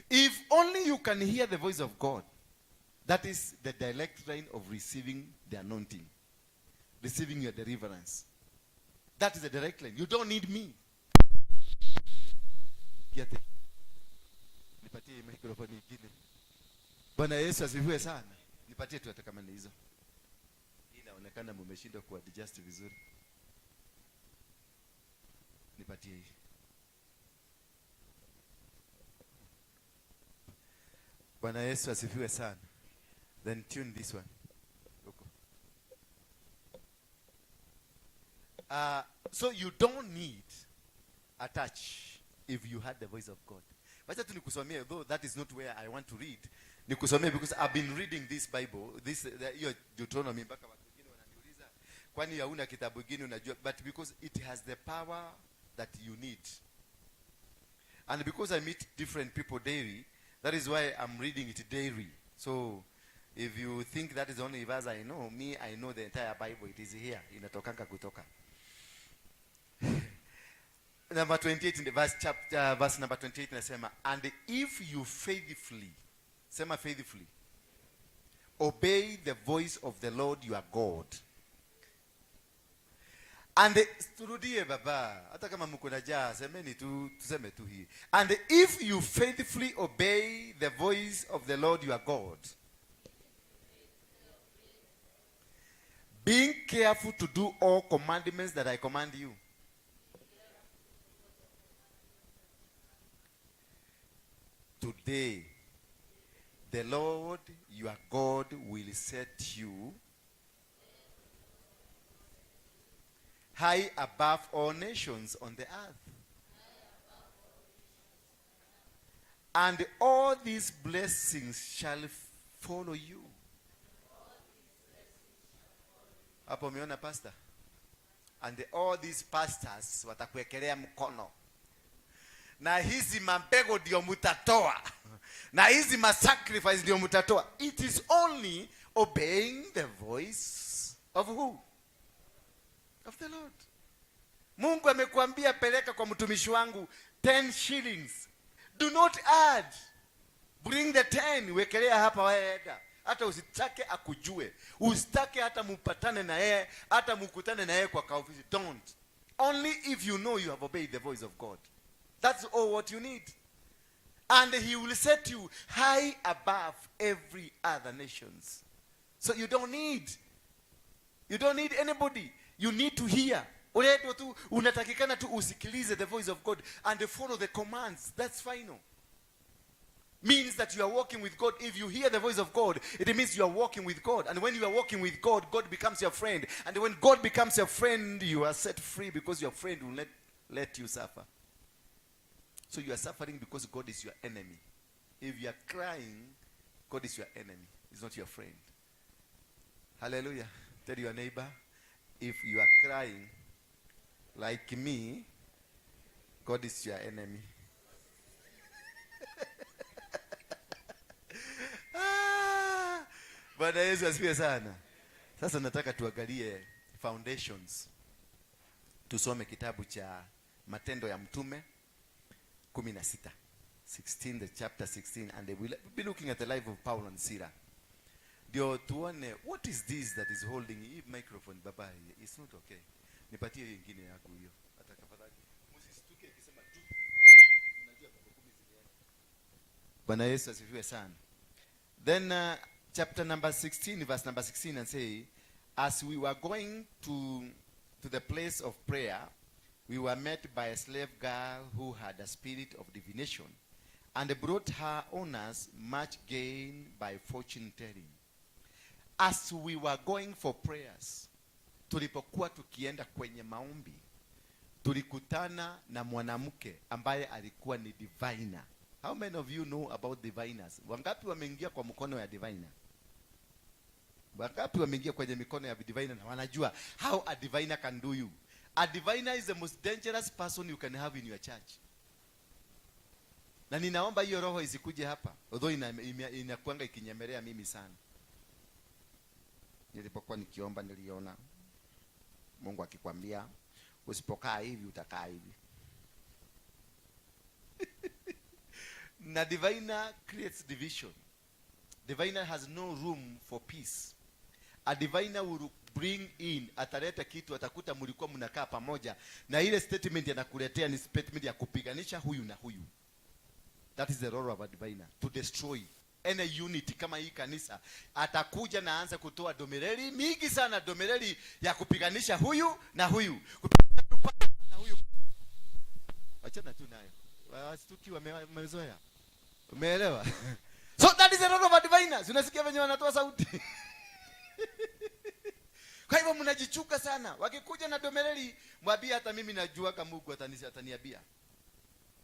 If only you can hear the voice of God, that is the direct line of receiving the anointing, receiving your deliverance. That is the direct line. You don't need me. Get it. Nipatie microphone nyingine. Bwana Yesu asifiwe sana. Nipatie tu hata kama ni hizo. Inaonekana mmeshindwa kuadjust vizuri. Nipatie hii. Bwana Yesu asifiwe sana. Then tune this one. So you don't need a touch if you heard the voice of God. Wacha tu nikusomee, though that is not where I want to read. Nikusomee because I've been reading this Bible, hiyo Deuteronomy, mpaka watu wengine wananiuliza kwani hauna kitabu kingine unajua, but because it has the power that you need. And because I meet different people daily, that is why I'm reading it daily. So if you think that is the only verse I know, I know the entire Bible. It is here. Inatokanga kutoka. Number 28 in the verse number 28 nasema, and if you faithfully, sema faithfully, obey the voice of the Lord your God. And turudie baba, hata kama mko na jaa, semeni tu, tuseme tu hii. And if you faithfully obey the voice of the Lord your God, being careful to do all commandments that I command you, today, the Lord your God will set you high above all nations on the earth. And all these blessings shall follow you. Hapo umeona pastor? And all these pastors watakuwekelea mkono. Na hizi mambego ndio mutatoa. Na hizi sacrifice ndio mutatoa. It is only obeying the voice of who? Of the Lord. Mungu amekuambia peleka kwa mtumishi wangu 10 shillings. Do not add. Bring the 10. Wekelea hapa waenda. Hata usitake akujue. Usitake hata mupatane na yeye, hata mukutane na yeye kwa kaofisi. Don't. Only if you know you have obeyed the voice of God. That's all what you need. And he will set you high above every other nations. So you don't need anybody. You need to hear. Unatakikana tu usikilize the voice of God and follow the commands. That's final. Means that you are walking with God. If you hear the voice of God, it means you are walking with God. And when you are walking with God, God becomes your friend. And when God becomes your friend, you are set free because your friend will let you suffer. So you are suffering because God is your enemy. If you are crying, God is your enemy. He's not your friend. Hallelujah. Tell your neighbor, if you are crying like me, God is your enemy. Bwana Yesu asifiwe sana. Sasa nataka tuangalie foundations. Tusome kitabu cha Matendo ya Mtume 16. 16, the chapter 16, and we'll be looking at the life of Paul and Sila. Ndio tuone what is this that is holding hii microphone baba. It's not okay. Nipatie hiyo nyingine yako hiyo. Hata tafadhali. Msisituke ikisema tu. Unajua kwa 10 zilienda. Bwana Yesu asifiwe sana. Then chapter number 16, verse number 16, and say, as we were going to the place of prayer, we were met by a slave girl who had a spirit of divination, and brought her owners much gain by fortune telling. As we were going for prayers, tulipokuwa tukienda kwenye maombi, tulikutana na mwanamke ambaye alikuwa ni diviner. How many of you know about diviners? Wangapi wameingia kwa mkono ya diviner? Wangapi wameingia kwenye mikono ya diviner na wanajua how a diviner can do you? A diviner is the most dangerous person you can have in your church. Na ninaomba hiyo roho isikuje hapa. Although inakuanga ikinyemelea mimi sana. Nilipokuwa nikiomba niliona Mungu akikwambia usipokaa hivi utakaa hivi. Na diviner creates division. Diviner has no room for peace. A diviner will bring in, ataleta kitu, atakuta mlikuwa mnakaa pamoja, na ile statement anakuletea ni statement ya kupiganisha huyu na huyu. That is the role of a diviner, to destroy any unity. Kama hii kanisa atakuja na aanza kutoa domereli mingi sana, domereli ya kupiganisha huyu na huyu, na huyu. Achana tu nayo, wasituki wamezoea. Umeelewa? So that is the role of a diviner. Unasikia venye wanatoa sauti. Kwa hivyo mnajichuka sana. Wakikuja na domereli, mwambie hata mimi najua kama Mungu ataniambia.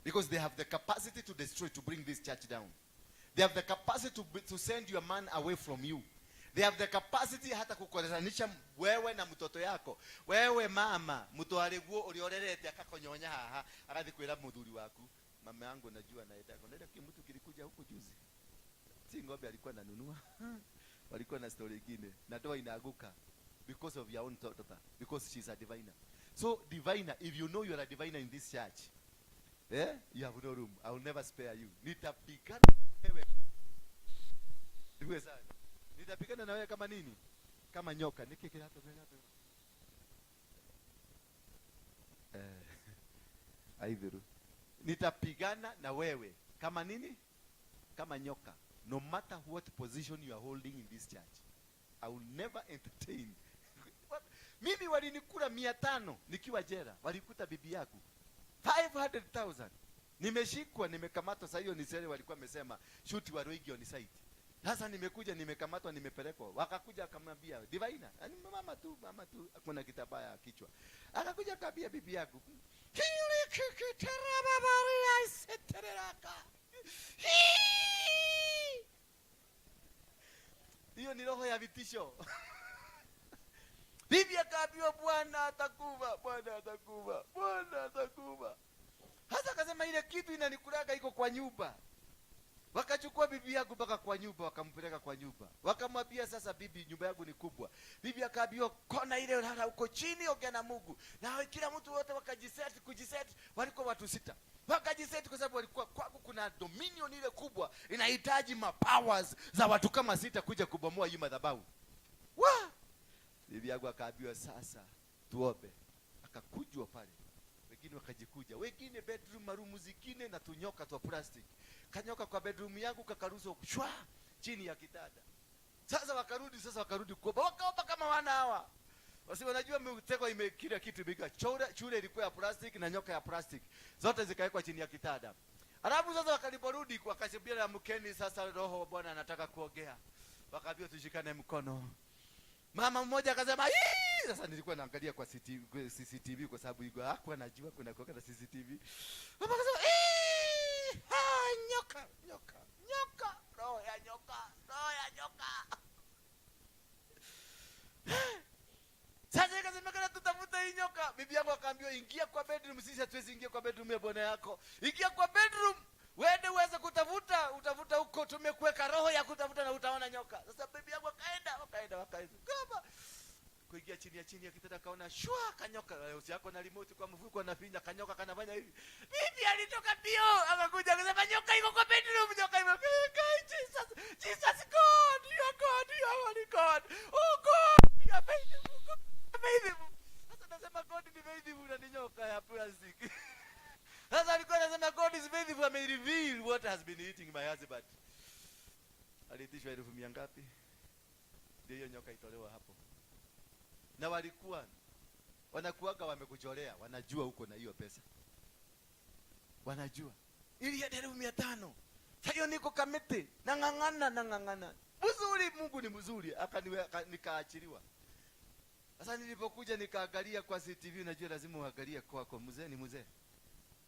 Because they have the capacity to destroy, to bring this church down. They have the capacity to send your man away from you. They have the capacity hata kukosanisha wewe na mtoto yako. Wewe mama, mtoto guo uliorerete akakonyonya haha, akathi kwira muthuri waku, mama yangu najua naenda. Unaenda kimtu kilikuja huko juzi. Si ngombe alikuwa ananunua. Walikuwa na story nyingine. Na doa inaaguka because of your own daughter, because she's a diviner. So diviner, if you know you are a diviner in this church, you have no room. I will never spare you. Nitapigana wewe. Ndiwe sana. Nitapigana na wewe kama nini? Kama nyoka. Nikikira hapo mbele hapo. Aidhuru. Nitapigana na wewe kama nini? Kama nyoka. No matter what position you are holding in this church, I will never entertain. Mimi walinikula 500 nikiwa jela. Walikuta bibi yako 500,000. Nimeshikwa, nimekamatwa. Sasa hiyo ni sere walikuwa wamesema shoot Waruinge on site. Sasa nimekuja, nimekamatwa, nimepelekwa. Wakakuja akamwambia diviner, yani mama tu hakuna kitabaya kichwa. Akakuja akambia bibi yako, "Kile kikitaraba bari aisetereka." Hiyo ni roho ya vitisho. Bibi akaambiwa Bwana atakufa, Bwana atakufa, Bwana atakufa. Hasa akasema ile kitu inanikulaga iko kwa nyumba. Wakachukua bibi yangu mpaka kwa nyumba, wakampeleka kwa nyumba. Wakamwambia sasa, bibi, nyumba yangu ni kubwa. Bibi akaambiwa kona ile lala uko chini, ongea na Mungu. Na kila mtu wote kujiseti, walikuwa watu 6. Wakajiseti kwa sababu walikuwa kwako kuna dominion ile kubwa, inahitaji mapowers za watu kama 6 kuja kubomoa hii madhabahu. Bibi yangu akaambiwa sasa tuombe. Akakujwa pale. Wengine wakajikuja, wengine bedroom marumu zingine na tunyoka twa plastic. Kanyoka kwa bedroom yangu kakaruzo shwa chini ya kitanda. Sasa wakarudi kuomba. Wakaomba kama wana hawa. Wasi wanajua mtego kila kitu imeka. Chule ilikuwa ya plastic na nyoka ya plastic. Zote zikawekwa chini ya kitanda. Alafu sasa wakaliporudi wakashibia na mkeni, sasa roho Bwana anataka kuongea. Wakaambia tushikane mkono. Mama mmoja akasema, "Hii!" Sasa nilikuwa naangalia kwa CCTV kwa sababu yuko hakuwa anajua kuna kuweka na CCTV. Mama akasema, "Hii! Nyoka, nyoka, nyoka, roho ya nyoka, roho ya nyoka." Sasa ikasemekana tutafuta hii nyoka. Bibi yangu akaambiwa ingia kwa bedroom, sisi hatuwezi ingia kwa bedroom ya bwana yako. Ingia kwa bedroom. Wewe uweze utafuta huko, tumekuweka roho ya kutafuta na utaona nyoka. Sasa bibi yangu wakaenda. Kama kuingia chini ya kitanda kaona shwa kanyoka, yako na remote kwa mfuko anafinya kanyoka kanafanya hivi. Bibi alitoka bio akakuja akasema nyoka iko kwa bedroom, nyoka iko. Jesus God, you are God, you are holy God. Oh God, you are faithful. Sasa nasema God ni faithful na ni nyoka ya plastic. Sasa alikuwa anasema God is faithful, may reveal what has been eating my husband. Alitishwa 1,000 ngapi? Ndio hiyo nyoka itolewa hapo. Na walikuwa wanakuaga wamekuchorea, wanajua huko na hiyo pesa. Wanajua. Ili ya 500. Sasa niko kamete, nangangana. Mzuri, Mungu ni mzuri, nikaachiliwa. Sasa nilipokuja nikaangalia kwa CCTV, unajua lazima uangalie kwako, mzee ni mzee.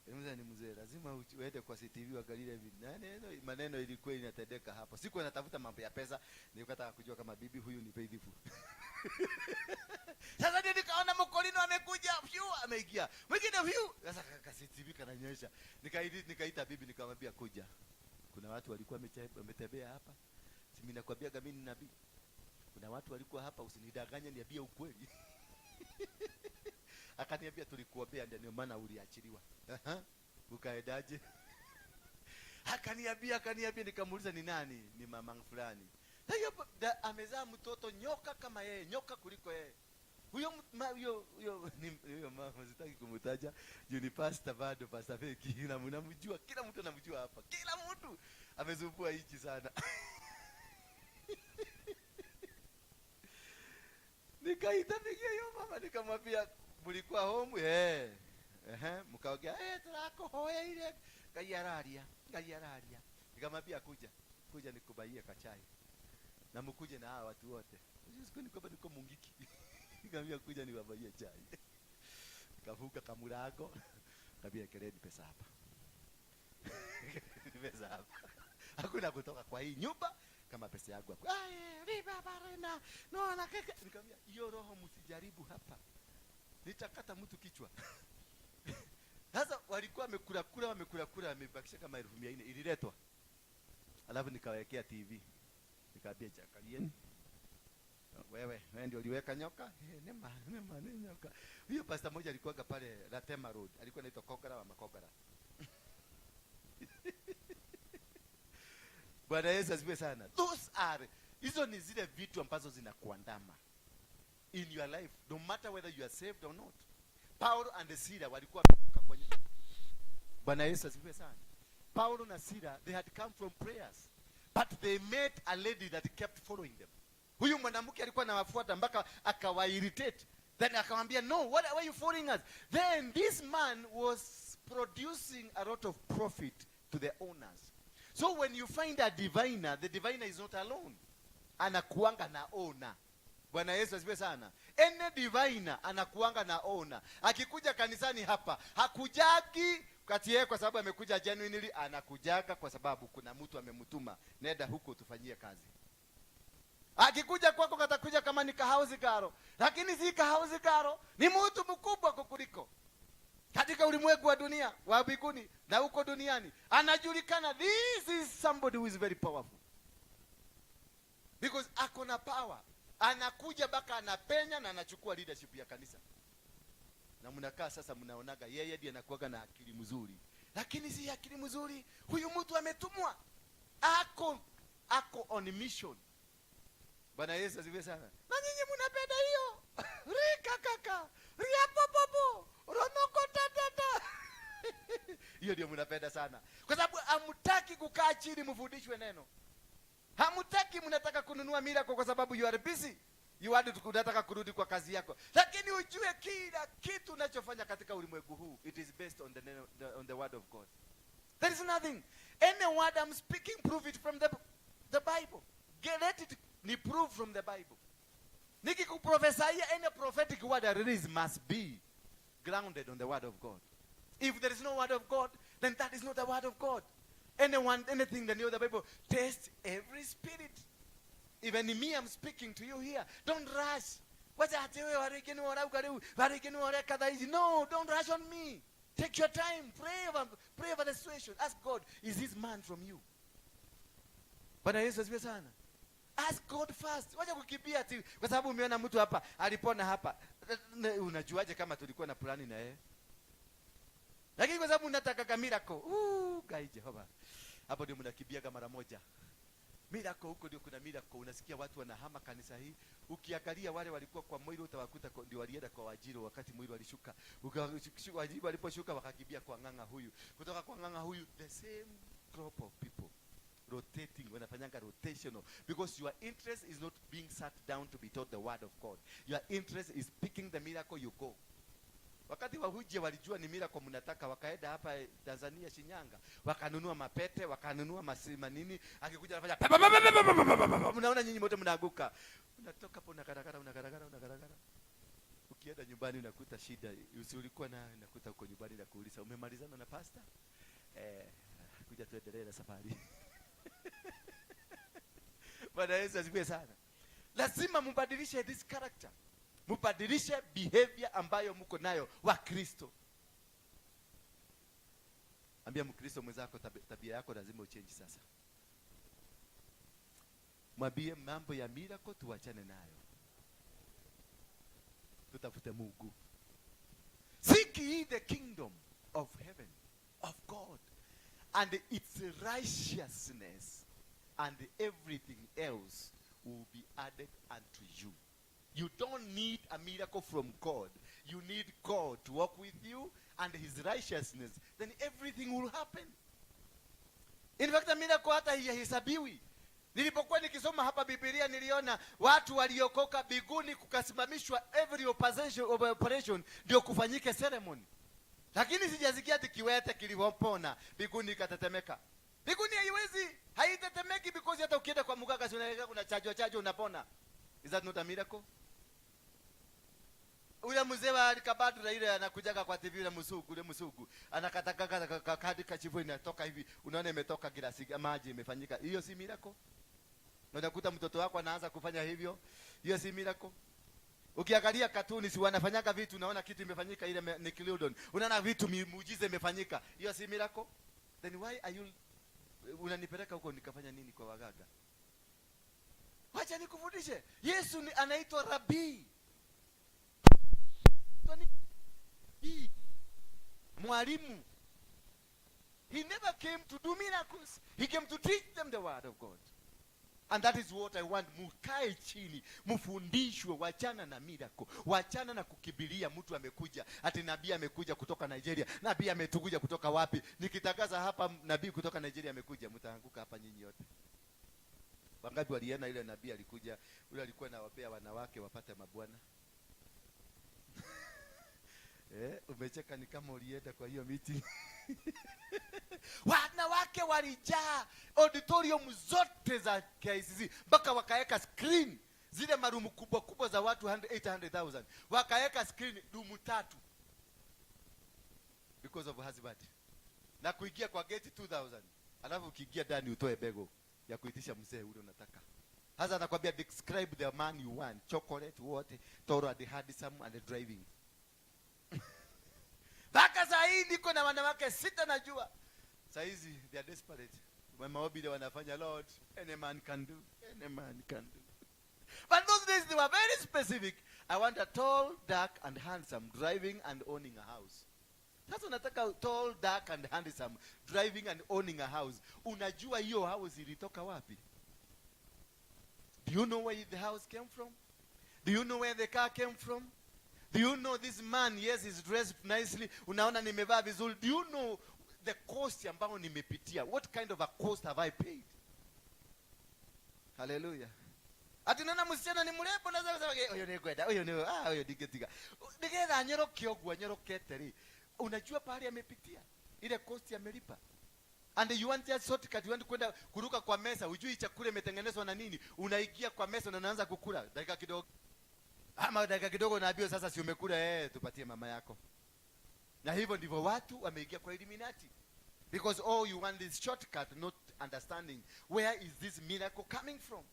Mzee ni mzee, lazima uende kwa CCTV uangalie hivi. Maneno ilikuwa inatendeka hapo. Siku natafuta mambo ya pesa, nikataka kujua kama bibi huyu ni faithful. Sasa ndio nikaona mkolino amekuja, ameingia. Wengine sasa CCTV kananyesha. Nikaita bibi nikamwambia kuja. Kuna watu walikuwa wametembea hapa. Si mimi nakwambia mimi ni nabii. Kuna watu walikuwa hapa, usinidanganye, niambie ukweli. Akaniambia tulikuombea ndio maana uliachiliwa. Ukaendaje? Akaniambia nikamuuliza ni nani? Ni mama fulani. Hiyo amezaa mtoto nyoka kama yeye, nyoka kuliko yeye. Huyo mama sitaki kumtaja, ni pastor bado, pastor feki. Na mnamjua, kila mtu anamjua hapa. Kila mtu amezumbua hichi sana. Nikaita hiyo mama nikamwambia mulikuwa home mkaongea tulako hoya ile gayararia. Nikamwambia kuja nikubaie kachai. Na mkuje na hawa watu wote. Siku niko mungiki. Nikamwambia kuja niwabaie chai. Kavuka kamurako. Kabia keleni pesa hapa. Pesa hapa. Hakuna kutoka kwa hii nyumba kama pesa yangu hapo. Viva barena. No na keke. Nikamwambia hiyo roho msijaribu hapa. Nitakata mtu kichwa. Sasa walikuwa wamekula wamebakisha kama 400 ililetwa. Alafu nikawekea TV. Nikaambia chakalieni. Wewe ndio uliweka nyoka? Nema nyoka. Huyo pastor mmoja alikuwa pale Latema Road. Alikuwa anaitwa Kogara wa Makogara. Bwana Yesu asifiwe sana. Hizo ni zile vitu ambazo zinakuandama in your life, no matter whether you are saved or not. Paulo and Sila walikuwa kwenye. Bwana Yesu asifiwe sana. Paulo na Sila, they had come from prayers, but they met a lady that kept following them. Huyu mwanamke alikuwa anawafuata mpaka akawairritate. Then akamwambia, "No, why are you following us?" Then this man was producing a lot of profit to the owners. So when you find a diviner, the diviner is not alone. Anakuanga na owner. Bwana Yesu asifiwe sana. Ene diviner anakuanga na owner. Akikuja kanisani hapa, hakujagi Kati yeye kwa sababu amekuja genuinely, anakujaga kwa sababu kuna mtu amemtuma, nenda huko tufanyie kazi. Akikuja kwako katakuja kama ni kahauzi karo, lakini si kahauzi karo, ni mtu mkubwa kukuliko. Katika ulimwengu wa dunia, wa mbinguni na huko duniani, anajulikana, this is somebody who is very powerful. Because ako na power. Anakuja baka anapenya na anachukua leadership ya kanisa. Na mnakaa sasa mnaonaga yeye ndiye anakuaga na akili mzuri. Lakini si akili mzuri, huyu mtu ametumwa. Ako on mission. Bwana Yesu asifiwe sana. Na nyinyi mnapenda hiyo. Rika kaka, ria popopo, ronoko tatata. Hiyo ndio mnapenda sana. Kwa sababu hamtaki kukaa chini mfundishwe neno. Hamtaki, mnataka kununua miracle kwa sababu you are busy. Unataka kurudi kwa kazi yako. Lakini ujue kila kitu unachofanya katika ulimwengu huu, it is based on the word of God. There is nothing. Any word I'm speaking, prove it from the Bible. Let it be proved from the Bible. Nikikuprofesia, any prophetic word I release must be grounded on the word of God. If there is no word of God, then that is not the word of God. Anything that you know the Bible, test every spirit. Even me, I'm speaking to you here. Don't rush. No, don't rush on me. Take your time. Pray over the situation. Ask God, is this man from you? Bwana Yesu asifiwe sana. Ask God first. Wacha kukimbia tu kwa sababu umeona mtu hapa alipona hapa. Unajuaje kama tulikuwa na plani na yeye? Lakini kwa sababu unataka miracle. Gai Jehova. Hapo ndio mnakimbia mara moja. Miracle huko ndio kuna miracle. Unasikia watu wanahama kanisa hii. Ukiangalia wale walikuwa kwa mwili utawakuta ndio walienda kwa Wajiro wakati mwili walishuka. Wajiro waliposhuka wakakimbia kwa nganga huyu. Kutoka kwa nganga huyu, the same group of people rotating, wanafanyanga rotational, because your interest is not being sat down to be taught the word of God. Your interest is picking the miracle, you go. Wakati wahuje walijua ni miracle mnataka, wakaenda hapa Tanzania Shinyanga, wakanunua mapete, wakanunua masima nini, akikuja anafanya mnaona nyinyi wote mnaaguka. Unatoka hapo unagaragara. Ukienda nyumbani unakuta shida, ulikuwa nakuta huko nyumbani na kuuliza umemalizana na pastor? Kuja tuendelee na safari. Bwana Yesu asifiwe sana. Lazima mbadilishe this character. Mbadilishe behavior ambayo mko nayo wa Kristo. Ambia Mkristo mwenzako tabia yako lazima uchange sasa. Mwambie mambo ya miracle tuachane nayo. Tutafute Mungu. Seek ye the kingdom of heaven, of God, and its righteousness, and everything else will be added unto you. You don't need a miracle from God. You need God to walk with you and his righteousness. Then everything will happen. In fact, a miracle hata haihesabiwi. Nilipokuwa nikisoma hapa Biblia niliona watu waliokoka biguni kukasimamishwa every operation ndio kufanyike ceremony. Lakini sijasikia kiwete kilipopona biguni katetemeka. Biguni haitetemeki because hata ukienda kwa mganga unaelekea kuna chajo unapona. Is that not a miracle? Ule mzee wa Alikabadu ile anakujaga kwa TV ule msugu anakataka kadi kachivu inatoka hivi, unaona imetoka glasi maji imefanyika. Hiyo si miracle? Unakuta mtoto wako anaanza kufanya hivyo, hiyo si miracle? Ukiangalia katuni si wanafanyaga vitu, unaona kitu imefanyika, ile Nickelodeon unaona vitu muujiza imefanyika, hiyo si miracle? Then why are you unanipeleka huko nikafanya nini kwa wagaga? Wacha nikufundishe. Yesu anaitwa Rabii. Mwalimu. He never came to do miracles. He came to teach them the word of God. And that is what I want. Mukae chini, mufundishwe, wachana na miracle. Wachana na kukibiria mtu amekuja. Ati nabii amekuja kutoka Nigeria. Nabii ametukuja kutoka wapi? Nikitangaza hapa nabii kutoka Nigeria amekuja, mtaanguka hapa nyinyi yote. Wangapi waliona ile nabii alikuja, yule alikuwa anawapea wanawake wapate mabwana? Umecheka ni kama ulienda kwa hiyo meeting. Wanawake walijaa auditorium zote za KICC, mpaka wakaeka screen zile marumu kubwa za watu 800,000. Wakaeka screen dumu 3 because of husband. na kuingia kwa gate 2000, alafu ukiingia ndani utoe bego ya kuitisha mzee ule unataka. Sasa anakuambia describe the man you want, chocolate, what, toro and handsome and driving. Baka saa hii niko na wanawake 6 najua. Saa hizi they are desperate. Maombi ile wanafanya, Lord, any man can do, any man can do. But those days they were very specific. I want a tall, dark and handsome, driving and owning a house. Sasa unataka tall, dark and handsome, driving and owning a house. Unajua hiyo house ilitoka wapi? Do you know where the house came from? Do you know where the car came from? Do you know this man, yes, he's dressed nicely. Unaona nimevaa vizuri. Do you know the cost ambao nimepitia? What kind of a cost have I paid? Hallelujah. Ati nana msichana ni mrembo na sasa huyo ni kwenda, huyo ni huyo digetiga. Digetha nyoroke ogwa nyorokete. Unajua pale amepitia. Ile cost amelipa. And you want just shortcut, you want kwenda kuruka kwa mesa, hujui chakula imetengenezwa na nini. Unaingia kwa mesa na unaanza kukula. Dakika kidogo. Ama dakika kidogo naambiwa sasa si umekula, tupatie mama yako. Na hivyo ndivyo watu wameingia kwa Illuminati. Because all you want is shortcut, not understanding where is this miracle coming from.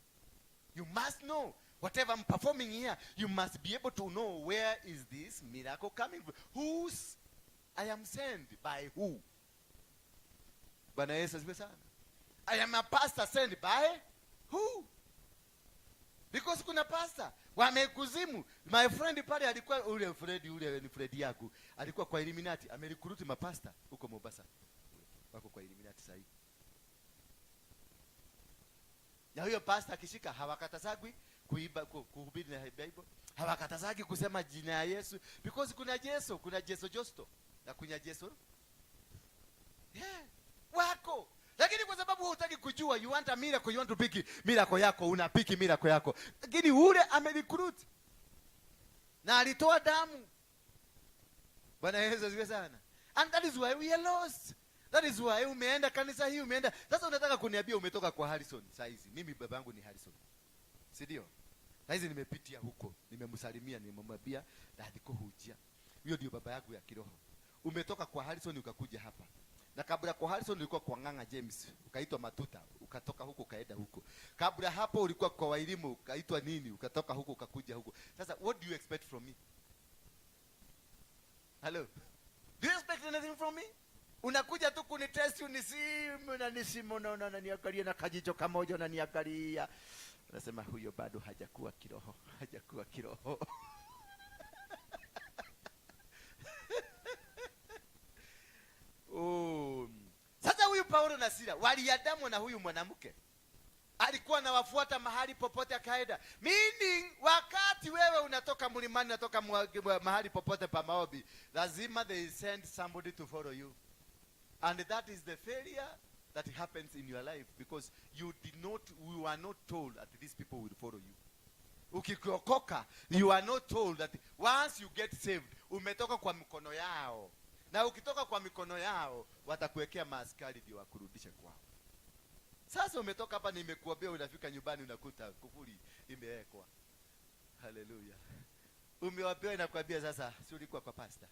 You must know whatever I'm performing here, you must be able to know where is this miracle coming from. Whose I am sent by who? Bwana Yesu asifiwe sana. I am a pastor sent by who? Because kuna pastor wamekuzimu. My friend pale alikuwa ule ni Fred yako. Alikuwa kwa Illuminati, amerecruit mapasta huko Mombasa. Wako kwa Illuminati sasa hivi. Na huyo pastor akishika hawakatazagwi kuiba kuhubiri na Bible. Hawakatazagi kusema jina ya Yesu because kuna Yesu Josto na kuna Yesu. Yeah. Wako. Lakini kwa sababu hutaki kujua, you want a miracle, you want to pick miracle yako, unapiki miracle yako. Lakini ule amerecruit. Na alitoa damu. Bwana Yesu asifiwe sana. And that is why we are lost. That is why umeenda kanisa hii umeenda. Sasa unataka kuniambia umetoka kwa Harrison saa hizi. Mimi baba yangu ni Harrison. Si ndio? Saa hizi nimepitia huko. Nimemsalimia, nimemwambia dadiko hujia. Huyo ndio baba yangu ya kiroho. Umetoka kwa Harrison ukakuja hapa. Na kabla kwa Harrison ulikuwa kwa Nganga James, ukaitwa Matuta, ukatoka huko kaenda huko. Kabla hapo ulikuwa kwa Wairimu, ukaitwa nini, ukatoka huko ukakuja huko. Sasa what do you expect from me? Hello? Do you expect anything from me? Unakuja tu kunitest unisimu na niangalia na kajicho kamoja na niangalia. Unasema huyo bado hajakuwa kiroho, hajakuwa kiroho. Sasa huyu Paulo na Sila waliadamu na huyu mwanamke. Alikuwa anawafuata mahali popote akaenda. Meaning wakati wewe unatoka mlimani unatoka mahali popote pa maombi, lazima they send somebody to follow you. And that is the failure that happens in your life because you are not told that these people will follow you. Ukiokoka, you are not told that once you get saved, umetoka kwa mikono yao. Na ukitoka kwa mikono yao, watakuwekea maaskari ndio wakurudishe kwao. Sasa umetoka hapa nimekuambia unafika nyumbani unakuta kufuri imewekwa. Hallelujah. Umewapewa inakwambia sasa si ulikuwa kwa pastor.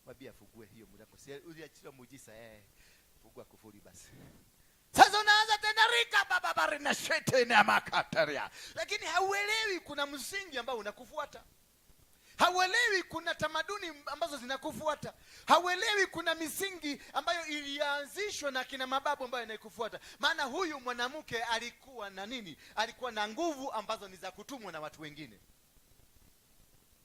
Mwambie afungue hiyo mlango. Si uliachia muujiza fungua kufuri basi. Sasa unaanza tena rika baba na shetani na makataria. Lakini hauelewi kuna msingi ambao unakufuata. Hauelewi kuna tamaduni ambazo zinakufuata. Hauelewi kuna misingi ambayo ilianzishwa na kina mababu ambayo inakufuata. Maana huyu mwanamke alikuwa na nini? Alikuwa na nguvu ambazo ni za kutumwa na watu wengine.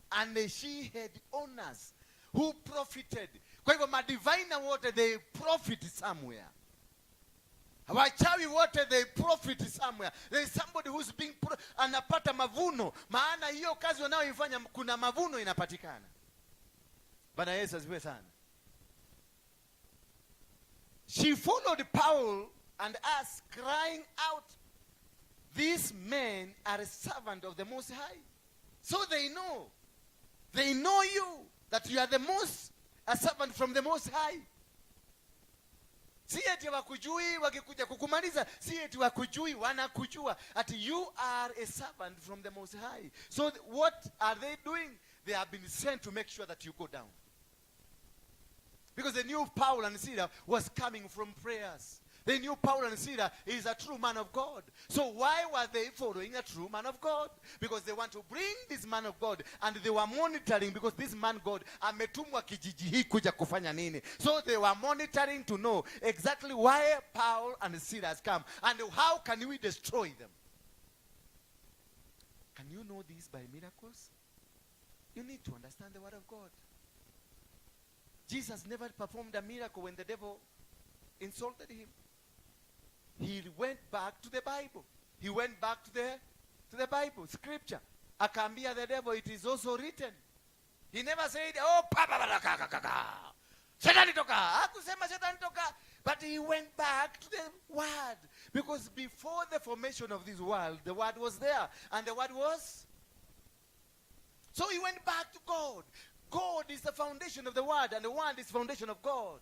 And she had owners who profited. Kwa hivyo madivina wote they profit somewhere. Wachawi wote they profit somewhere. There is somebody who's being anapata mavuno. Maana hiyo kazi wanayoifanya kuna mavuno inapatikana. Bwana Yesu asifiwe sana. She followed Paul and us crying out, these men are a servant of the Most High. So they know you, that you are a servant from the Most High. Si eti wakujui wakikuja kukumaliza, si eti wakujui wanakujua that you are a servant from the Most High. So what are they doing? They have been sent to make sure that you go down. Because they knew Paul and Silas was coming from prayers. They knew Paul and Silas is a true man of God. So why were they following a true man of God? Because they want to bring this man of God, and they were monitoring, because this man God ametumwa kijiji hii kuja kufanya nini. So they were monitoring to know exactly why Paul and Silas come, and how can we destroy them. Can you know this by miracles? You need to understand the word of God. Jesus never performed a miracle when the devil insulted him. He went back to the Bible. He went back to the Bible, scripture. Akaambia the devil, it is also written. He never said, oh, Satan toka. Hakusema Satan toka. But he went back to the word. Because before the formation of this world, the word was there. And the word was. So he went back to God. God is the foundation of the word, and the word is the foundation of God.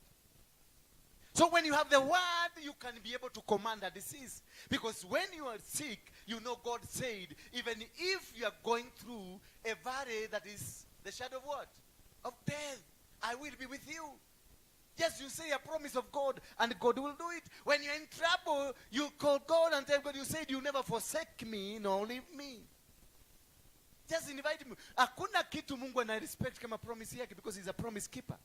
So when you have the word, you can be able to command a disease. Because when you are sick, you know God said, even if you are going through a valley that is the shadow of what? Of death, I will be with you. Yes, you say a promise of God, and God will do it. When you're in trouble, you call God and tell God, you said you never forsake me, nor leave me. Just invite him. Hakuna kitu Mungu ana respect kama promise yake, because he's a promise keeper.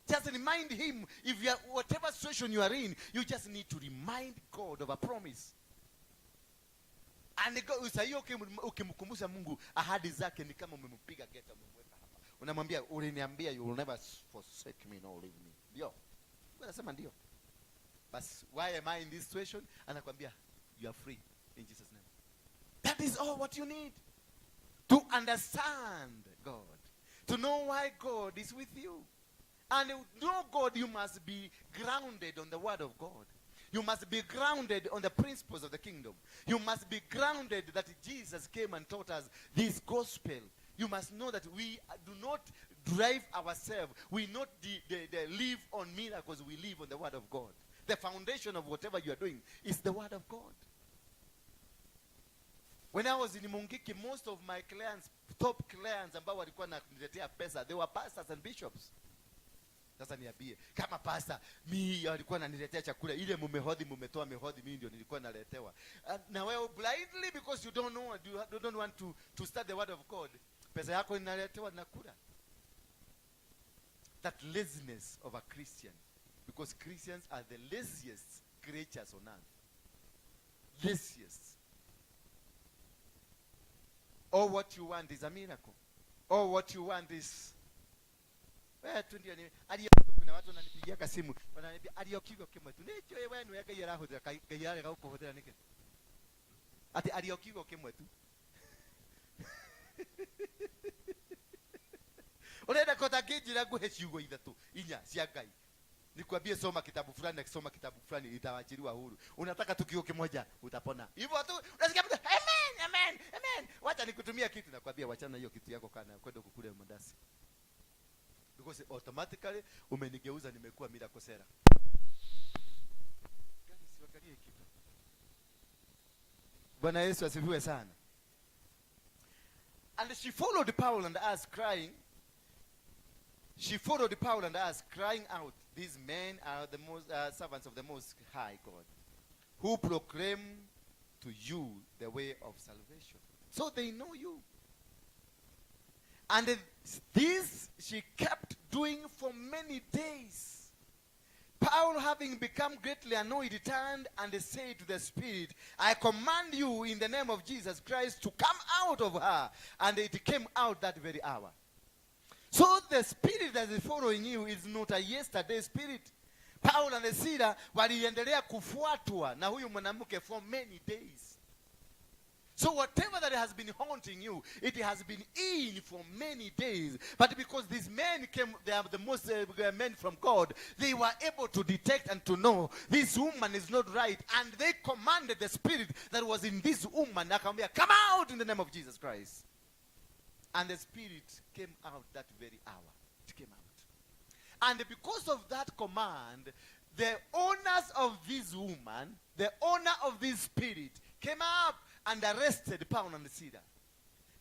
Just remind him, if you are, whatever situation you are in, you just need to remind God of a promise. And usaiyo ukimkumbusha Mungu ahadi zake ni kama umempiga geta umemweka hapa. Unamwambia uliniambia you will never forsake me nor leave me. Ndio. Unasema ndio. But why am I in this situation? Anakuambia you are free in Jesus' name. That is all what you need. To understand God. To know why God is with you. And to know God, you must be grounded on the word of God. You must be grounded on the principles of the kingdom. You must be grounded that Jesus came and taught us this gospel. You must know that we do not drive ourselves. We not live on miracles. We live on the word of God. The foundation of whatever you are doing is the word of God. When I was in Mungiki, most of my clients, top clients ambao walikuwa wananiletea pesa, they were pastors and bishops. Sasa niambie, kama pastor, mimi alikuwa ananiletea chakula, ile mumetoa mehodhi, mimi ndio nilikuwa naletewa. Na wewe blindly, because you don't know, you don't want to start the word of God, pesa yako inaletewa nakula. That laziness of a Christian, because Christians are the laziest creatures on earth. Laziest. All what you want is a miracle. All what you want is tu ndio ni kuna watu wananipigia simu wananiambia aliokigo kimwetu nicho wewe ni weka yaraho kayale ka ukohotera nike ati aliokigo kimwetu urenda kota kijira guhe ciugo ithatu inya cia Ngai nikwambie soma kitabu fulani, akisoma kitabu fulani itawachiliwa huru. Unataka tukio kimoja utapona hivyo tu. Unasikia mtu amen amen amen, wacha nikutumia kitu, nakwambia wachana hiyo kitu yako kana kwenda kukule mandasi, because automatically umenigeuza nimekuwa miracle seller. Gani siwakalie kitu. Bwana Yesu asifiwe sana. And she followed Paul and us crying. She followed Paul and us crying out, these men are the most servants of the Most High God, who proclaim to you the way of salvation. So they know you. And this she kept doing for many days. Paul, having become greatly annoyed, turned and said to the spirit, I command you in the name of Jesus Christ to come out of her. And it came out that very hour. So the spirit that is following you is not a yesterday spirit. Paul and Silas waliendelea kufuatwa na huyu mwanamke for many days. So whatever that has been haunting you, it has been in for many days. But because these men came, they are the most men from God, they were able to detect and to know this woman is not right. And they commanded the spirit that was in this woman, come out in the name of Jesus Christ. And the spirit came out that very hour. It came out. And because of that command, the owners of this woman, the owner of this spirit, came up and arrested Paul and Silas.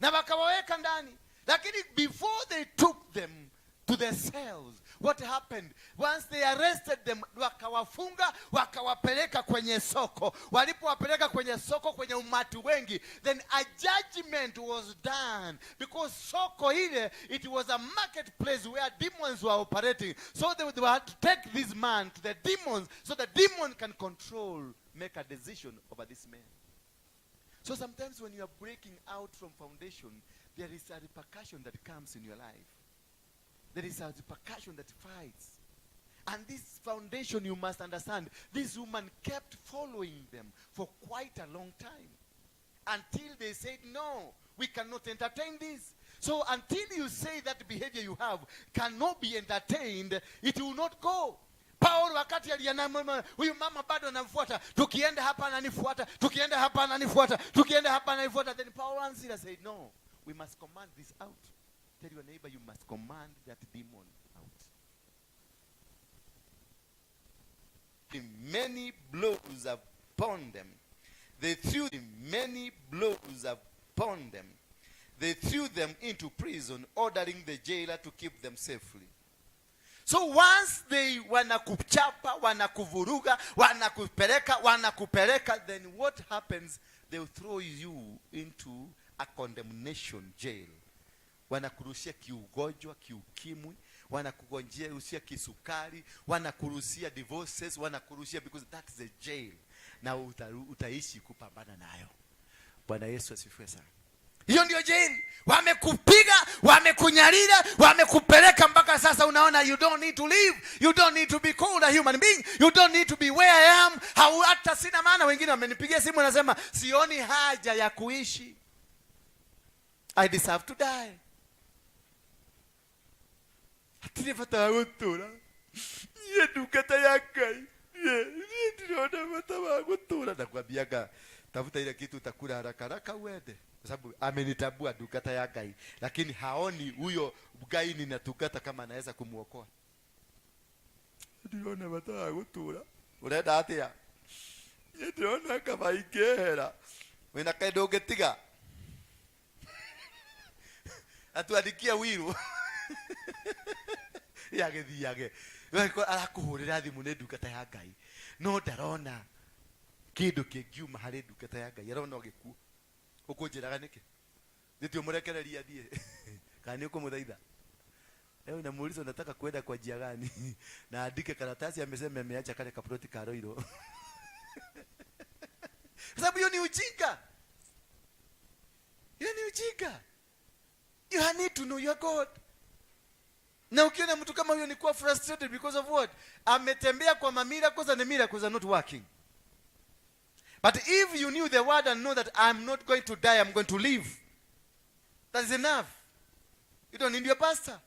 Na wakawaweka ndani. Lakini before they took them to the cells. What happened? Once they arrested them, wakawafunga, wakawapeleka kwenye soko. Walipowapeleka kwenye soko, kwenye umati wengi, then a judgment was done. Because soko ile, it was a marketplace where demons were operating. So they had to take this man to the demons, so the demon can control, make a decision over this man. So sometimes when you are breaking out from foundation, there is a repercussion that comes in your life. There is a repercussion that fights. And this foundation, you must understand, this woman kept following them for quite a long time. Until they said, no, we cannot entertain this. So until you say that behavior you have cannot be entertained, it will not go. Paul wakati alianamama, huyu mama bado anamfuata, tukienda hapa ananifuata, tukienda hapa ananifuata, tukienda hapa ananifuata. Then Paul answered and said, no, we must command this out. Tell your neighbor, you must command that demon out. Many blows upon them. They threw many blows upon them. They threw them into prison, ordering the jailer to keep them safely. So once they wanakuchapa, wanakuvuruga, wanakupeleka, then what happens? They will throw you into a condemnation jail. Wanakurushia kiugonjwa, kiukimwi, wanakurushia kisukari, wanakurushia divorces, wanakurushia, because that's the jail. Na utaishi kupambana nayo. Bwana Yesu asifiwe sana. Hiyo ndio jail. Wamekupiga, wamekunyarira, wamekupeleka mpaka sasa unaona you don't need to live. You don't need to be called a human being. You don't need to be where I am. Hata sina maana. Wengine wamenipigia simu nasema sioni haja ya kuishi. I deserve to die. Atirefata gutura. Yedu kata yakai. Ndiona mata gutura nakwambiaga tafuta ile kitu utakula haraka haraka uende. Kwa sababu amenitabua dukata ya gai, lakini haoni huyo gai ni natukata kama anaweza kumuokoa. Ndiona mata gutura. Urenda atia? Ndiona kama ikera. Wena kaido getiga. Atuadikia wiru. Yage. Arakuhurira thimu ne dukata ya gai. No ndarona kindu kingiuma hari dukata ya gai. Arona ogiku. Ukunjiraga niki? Nitio murekereria thie. Kani ukumuthaitha. Leo namuuliza unataka kwenda kwa njia gani? Na andike karatasi amesema ameacha kale kaproti ka Roiro. Sababu hiyo ni ujinga. Hiyo ni ujinga. You need to know your God. Na ukiona mtu kama huyo ni kuwa frustrated because of what? Ametembea kwa miracles and the miracles are not working. But if you knew the word and know that I'm not going to die, I'm going to live, that is enough. You don't need your pastor.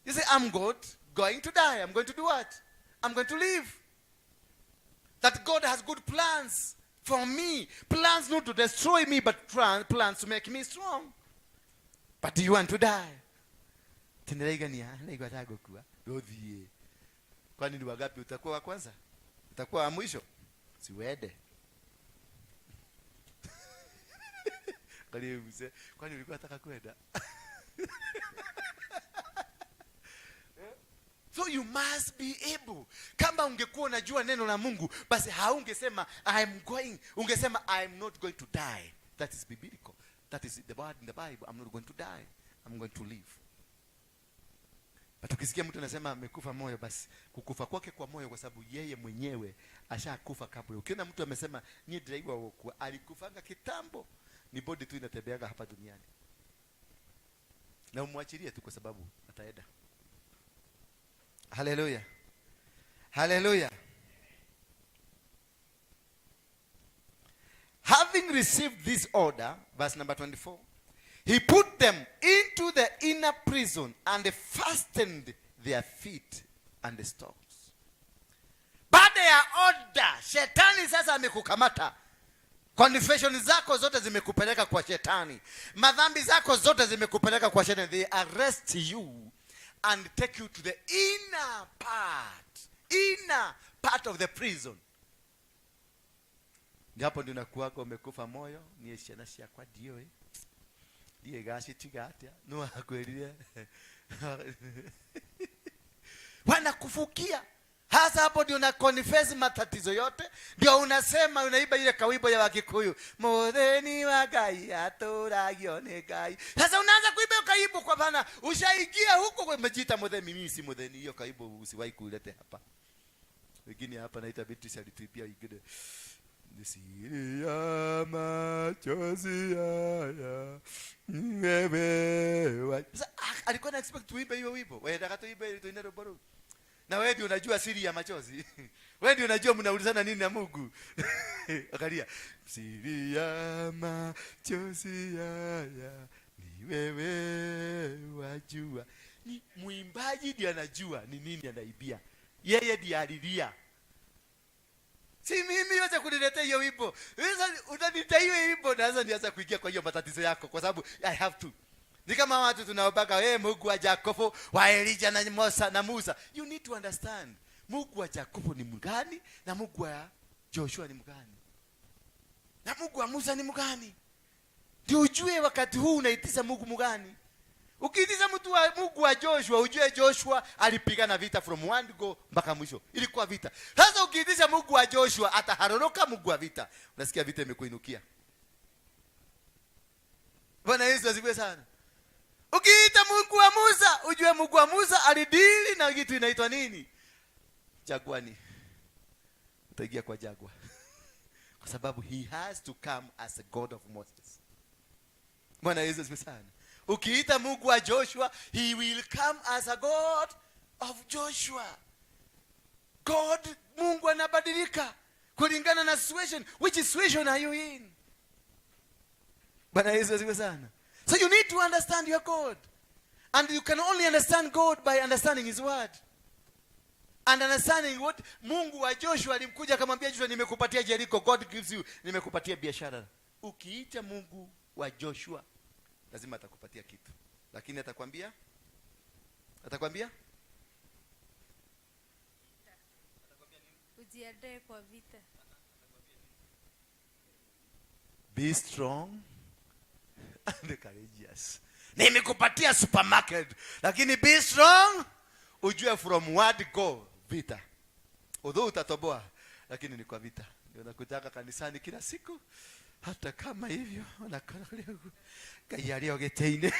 You say, I'm going to die. I'm going to do what? I'm going to live. That God has good plans for me. Plans not to destroy me, but plans to make me strong. But do you want to die? Tenderegania, naigwa tago kuwa. Dodhie. Kwani ni wagapi utakuwa wa kwanza? Utakuwa wa mwisho? Siwede. Kwani ulikuwa unataka kwenda? So you must be able. Kama ungekuwa unajua neno la Mungu, basi haungesema I'm going. Ungesema I'm not going to die. That is biblical. That is the word in the Bible. I'm not going to die. I'm going to live. But ukisikia mtu anasema amekufa moyo, basi kukufa kwake kwa moyo kwa sababu yeye mwenyewe ashakufa kabla. Ukiona mtu amesema ni driver wako alikufanga kitambo, ni body tu inatembeaga hapa duniani. Na umwachilie tu kwa sababu ataenda. Hallelujah. Hallelujah. Having received this order, verse number 24, he put them into the inner prison and fastened their feet and the stocks. Baada ya order, shetani sasa amekukamata. Confession zako zote zimekupeleka kwa shetani. Madhambi zako zote zimekupeleka kwa shetani. They arrest you and take you to the inner part of the prison. Ngapo ndio unakuwa umekufa moyo, ni shetani kwa dio die gashi tigatia no akwelile wanakufukia. Hasa hapo ndio una confess matatizo yote, ndio unasema unaiba ile kawibo ya Wakikuyu, modeni wa gai aturagio ne gai. Sasa unaanza kuiba kaibo kwa bana, ushaingia huko kwa majita modeni. Mimi si modeni, hiyo kaibo usiwahi kulete hapa. Wengine hapa naita Beatrice alituibia ingine. Nisiri ya machozi haya wewe. Sasa alikuwa na expect tuimbe hiyo wimbo. Wewe nataka tuimbe tuinero boro. Na wewe ndio unajua siri ya machozi. Wewe ndio unajua mnaulizana nini na Mungu. Angalia. Siri ya machozi haya ni wewe wajua. Ni muimbaji ndiye anajua ni nini anaibia. Yeye ndiye alilia. Si mimi yote kuniletea hiyo wimbo. Sasa utaniita hiyo wimbo na sasa nianza kuingia kwa hiyo matatizo yako kwa sababu I have to. Ni kama watu tunaobaga Mungu wa Jakobo, wa Elijah na Musa na Musa. You need to understand. Mungu wa Jakobo ni mgani na Mungu wa Joshua ni mgani? Na Mungu wa Musa ni mgani? Ndio ujue wakati huu unaitiza Mungu mgani. Ukiitiza mtu wa Mungu wa Joshua, ujue Joshua alipigana vita from one go mpaka mwisho. Ilikuwa vita. Sasa ukiitiza Mungu wa Joshua ataharoroka Mungu wa vita. Unasikia vita imekuinukia. Bwana Yesu asifiwe sana. Ukiita Mungu wa Musa, ujue Mungu wa Musa alidili na kitu inaitwa nini? Jagwani. Utaingia kwa jagwa. Kwa sababu he has to come as a God of Moses. Bwana Yesu asifiwe sana. Ukiita Mungu wa Joshua, he will come as a God of Joshua. God, Mungu anabadilika kulingana na situation. Which situation are you in? Bwana Yesu asifiwe sana. So you need to understand your God. And you can only understand God by understanding his word. And understanding what Mungu wa Joshua alimkuja akamwambia Joshua, nimekupatia Jericho, God gives you, nimekupatia biashara. Ukiita Mungu wa Joshua, lazima atakupatia kitu. Lakini atakwambia ujiandae kwa vita. Be strong and courageous. Nimekupatia supermarket, lakini be strong, ujue from word go vita. Although utatoboa, lakini ni kwa vita. Ndio nakutaka kanisani kila siku. Hata kama hivyo unakolewa kayalio geteine.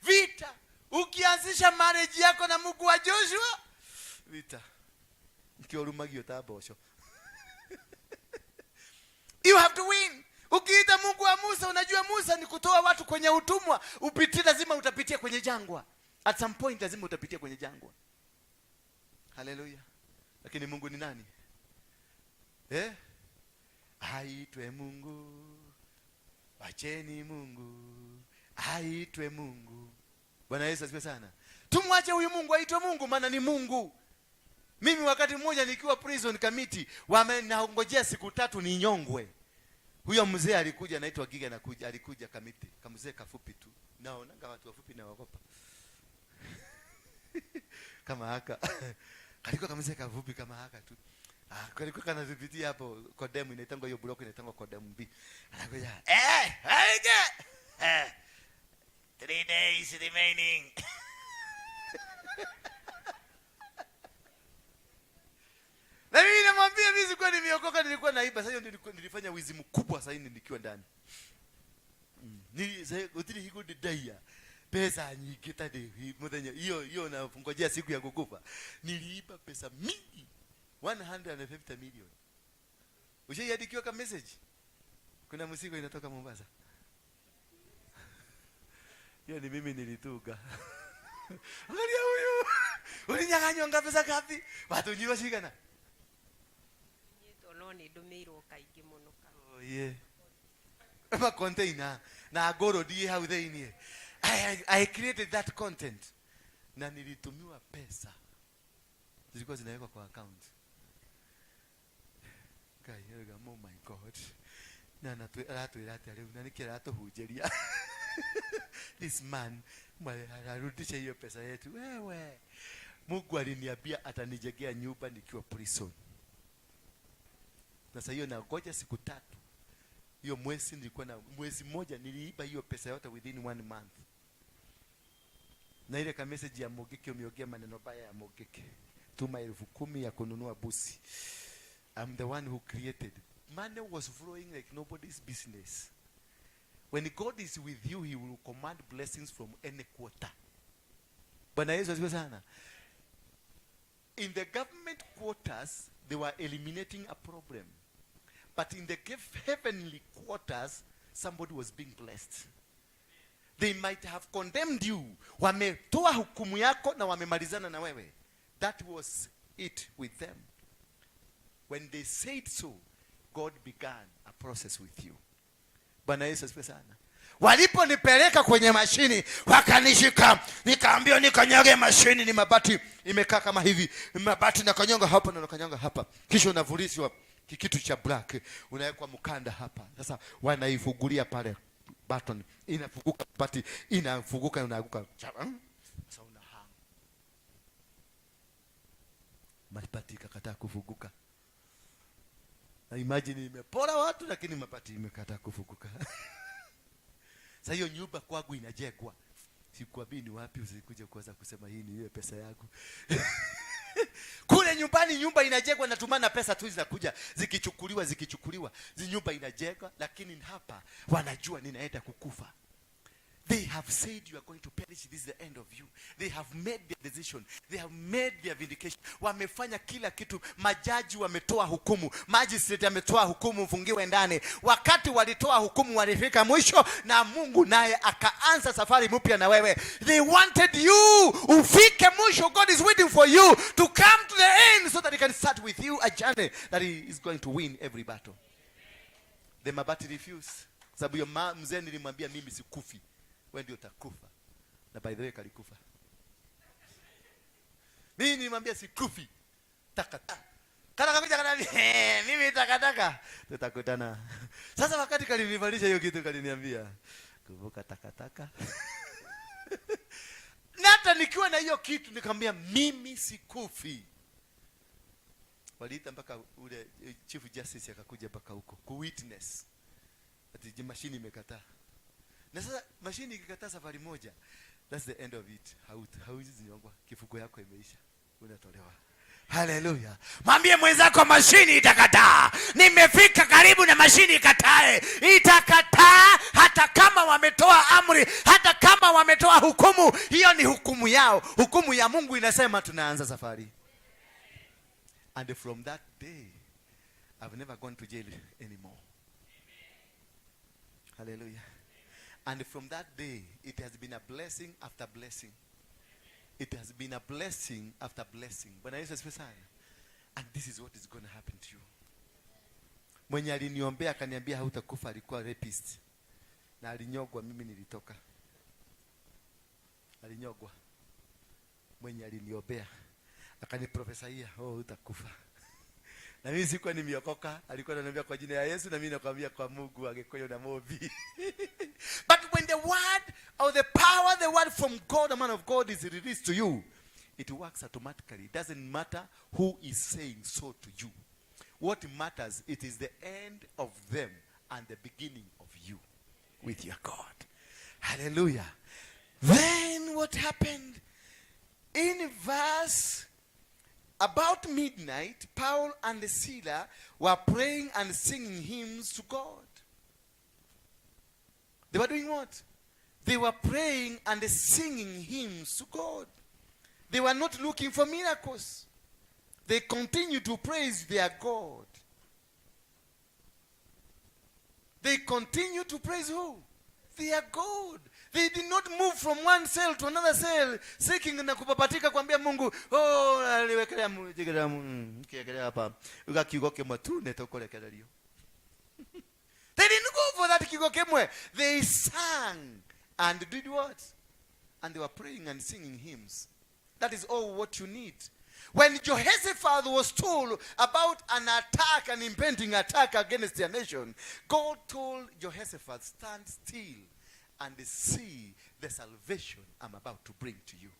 Vita. Ukianzisha marriage yako na Mungu wa Joshua, vita. Ukiorumagio tabosho. You have to win. Ukiita Mungu wa Musa, unajua Musa ni kutoa watu kwenye utumwa. Upitie, lazima utapitia kwenye jangwa. At some point lazima utapitia kwenye jangwa. Hallelujah. Lakini Mungu ni nani? Aitwe Mungu. Wacheni Mungu. Aitwe Mungu. Bwana Yesu asifiwe sana. Tumwache huyu Mungu aitwe Mungu, maana ni Mungu. Mimi wakati mmoja nikiwa prison committee, wamenaongojea siku 3 ni nyongwe. Huyo mzee alikuja anaitwa Giga, anakuja, alikuja kamiti. Kamzee kafupi tu. Naona watu wafupi na wagopa. Kama haka. Kalikuwa kamzee kafupi kama haka tu. Kalikuwa kanazipitia hapo kodemu inaitangwa hiyo block inaitangwa kodemu B. Anakuja, haige. 3 days remaining. Na mimi namwambia mimi sikuwa nimeokoka, nilikuwa naiba. Sasa hiyo nilifanya wizi mkubwa sasa hivi nikiwa ndani. Utili hiko didaya. Pesa nyingi tadi mmoja hiyo na ngojea siku ya kukufa. Niliiba pesa mingi. 150 million. Ushaandikiwa kama message. Kuna mzigo inatoka Mombasa. Hiyo ni mimi nilituka. Angalia huyu. Ulinyang'anywa ngapi pesa ngapi? Watu nyiwa shikana. Ni dumiro kaigi muno ka. Oh yeah. Ema container na agoro die how they in. I created that content. Na nilitumiwa pesa. Zilikuwa zinawekwa kwa account. Kaya oh my God. Na ratu leo na nikirato hujeria. This man arudisha hiyo pesa yetu. Wewe. Mungu aliniambia atanijengea nyumba nikiwa prison. Sasa hiyo na ngoja siku 3 Hiyo mwezi nilikuwa na mwezi mmoja niliiba hiyo pesa yote within 1 month. Na ile ka message ya Mogeke umeongea maneno baya ya Mogeke. Tuma 10,000 ya kununua busi. I'm the one who created. Money was flowing like nobody's business. When God is with you, he will command blessings from any quarter. Bwana Yesu asifiwe sana. In the government quarters, they were eliminating a problem. But in the heavenly quarters, somebody was being blessed. They might have condemned you. Wametoa hukumu yako na wamemalizana na wewe. That was it with them. When they said so, God began a process with you. Bwana Yesu asifiwe sana. Waliponipeleka kwenye mashini, wakanishika, nikaambiwa nikanyage mashini, ni mabati imekaa kama hivi. Mabati na kanyanga hapa na kanyanga hapa. Kisha unavulishwa kitu cha black, unawekwa mkanda hapa. Sasa wanaifungulia pale button, inafunguka bati, inafunguka unaanguka. Sasa unahang. Mabati ikakataa kufunguka. Na imagine imepora watu lakini mabati imekataa kufunguka. Sasa hiyo nyumba kwangu inajengwa. Sikwambii ni wapi usikuja kuanza kusema hii ni ile pesa yako. Kule nyumbani nyumba inajengwa na tumana pesa tu zinakuja zikichukuliwa. Nyumba inajengwa lakini hapa wanajua ninaenda kukufa. They have said you are going to perish. This is the end of you. They have made their decision. They have made their vindication. Wamefanya kila kitu. Majaji wametoa hukumu. Magistrate ametoa hukumu, mfungiwe ndani. Wakati walitoa hukumu walifika mwisho na Mungu naye akaanza safari mpya na wewe. They wanted you ufike mwisho. God is waiting for you to come to the end so that he can start with you a journey that he is going to win every battle. The mabati refuse. Sababu yo mzee nilimwambia mimi sikufi. Wewe ndio utakufa. Na by the way kalikufa. Mimi nimwambia sikufi. Takataka. Kana kakuja kana mimi takataka. Tutakutana. Sasa wakati kalinivalisha hiyo kitu kaliniambia kuvuka takataka. Na hata nikiwa na hiyo kitu nikamwambia mimi sikufi. Waliita mpaka ule Chief Justice akakuja mpaka huko ku witness. Ati mashini imekataa. Na sasa mashini ikikataa safari moja, that's the end of it. Hauwezi zinyongwa, kifuko yako imeisha, unatolewa. Hallelujah. Mwambie mwenzako mashini itakataa. Nimefika karibu na mashini ikatae. Itakataa hata kama wametoa amri, hata kama wametoa hukumu, hiyo ni hukumu yao. Hukumu ya Mungu inasema tunaanza safari. And from that day, I've never gone to jail anymore. Hallelujah. And from that day, it has been a blessing after blessing. It has been a blessing after blessing. Bwana Yesu asifiwe sana. And this is what is going to happen to you. Mwenye aliniombea akaniambia hautakufa alikuwa rapist. Na alinyogwa, mimi nilitoka. Alinyogwa. Mwenye aliniombea akaniprofesaia, hutakufa. Na mimi sikuwa nimeokoka, alikuwa ananiambia kwa jina ya Yesu na mimi nakwambia kwa Mungu angekoyo na mobi. But when the word or the power, the word from God, the man of God is released to you, it works automatically. It doesn't matter who is saying so to you. What matters, it is the end of them and the beginning of you with your God. Hallelujah. Then what happened? In verse about midnight, Paul and Silas were praying and singing hymns to God. They were doing what? They were praying and singing hymns to God. They were not looking for miracles. They continued to praise their God. They continued to praise who? Their God. They did not move from one cell to another cell seeking na kupapatika kuambia Mungu, oh, aliwekelea mjigera kiakelea hapa. Uga kigoke matu netokolekelelio. They didn't go for that kigokemwe. They sang and did what? And they were praying and singing hymns. That is all what you need. When Jehoshaphat was told about an attack, an impending attack against their nation, God told Jehoshaphat, stand still and see the salvation I'm about to bring to you.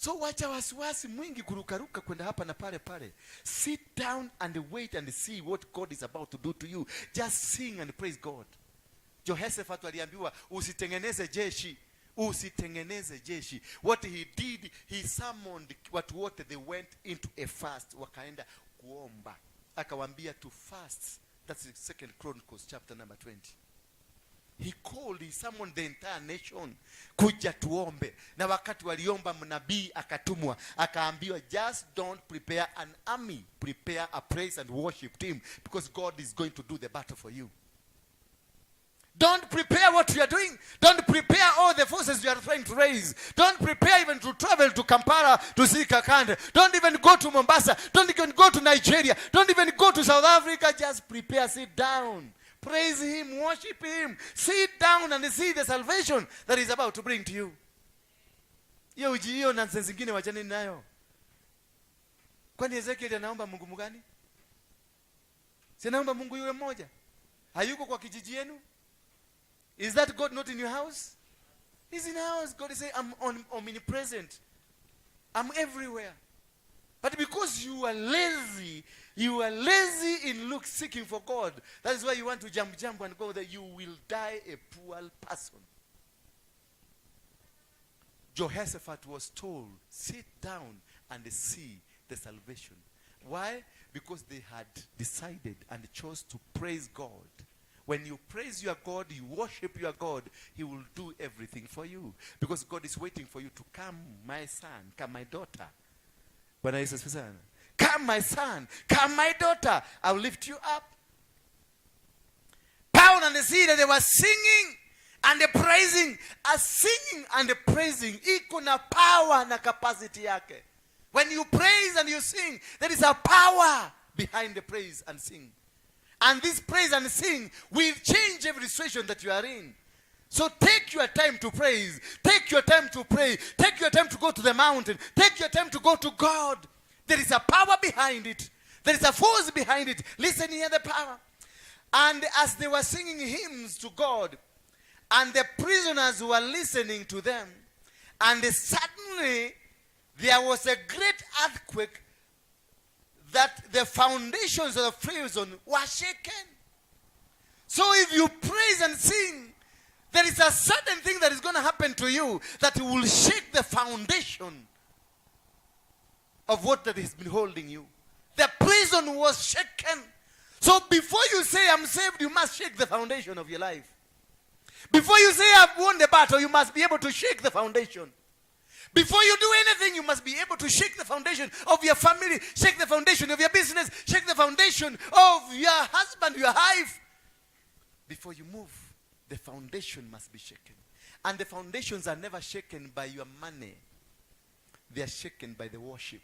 So wacha wasiwasi mwingi kurukaruka kwenda hapa na pale pale. Sit down and wait and see what God is about to do to you. Just sing and praise God. Jehoshaphat aliambiwa usitengeneze jeshi. Usitengeneze jeshi. What he did, he summoned watu wote, they went into a fast. Wakaenda kuomba. Akawaambia to fast. That's the 2 Chronicles chapter number 20. He summoned the entire nation. Kuja tuombe. Na wakati waliomba mnabii akatumwa. Akaambiwa just don't prepare an army. Prepare a praise and worship team. Because God is going to do the battle for you. Don't prepare what you are doing. Don't prepare all the forces you are trying to raise. Don't prepare even to travel to Kampala to see Kakande. Don't even go to Mombasa. Don't even go to Nigeria. Don't even go to South Africa. Just prepare, sit down. Praise him, worship him. Sit down and see the salvation that he's about to bring to you. Hiyo nonsense zingine wachaneni nayo. Kwani Ezekiel anaomba Mungu mgani? Si anaomba Mungu yule mmoja? Hayuko kwa kijiji yenu? Is that God not in your house? He's in our house. God is saying, I'm omnipresent. I'm everywhere. But because you are lazy in seeking for God. That is why you want to jump and go there. You will die a poor person. Jehoshaphat was told, sit down and see the salvation. Why? Because they had decided and chose to praise God. When you praise your God, you worship your God, he will do everything for you. Because God is waiting for you to come, my son, come, my daughter. Bwana Yesu asifiwe sana. Come, my son, come, my daughter, I will lift you up. Paul and the see that they were singing and praising. As singing and praising, iko na power na capacity yake. When you praise and you sing, there is a power behind the praise and sing. And this praise and sing will change every situation that you are in. So take your time to praise. Take your time to pray. Take your time to go to the mountain. Take your time to go to God. There is a power behind it. There is a force behind it. Listen here, the power. And as they were singing hymns to God, and the prisoners were listening to them, and suddenly there was a great earthquake that the foundations of the prison were shaken. So if you praise and sing, there is a certain thing that is going to happen to you that will shake the foundation of what that has been holding you. The prison was shaken. So before you say I'm saved, you must shake the foundation of your life. Before you say I've won the battle, you must be able to shake the foundation. Before you do anything, you must be able to shake the foundation of your family, shake the foundation of your business, shake the foundation of your husband, your wife. Before you move, the foundation must be shaken. And the foundations are never shaken by your money. They are shaken by the worship.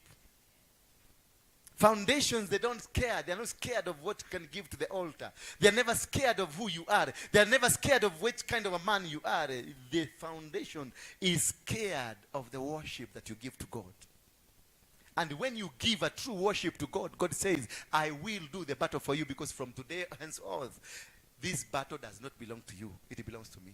Foundations, they don't care. They are not scared of what you can give to the altar. They are never scared of who you are. They are never scared of which kind of a man you are. The foundation is scared of the worship that you give to God. And when you give a true worship to God, God says, I will do the battle for you, because from today henceforth, this battle does not belong to you. It belongs to me.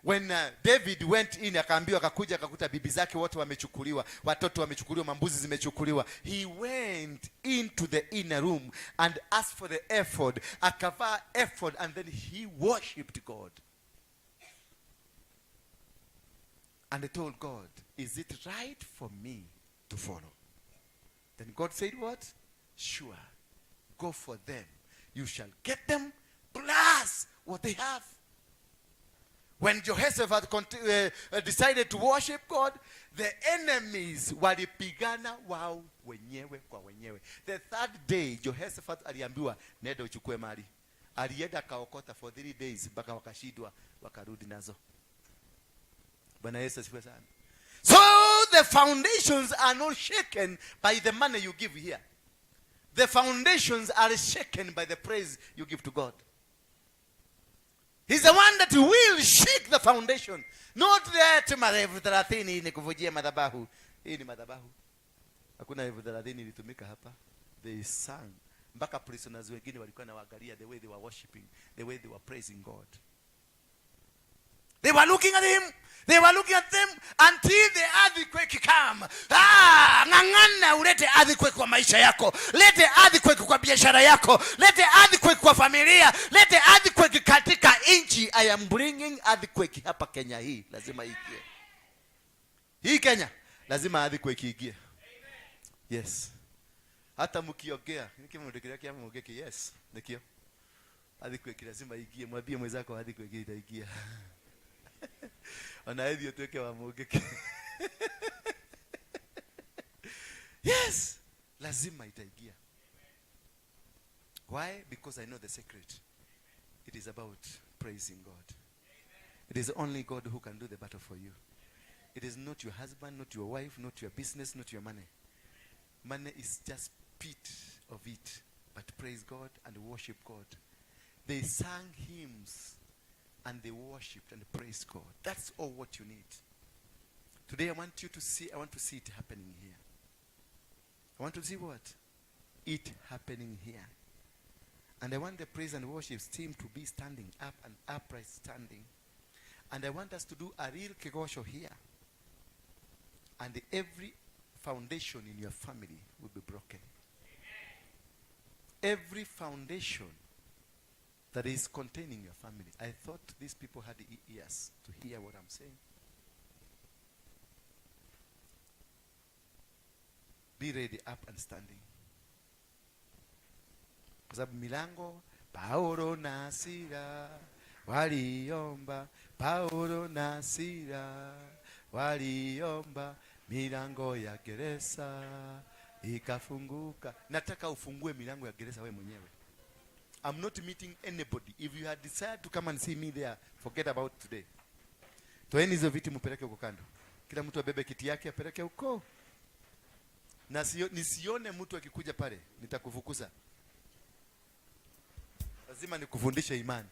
When David went in, akaambiwa, akakuja akakuta bibi zake wote wamechukuliwa, watoto wamechukuliwa, mambuzi zimechukuliwa. He went into the inner room and asked for the ephod, akavaa ephod, and then he worshipped God. And he told God, is it right for me to follow? Then God said what? Sure, go for them. You shall get them plus what they have. When Jehoshaphat decided to worship God, the enemies walipigana wao wenyewe kwa wenyewe. The third day, Jehoshaphat aliambiwa, nenda uchukue mali. Alienda kaokota for 3 days, mpaka wakashidwa, wakarudi nazo. Bwana Yesu asifiwe sana. So the foundations are not shaken by the money you give here. The foundations are shaken by the praise you give to God. He's the one that will shake the foundation. Not that marefu 30 ni kuvujia madhabahu. Hii ni madhabahu. Hakuna elfu 30 ilitumika hapa. They sang. Mpaka prisoners wengine walikuwa na waangalia the way they were worshiping, the way they were praising God. They were looking at him. They were looking at them until the earthquake come. Ng'ang'ana ulete earthquake kwa maisha yako. Lete earthquake kwa biashara yako. Lete earthquake kwa familia. Lete earthquake katika nchi. I am bringing earthquake hapa Kenya hii. Lazima iingie. Hii Kenya lazima earthquake iingie. Yes. Hata mkiongea, nikimwongelea kiama mwongeke yes. Nikio. Earthquake lazima iingie. Mwambie mwenzako earthquake itaingia. Anaedhi tuweke wa mwongeke. Yes, lazima itaingia. Why? Because I know the secret. It is about praising God. It is only God who can do the battle for you. It is not your husband, not your wife, not your business, not your money. Money is just bit of it. But praise God and worship God. They sang hymns and they worshipped and praised God. That's all what you need. Today I want to see it happening here. I want to see what? It happening here. And I want the praise and worship team to be standing up and upright standing. And I want us to do a real kegosho here. And every foundation in your family will be broken. Every foundation that is containing your family. I thought these people had ears to hear what I'm saying. Be ready, up and standing. Kwa sababu milango, Paulo na Sila waliomba, Paulo na Sila waliomba, milango ya gereza ikafunguka. Nataka ufungue milango ya gereza wewe mwenyewe. I'm not meeting anybody. If you had decided to come and see me there, forget about today. Toeni hizo viti mpeleke huko kando. Kila mtu abebe kiti yake apeleke huko. Na nisione mtu akikuja pale, nitakufukuza. Lazima nikufundishe imani.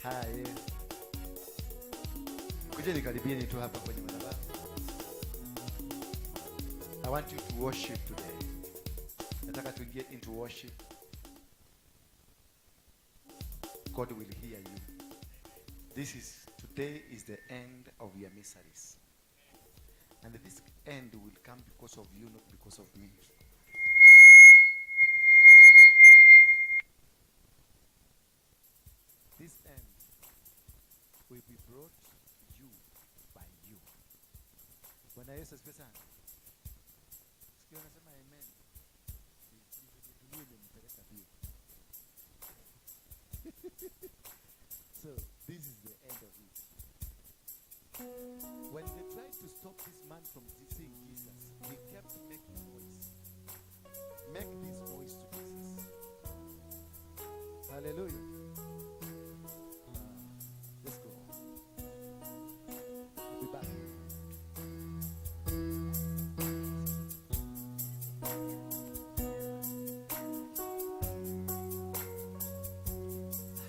Hai. Kujeni karibieni tu hapa kwenye madhabahu. I want you to worship today. Nataka tuingie into worship. God will hear you. Today is the end of your miseries. And this end will come because of you, not because of me. This end will be brought to you by you. Bwana Yesu asifiwe sana. Sikia unasema amen. Dunia imempeleka bio. So this is the end of it. When they tried to stop this man from seeing Jesus, he kept making noise. Make this voice to Jesus. Hallelujah. Let's go. We'll be back.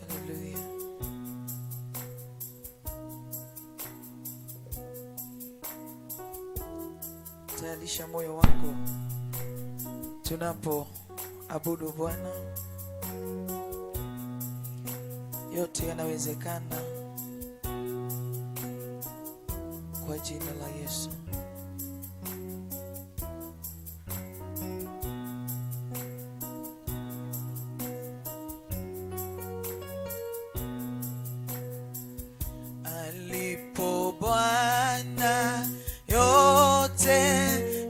Hallelujah. Tayarisha moyo wako tunapo Abudu Bwana, yote yanawezekana kwa jina la Yesu. Alipo Bwana yote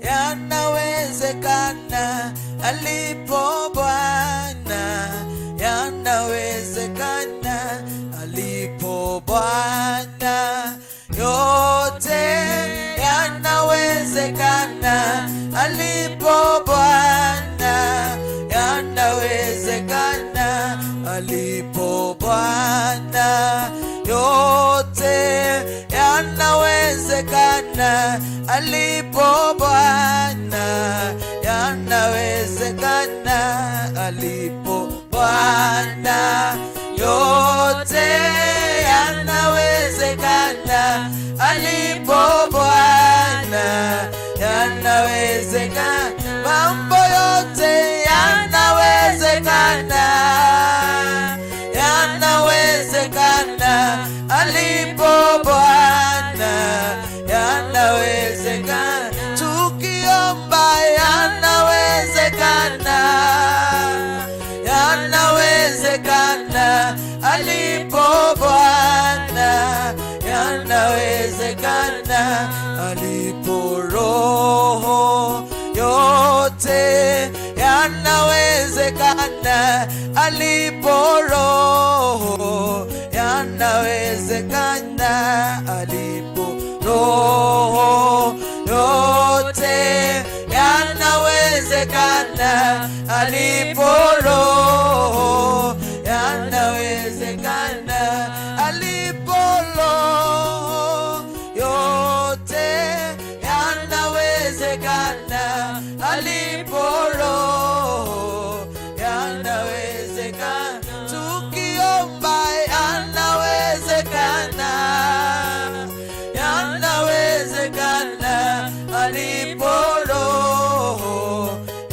yanawezekana. Alipo Bwana yanawezekana. Alipo Bwana yote yanawezekana. Alipo Bwana yanawezekana. Alipo Bwana yote yanawezekana. Alipo Bwana yanawezekana. Alipo Bwana yote yanawezekana. Alipo Bwana yanawezekana. Mambo yote yanawezekana, yanawezekana. Alipo Bwana yanawezekana. Tukiomba yanawezekana, yanawezekana. Alipo Bwana yanawezekana. Alipo Roho yote yanawezekana. Alipo Roho yanawezekana. Alipo Roho yote yanawezekana. Alipo Roho yanawezekana. Alipo Roho yote yanawezekana. Alipo Roho yanawezekana. Tukiomba yanawezekana, yanawezekana. Alipo Roho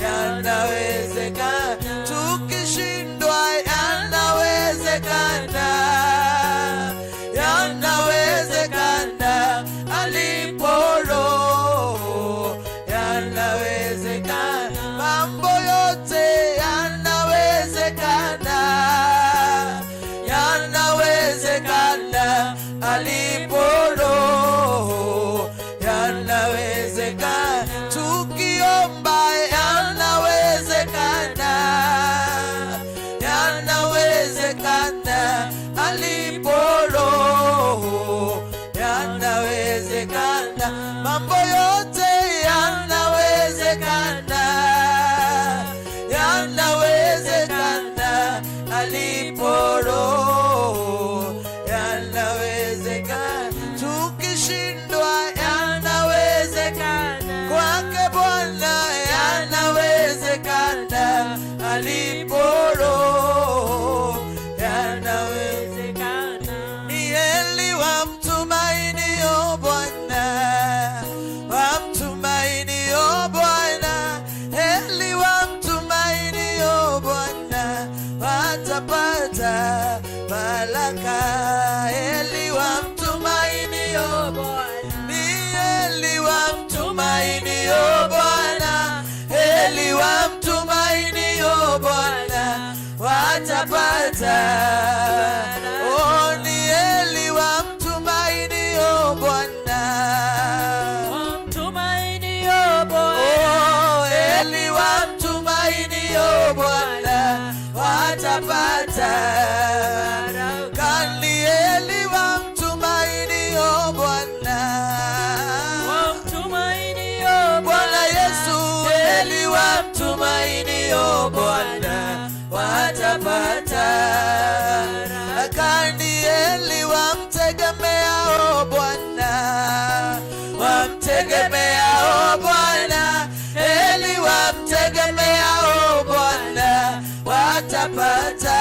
yanawezekana. Tukishindwa yanawezekana, yanawezekana. Alipo Roho yanawezekana. Mambo yote yanawezekana, yanawezekana. Alipo Roho yanawezekana. Tukiomba yanawezekana, yanawezekana. Alipo Roho yanawezekana. Mambo yote yanawezekana, yanawezekana. Alipo Roho yanawezekana. Tukishindwa yanawezekana. Kwake Bwana yanawezekana. Alipo Roho yanawezekana. Ni heri wamtumainio Bwana, wamtumainio Bwana. Heri wamtumainio Bwana, watapata baraka. Heri wamtumainio Bwana, ni heri wamtumainio Bwana. Heri wamtumainio Bwana, watapata. Oh, ni heri wamtumainio Bwana, wamtumainio Bwana. Oh, heri wamtumainio Bwana, watapata. Kani heri wamtumainio Bwana, wamtumainio Bwana Yesu. Heri wamtumainio Bwana, watapata. Kani heri wamtegemeao Bwana, wamtegemeao Bwana. Heri wamtegemeao Bwana, watapata.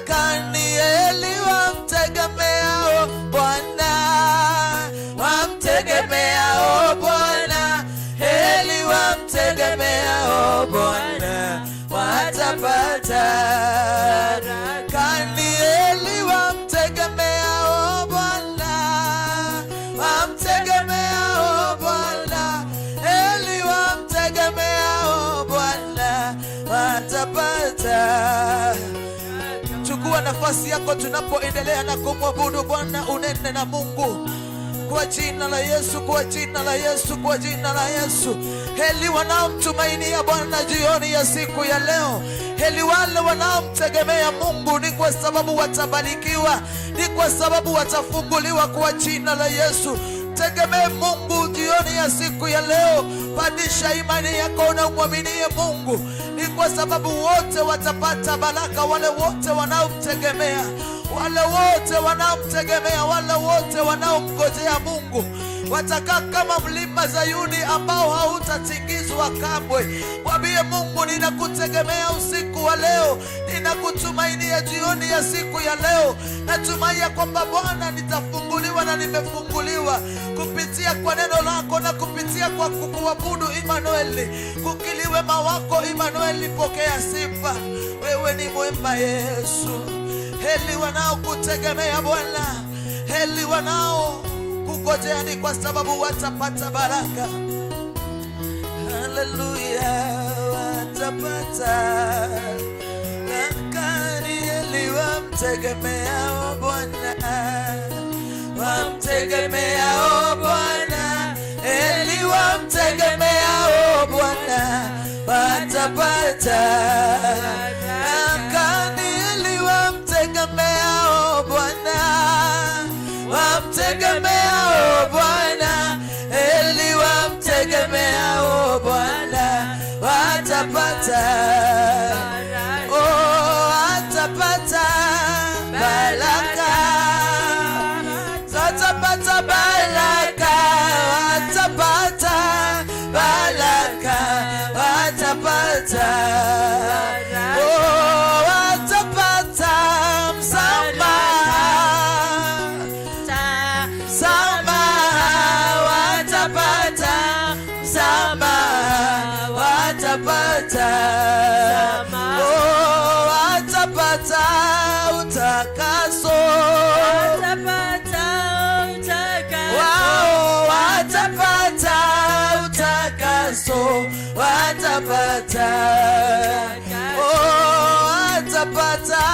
Kani heri wamtegemeao Bwana, wamtegemeao Bwana. Heri wamtegemeao Bwana, nafasi yako tunapoendelea na kumwabudu Bwana. Unene na Mungu kwa jina la Yesu, kwa jina la Yesu, kwa jina la Yesu. Heli wanaomtumainia Bwana jioni ya siku ya leo. Heli wale wanaomtegemea Mungu, ni kwa sababu watabarikiwa, ni kwa sababu watafunguliwa kwa jina la Yesu. Tegemee Mungu jioni ya siku ya leo. Pandisha imani yako na umwaminie Mungu, ni kwa sababu wote watapata baraka. Wale wote wanaomtegemea, wale wote wanaomtegemea, wale wote wanaomngojea Mungu watakaa kama mlima Zayuni ambao hautatingizwa kamwe. Mwambie Mungu, ninakutegemea usiku wa leo, ninakutumainia jioni ya siku ya leo. Natumainia kwamba Bwana nitafunguliwa na nimefunguliwa kupitia kwa neno lako na kupitia kwa kukuabudu Emmanuel. Kukili wema wako Emmanuel, pokea sifa. Wewe ni mwema Yesu. Heli wanaokutegemea Bwana, heli wanao kungojea, ni kwa sababu watapata baraka. Haleluya, watapata baraka. Heli wamtegemeao Bwana, wamtegemeao Bwana. Heli wamtegemeao Bwana watapata baraka. Heli wamtegemeao Bwana, wamtegemeao Bwana. Heli wamtegemeao Bwana watapata, oh, watapata baraka, watapata baraka, watapata baraka, watapata, oh, watapata msamaha, msamaha, watapata msamaha, watapata, oh, watapata utakaso, wao watapata utakaso, watapata, oh, watapata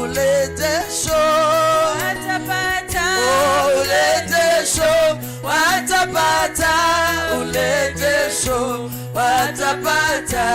ulejesho, oh, ulejesho, watapata ulejesho, watapata